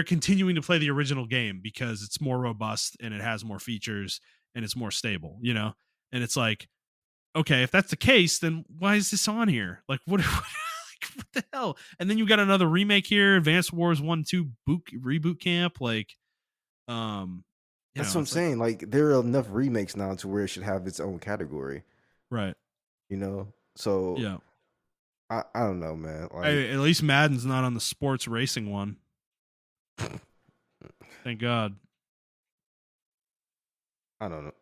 continuing to play the original game because it's more robust and it has more features and it's more stable, you know. And it's like, okay, if that's the case, then why is this on here? Like what? What the hell? And then you got another remake here, Advanced Wars 1-2 reboot camp. Like, you that's know, what I'm it's like saying. Like, there are enough remakes now to where it should have its own category, right, you know? So, yeah. I don't know, man. Like, Hey, at least Madden's not on the sports racing one. Thank God. I don't know.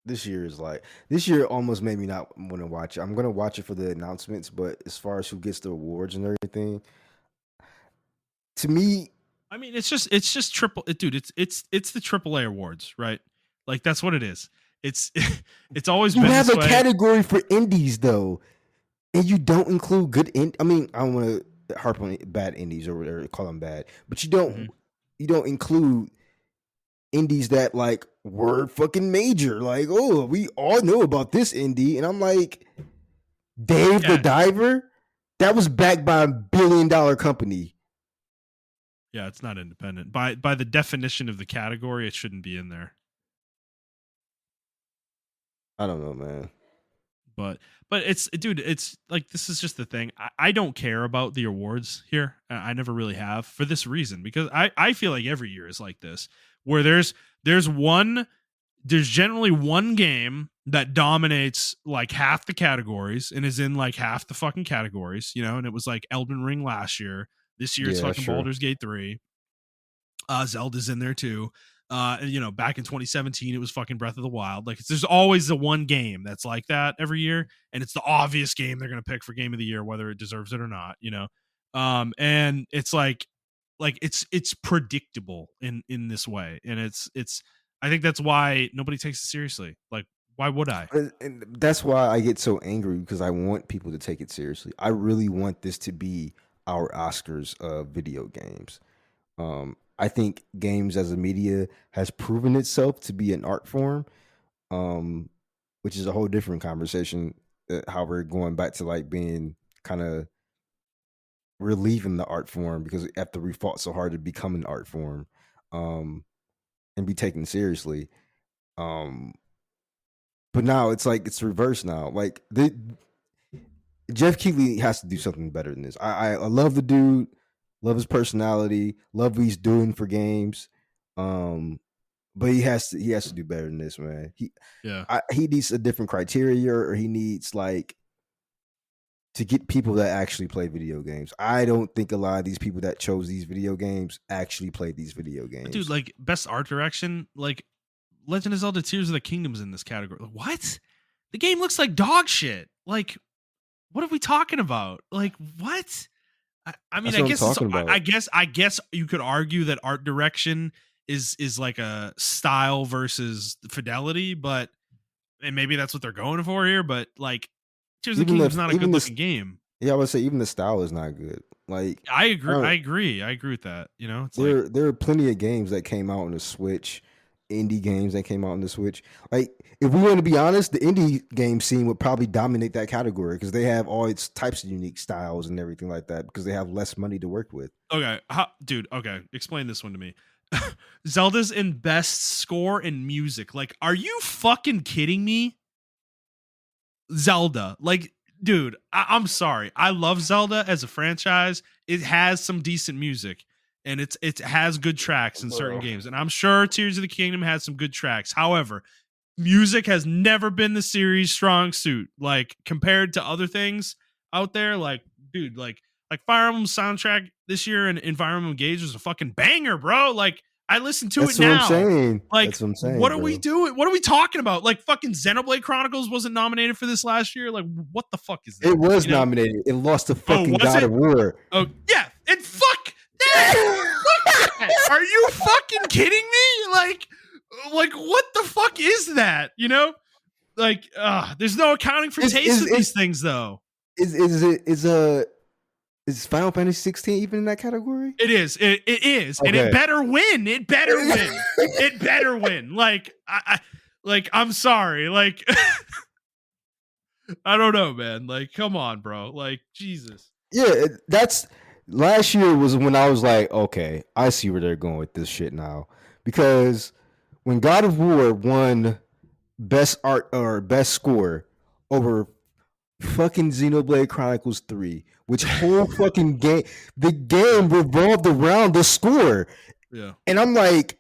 This year almost made me not want to watch it. I'm gonna watch it for the announcements, but as far as who gets the awards and everything, to me, I mean, it's just dude. It's the AAA awards, right? Like that's what it is. It's it's always you been have this a way. category for indies though, and you don't include good I mean, I don't want to harp on bad indies or call them bad, but Mhm. you don't include indies that like were fucking major. Like, oh, we all know about this indie, and I'm like, Dave the Yeah, Diver, that was backed by $1 billion company. Yeah, it's not independent. By the definition of the category, it shouldn't be in there. I don't know, man. But it's, dude, it's like, this is just the thing. I don't care about the awards here. I never really have, for this reason, because I feel like every year is like this, where there's one there's generally one game that dominates like half the categories and is in like half the fucking categories, and it was like Elden Ring last year. This year it's Yeah, that's fucking true. Baldur's Gate 3. Zelda's in there too. And back in 2017, it was fucking Breath of the Wild. Like, there's always the one game that's like that every year, and it's the obvious game they're gonna pick for game of the year, whether it deserves it or not. And it's like it's predictable in this way, and it's I think that's why nobody takes it seriously. Like, why would I? And that's why I get so angry, because I want people to take it seriously. I really want this to be our Oscars of video games. I think games as a media has proven itself to be an art form, um, which is a whole different conversation. How we're going back to like being kind of relieving the art form, because after we fought so hard to become an art form, um, and be taken seriously. Um, but now it's like it's reversed now. Like Jeff Keighley has to do something better than this. I love the dude, love his personality, love what he's doing for games. But he has to do better than this, man. Yeah. He needs a different criteria, or he needs like to get people that actually play video games. I don't think a lot of these people that chose these video games actually played these video But dude, games. like, best art direction, like, Legend of Zelda Tears of the Kingdom's in this category. Like, what? The game looks like dog shit. Like, what are we talking about? Like, what? I mean, That's I what I'm guess it's. talking I about. guess. I guess you could argue that art direction is like a style versus fidelity, but and maybe that's what they're going for here. But like, Tears of the Even Kingdom's the not a even good this looking game. Yeah, I would say even the style is not good. Like I I agree. I don't agree. I agree with that. It's like, there are plenty of games that came out on the Switch, indie games that came out on the Switch. Like, if we want to be honest, the indie game scene would probably dominate that category, because they have all its types of unique styles and everything like that, because they have less money to work with. okay, dude. Okay, explain this one to me. Zelda's in best score and music. Like, are you fucking kidding me? Zelda, like, dude, I'm sorry. I love Zelda as a franchise. It has some decent music, and it has good tracks in certain Bro. games, and I'm sure Tears of the Kingdom has some good tracks. However, music has never been the series' strong suit. Like, compared to other things out there, like, dude, like Fire Emblem soundtrack this year and Fire Emblem Engage was a fucking banger, bro. Like, I listen to it That's what I'm now. saying. Like, That's what I'm what saying, are we bro. doing? What are we talking about? Like, fucking Xenoblade Chronicles wasn't nominated for this last year. Like, what the fuck is It that? was nominated. It lost to Oh, fucking was God it? of War. Oh, yeah. And fuck that. Fuck that. Are you fucking kidding me? Like, what the fuck is that? Like, there's no accounting for Is taste is with these is things, though. is Final Fantasy 16 even in that category? It is. It is, and Okay. it better win. It better win. It better win. Like, I'm sorry. Like, I don't know, man. Like, come on, bro. Like, Jesus. Yeah, that's last year was when I was like, okay, I see where they're going with this shit now. Because when God of War won best art or best score over fucking Xenoblade Chronicles 3, which whole fucking game, the game revolved around the score. Yeah. And I'm like,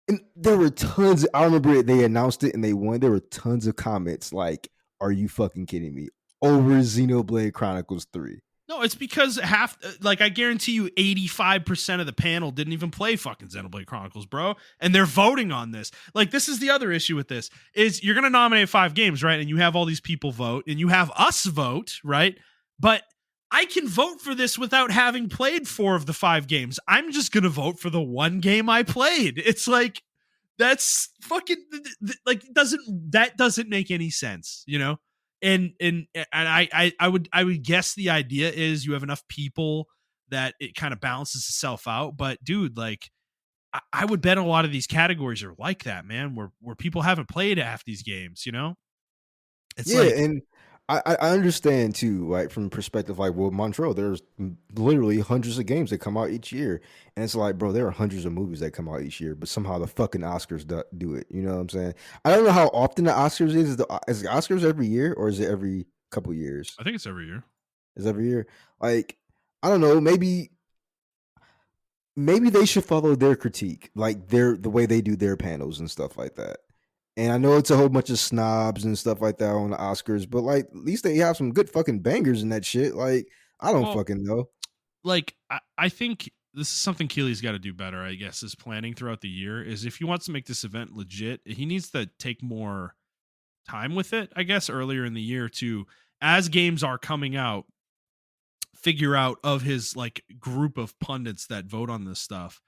and there were tons. I remember they announced it and they won. There were tons of comments like, "Are you fucking kidding me?" Over Xenoblade Chronicles 3. No, it's because like, I guarantee you 85% of the panel didn't even play fucking Xenoblade Chronicles, bro. And they're voting on this. Like, this is the other issue with this is you're going to nominate 5 games, right? And you have all these people vote and you have us vote, right? But I can vote for this without having played 4 of the 5 games. I'm just going to vote for the one game I played. It's like, that's fucking like, doesn't make any sense. And I would guess the idea is you have enough people that it kind of balances itself out. But dude, like, I would bet a lot of these categories are like that, man, where people haven't played half these games. It's Yeah, like, and I understand too, like from the perspective like well, Montrell, there's literally hundreds of games that come out each year, and it's like, bro, there are hundreds of movies that come out each year, but somehow the fucking Oscars do it. You know what I'm saying? I don't know how often the Oscars is. Is the Oscars every year or is it every couple years? I think it's every year. Is every year? Like I don't know. Maybe they should follow their critique, like the way they do their panels and stuff like that. And I know it's a whole bunch of snobs and stuff like that on the Oscars, but like at least they have some good fucking bangers in that shit. Like I don't Well, fucking know. like I think this is something Keely's got to do better, I guess, is planning throughout the year. Is if he wants to make this event legit, he needs to take more time with it, I guess, earlier in the year to, as games are coming out, figure out of his like group of pundits that vote on this stuff,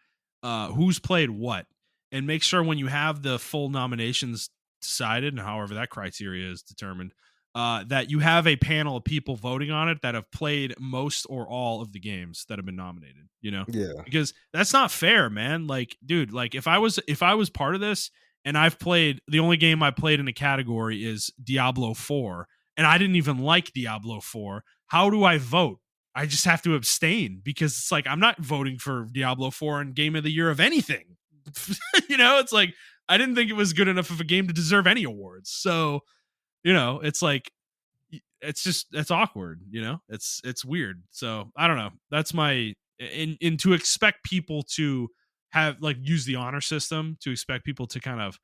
who's played what, and make sure when you have the full nominations decided, and however that criteria is determined, that you have a panel of people voting on it that have played most or all of the games that have been nominated. You know, Yeah. because that's not fair, man. Like, dude, like if I was part of this and I've played, the only game I played in a category is Diablo 4, and I didn't even like Diablo 4, how do I vote? I just have to abstain because it's like I'm not voting for Diablo 4 in Game of the Year of anything. You know, it's like I didn't think it was good enough of a game to deserve any awards. So, you know, it's like it's awkward, you know? It's weird. So, I don't know. That's my in to expect people to have like use the honor system, to expect people to kind of,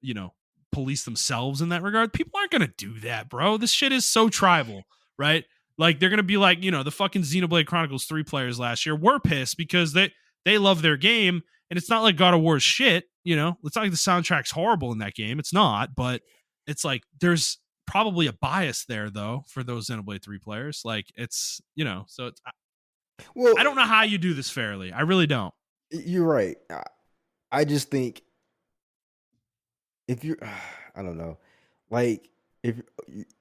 you know, police themselves in that regard. People aren't going to do that, bro. This shit is so tribal, right? Like they're going to be like, you know, the fucking Xenoblade Chronicles 3 players last year were pissed because they love their game, and it's not like God of War's shit, you know. It's not like the soundtrack's horrible in that game. It's not, but it's like there's probably a bias there though for those Xenoblade 3 players. Like it's, you know, so it's, Well, I don't know how you do this fairly. I really don't. you're right. I just think if you're, I don't know, like if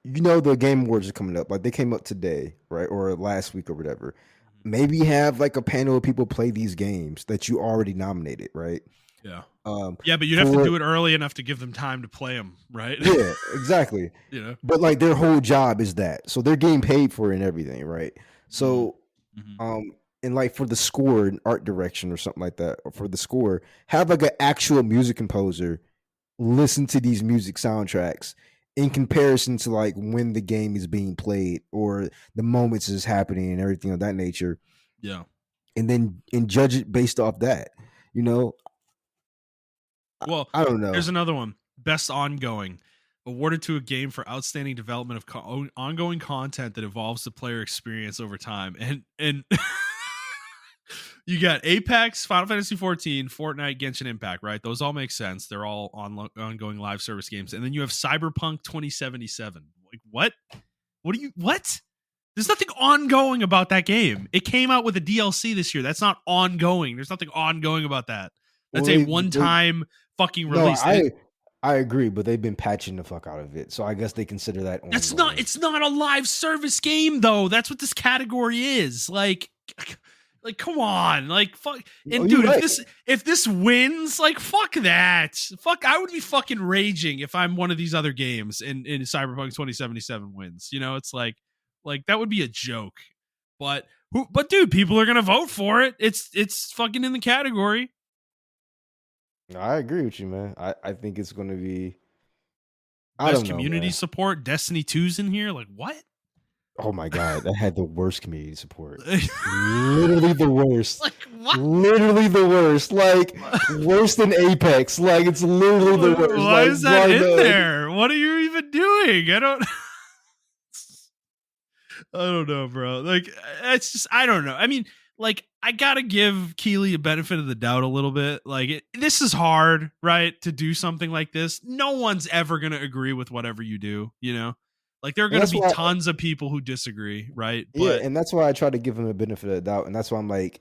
you know the Game Awards are coming up, like they came up today, right, or last week or whatever. Maybe have like a panel of people play these games that you already nominated, right? Yeah. Um, Yeah, but you'd have to for do it early enough to give them time to play them, right? yeah, exactly. You know. But like their whole job is that, so they're getting paid for it and everything, right? Mhm. So, Mhm. and like for the score and art direction or something like that, or for the score, have like an actual music composer listen to these music soundtracks in comparison to like when the game is being played or the moments is happening and everything of that nature, Yeah. and then and judge it based off that. You know, Well, I don't know. here's another one. Best ongoing. Awarded to a game for outstanding development of ongoing content that evolves the player experience over time. And you got Apex, Final Fantasy 14, Fortnite, Genshin Impact, right? Those all make sense. They're all ongoing live service games. And then you have Cyberpunk 2077. Like what? What? There's nothing ongoing about that game. It came out with a DLC this year. That's not ongoing. There's nothing ongoing about that. Well, That's a one-time fucking no, release. And I agree, but they've been patching the fuck out of it, so I guess they consider that that's not, ongoing. it's not a live service game though. That's what this category is. Like come on. Like fuck. Oh, And you're dude, right. if this wins, like fuck that. Fuck, I would be fucking raging if I'm one of these other games and in Cyberpunk 2077 wins. You know, it's like that would be a joke. But dude, people are going to vote for it. It's fucking in the category. No, I agree with you, man. I think it's going to be. I Best don't know, community man. support. Destiny 2's in here. Like what? Oh my god, that had the worst community support. Literally the worst. Like what? Literally the worst. Like worse than Apex. Like it's literally the worst. Why Like is that my in god. there? What are you even doing? I don't know, bro. Like it's just I don't know. I mean, like I gotta give Keeley a benefit of the doubt a little bit. Like this is hard, right? To do something like this. No one's ever gonna agree with whatever you do, you know? Like there are And gonna that's be why tons of people who disagree, right? yeah, But and that's why I try to give him a benefit of the doubt. And that's why I'm like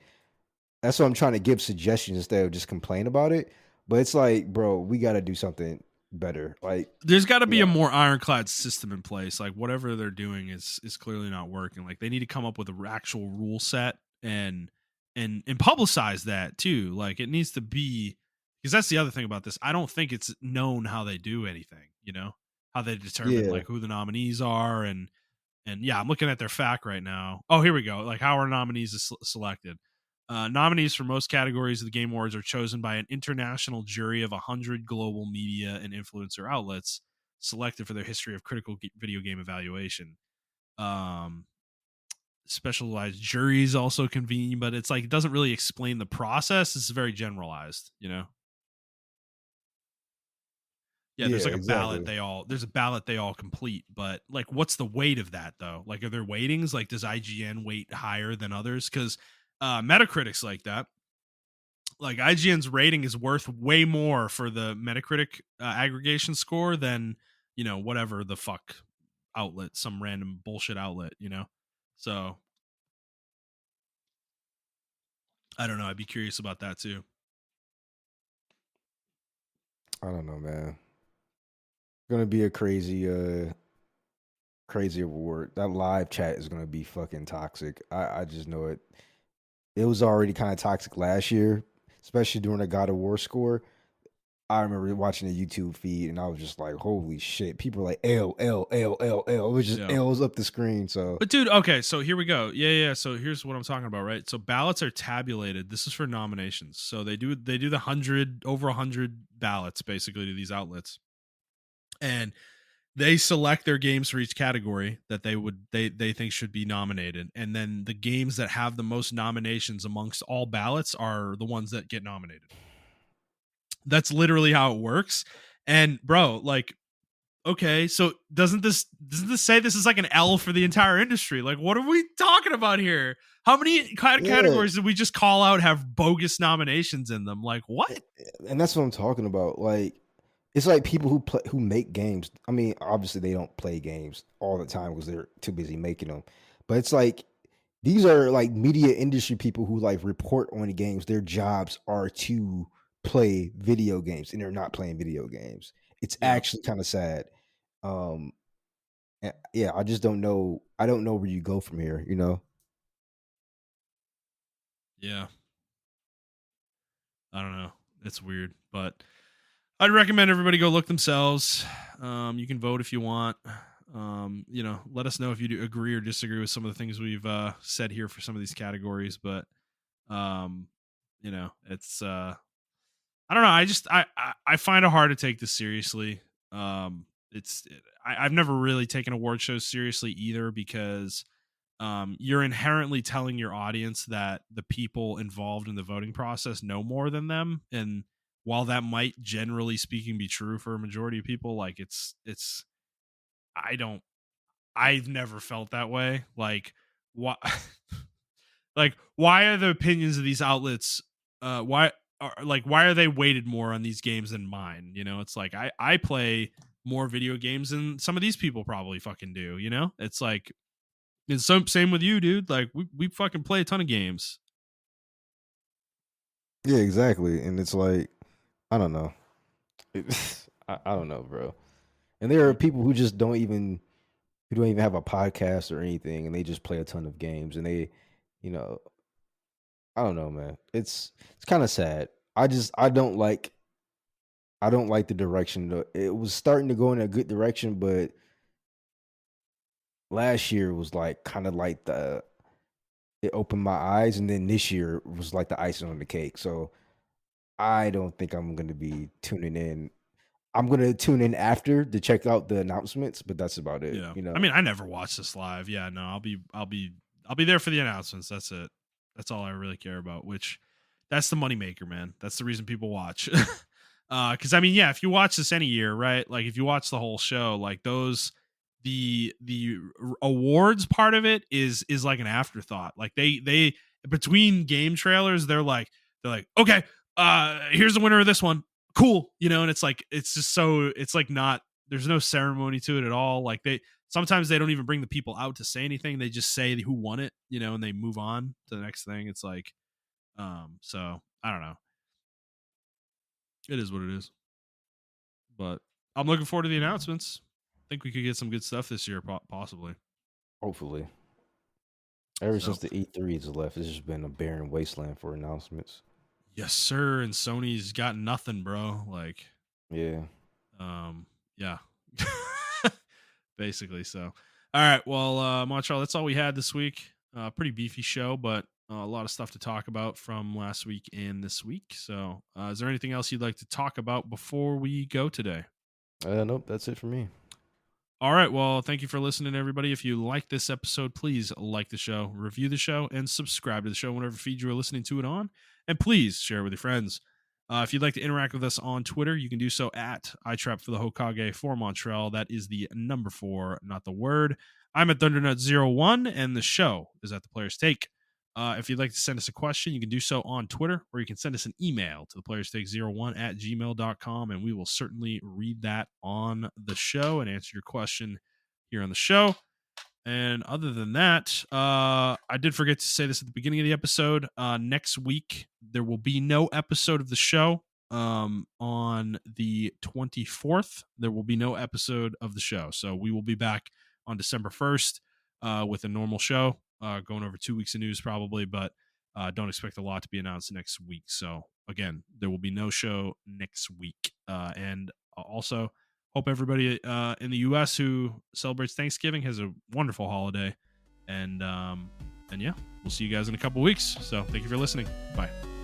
that's why I'm trying to give suggestions instead of just complain about it. But it's like, bro, we gotta do something better. Like, there's got to be yeah. a more ironclad system in place. Like whatever they're doing is clearly not working. Like they need to come up with an actual rule set and publicize that too. Like it needs to be, because that's the other thing about this. I don't think it's known how they do anything. You know how they determine Yeah, like who the nominees are, and yeah, I'm looking at their FAQ right now. Oh, here we go. Like how are nominees selected? Nominees for most categories of the Game Awards are chosen by an international jury of 100 global media and influencer outlets selected for their history of critical video game evaluation. Um, Specialized juries also convene, but it's like it doesn't really explain the process. It's very generalized, you know. Yeah, yeah, there's like a ballot exactly. they all complete, but like what's the weight of that though? Like are there weightings? Like does IGN weight higher than others? Because Metacritic's like that. Like IGN's rating is worth way more for the Metacritic aggregation score than, whatever the fuck outlet, some random bullshit outlet, So I don't know. I'd be curious about that too. I don't know, man. Gonna be a crazy award. That live chat is gonna be fucking toxic. I just know it. It was already kind of toxic last year, especially during the God of War score. I remember watching the YouTube feed and I was just like, holy shit. People were like L L L L L. It was just Yeah. L's up the screen. So But dude, okay, so here we go. Yeah. So here's what I'm talking about, right? So ballots are tabulated. This is for nominations. So they do the 100 ballots basically to these outlets. And they select their games for each category that they think should be nominated. And then the games that have the most nominations amongst all ballots are the ones that get nominated. That's literally how it works. And bro, like okay, so doesn't this say this is like an L for the entire industry? Like, what are we talking about here? How many yeah, categories did we just call out have bogus nominations in them? Like, what? and that's what I'm talking about. Like, it's like people who make games. I mean, obviously they don't play games all the time because they're too busy making them. But it's like these are like media industry people who like report on the games. Their jobs are to play video games, and they're not playing video games. It's Yeah, actually kind of sad. Um, yeah, I just don't know. I don't know where you go from here. You know? yeah. I don't know. It's weird, but I'd recommend everybody go look themselves. You can vote if you want. Let us know if you do agree or disagree with some of the things we've said here for some of these categories. But um, it's I don't know. I find it hard to take this seriously. I've never really taken award shows seriously either because you're inherently telling your audience that the people involved in the voting process know more than them, and while that might generally speaking be true for a majority of people, like it's I don't I've never felt that way. Like what like why are the opinions of these outlets why are they weighted more on these games than mine? It's like I play more video games than some of these people probably fucking do. It's like it's same with you, dude. Like we fucking play a ton of games. Yeah, exactly. And it's like I don't know. I don't know, bro. And there are Yeah. people who don't even have a podcast or anything, and they just play a ton of games, and you know, I don't know, man. It's kind of sad. I don't like the direction. It was starting to go in a good direction, but last year was like kind of like the it opened my eyes, and then this year was like the icing on the cake. So I don't think I'm gonna be tuning in. I'm gonna tune in after to check out the announcements, but that's about it. Yeah. You I know? mean, I never watched this live. Yeah, no, I'll be there for the announcements. That's it. That's all I really care about, which that's the moneymaker, man. That's the reason people watch. Cuz I mean, yeah, if you watch this any year, right? Like if you watch the whole show, like those awards part of it is like an afterthought. Like they between game trailers, they're like, "Okay, here's the winner of this one. Cool." And it's just so it's like not there's no ceremony to it at all. Like sometimes they don't even bring the people out to say anything. They just say who won it, and they move on to the next thing. It's like, so I don't know. It is what it is. But I'm looking forward to the announcements. I think we could get some good stuff this year, possibly. Hopefully. Ever So since the E3 has left, it's just been a barren wasteland for announcements. yes, sir. And Sony's got nothing, bro. Like, Yeah. yeah. basically. So, all right. Well, Montrell, that's all we had this week. Pretty beefy show, but a lot of stuff to talk about from last week and this week. So, is there anything else you'd like to talk about before we go today? Nope, that's it for me. All right. Well, thank you for listening, everybody. If you like this episode, please like the show, review the show, and subscribe to the show whenever feed you are listening to it on. And please share it with your friends. If you'd like to interact with us on Twitter, you can do so at iTrap for the Hokage for Montrell. That is the number 4, not the word. I'm at Thundernut01, and the show is at The Player's Take. If you'd like to send us a question, you can do so on Twitter, or you can send us an email to theplayerstake01@gmail.com, and we will certainly read that on the show and answer your question here on the show. And other than that, I did forget to say this at the beginning of the episode. Next week, there will be no episode of the show. On the 24th, there will be no episode of the show. So we will be back on December 1st with a normal show, going over 2 weeks of news probably, but don't expect a lot to be announced next week. So again, there will be no show next week. And also, hope everybody in the U.S. who celebrates Thanksgiving has a wonderful holiday. And yeah, we'll see you guys in a couple weeks. So thank you for listening. Bye.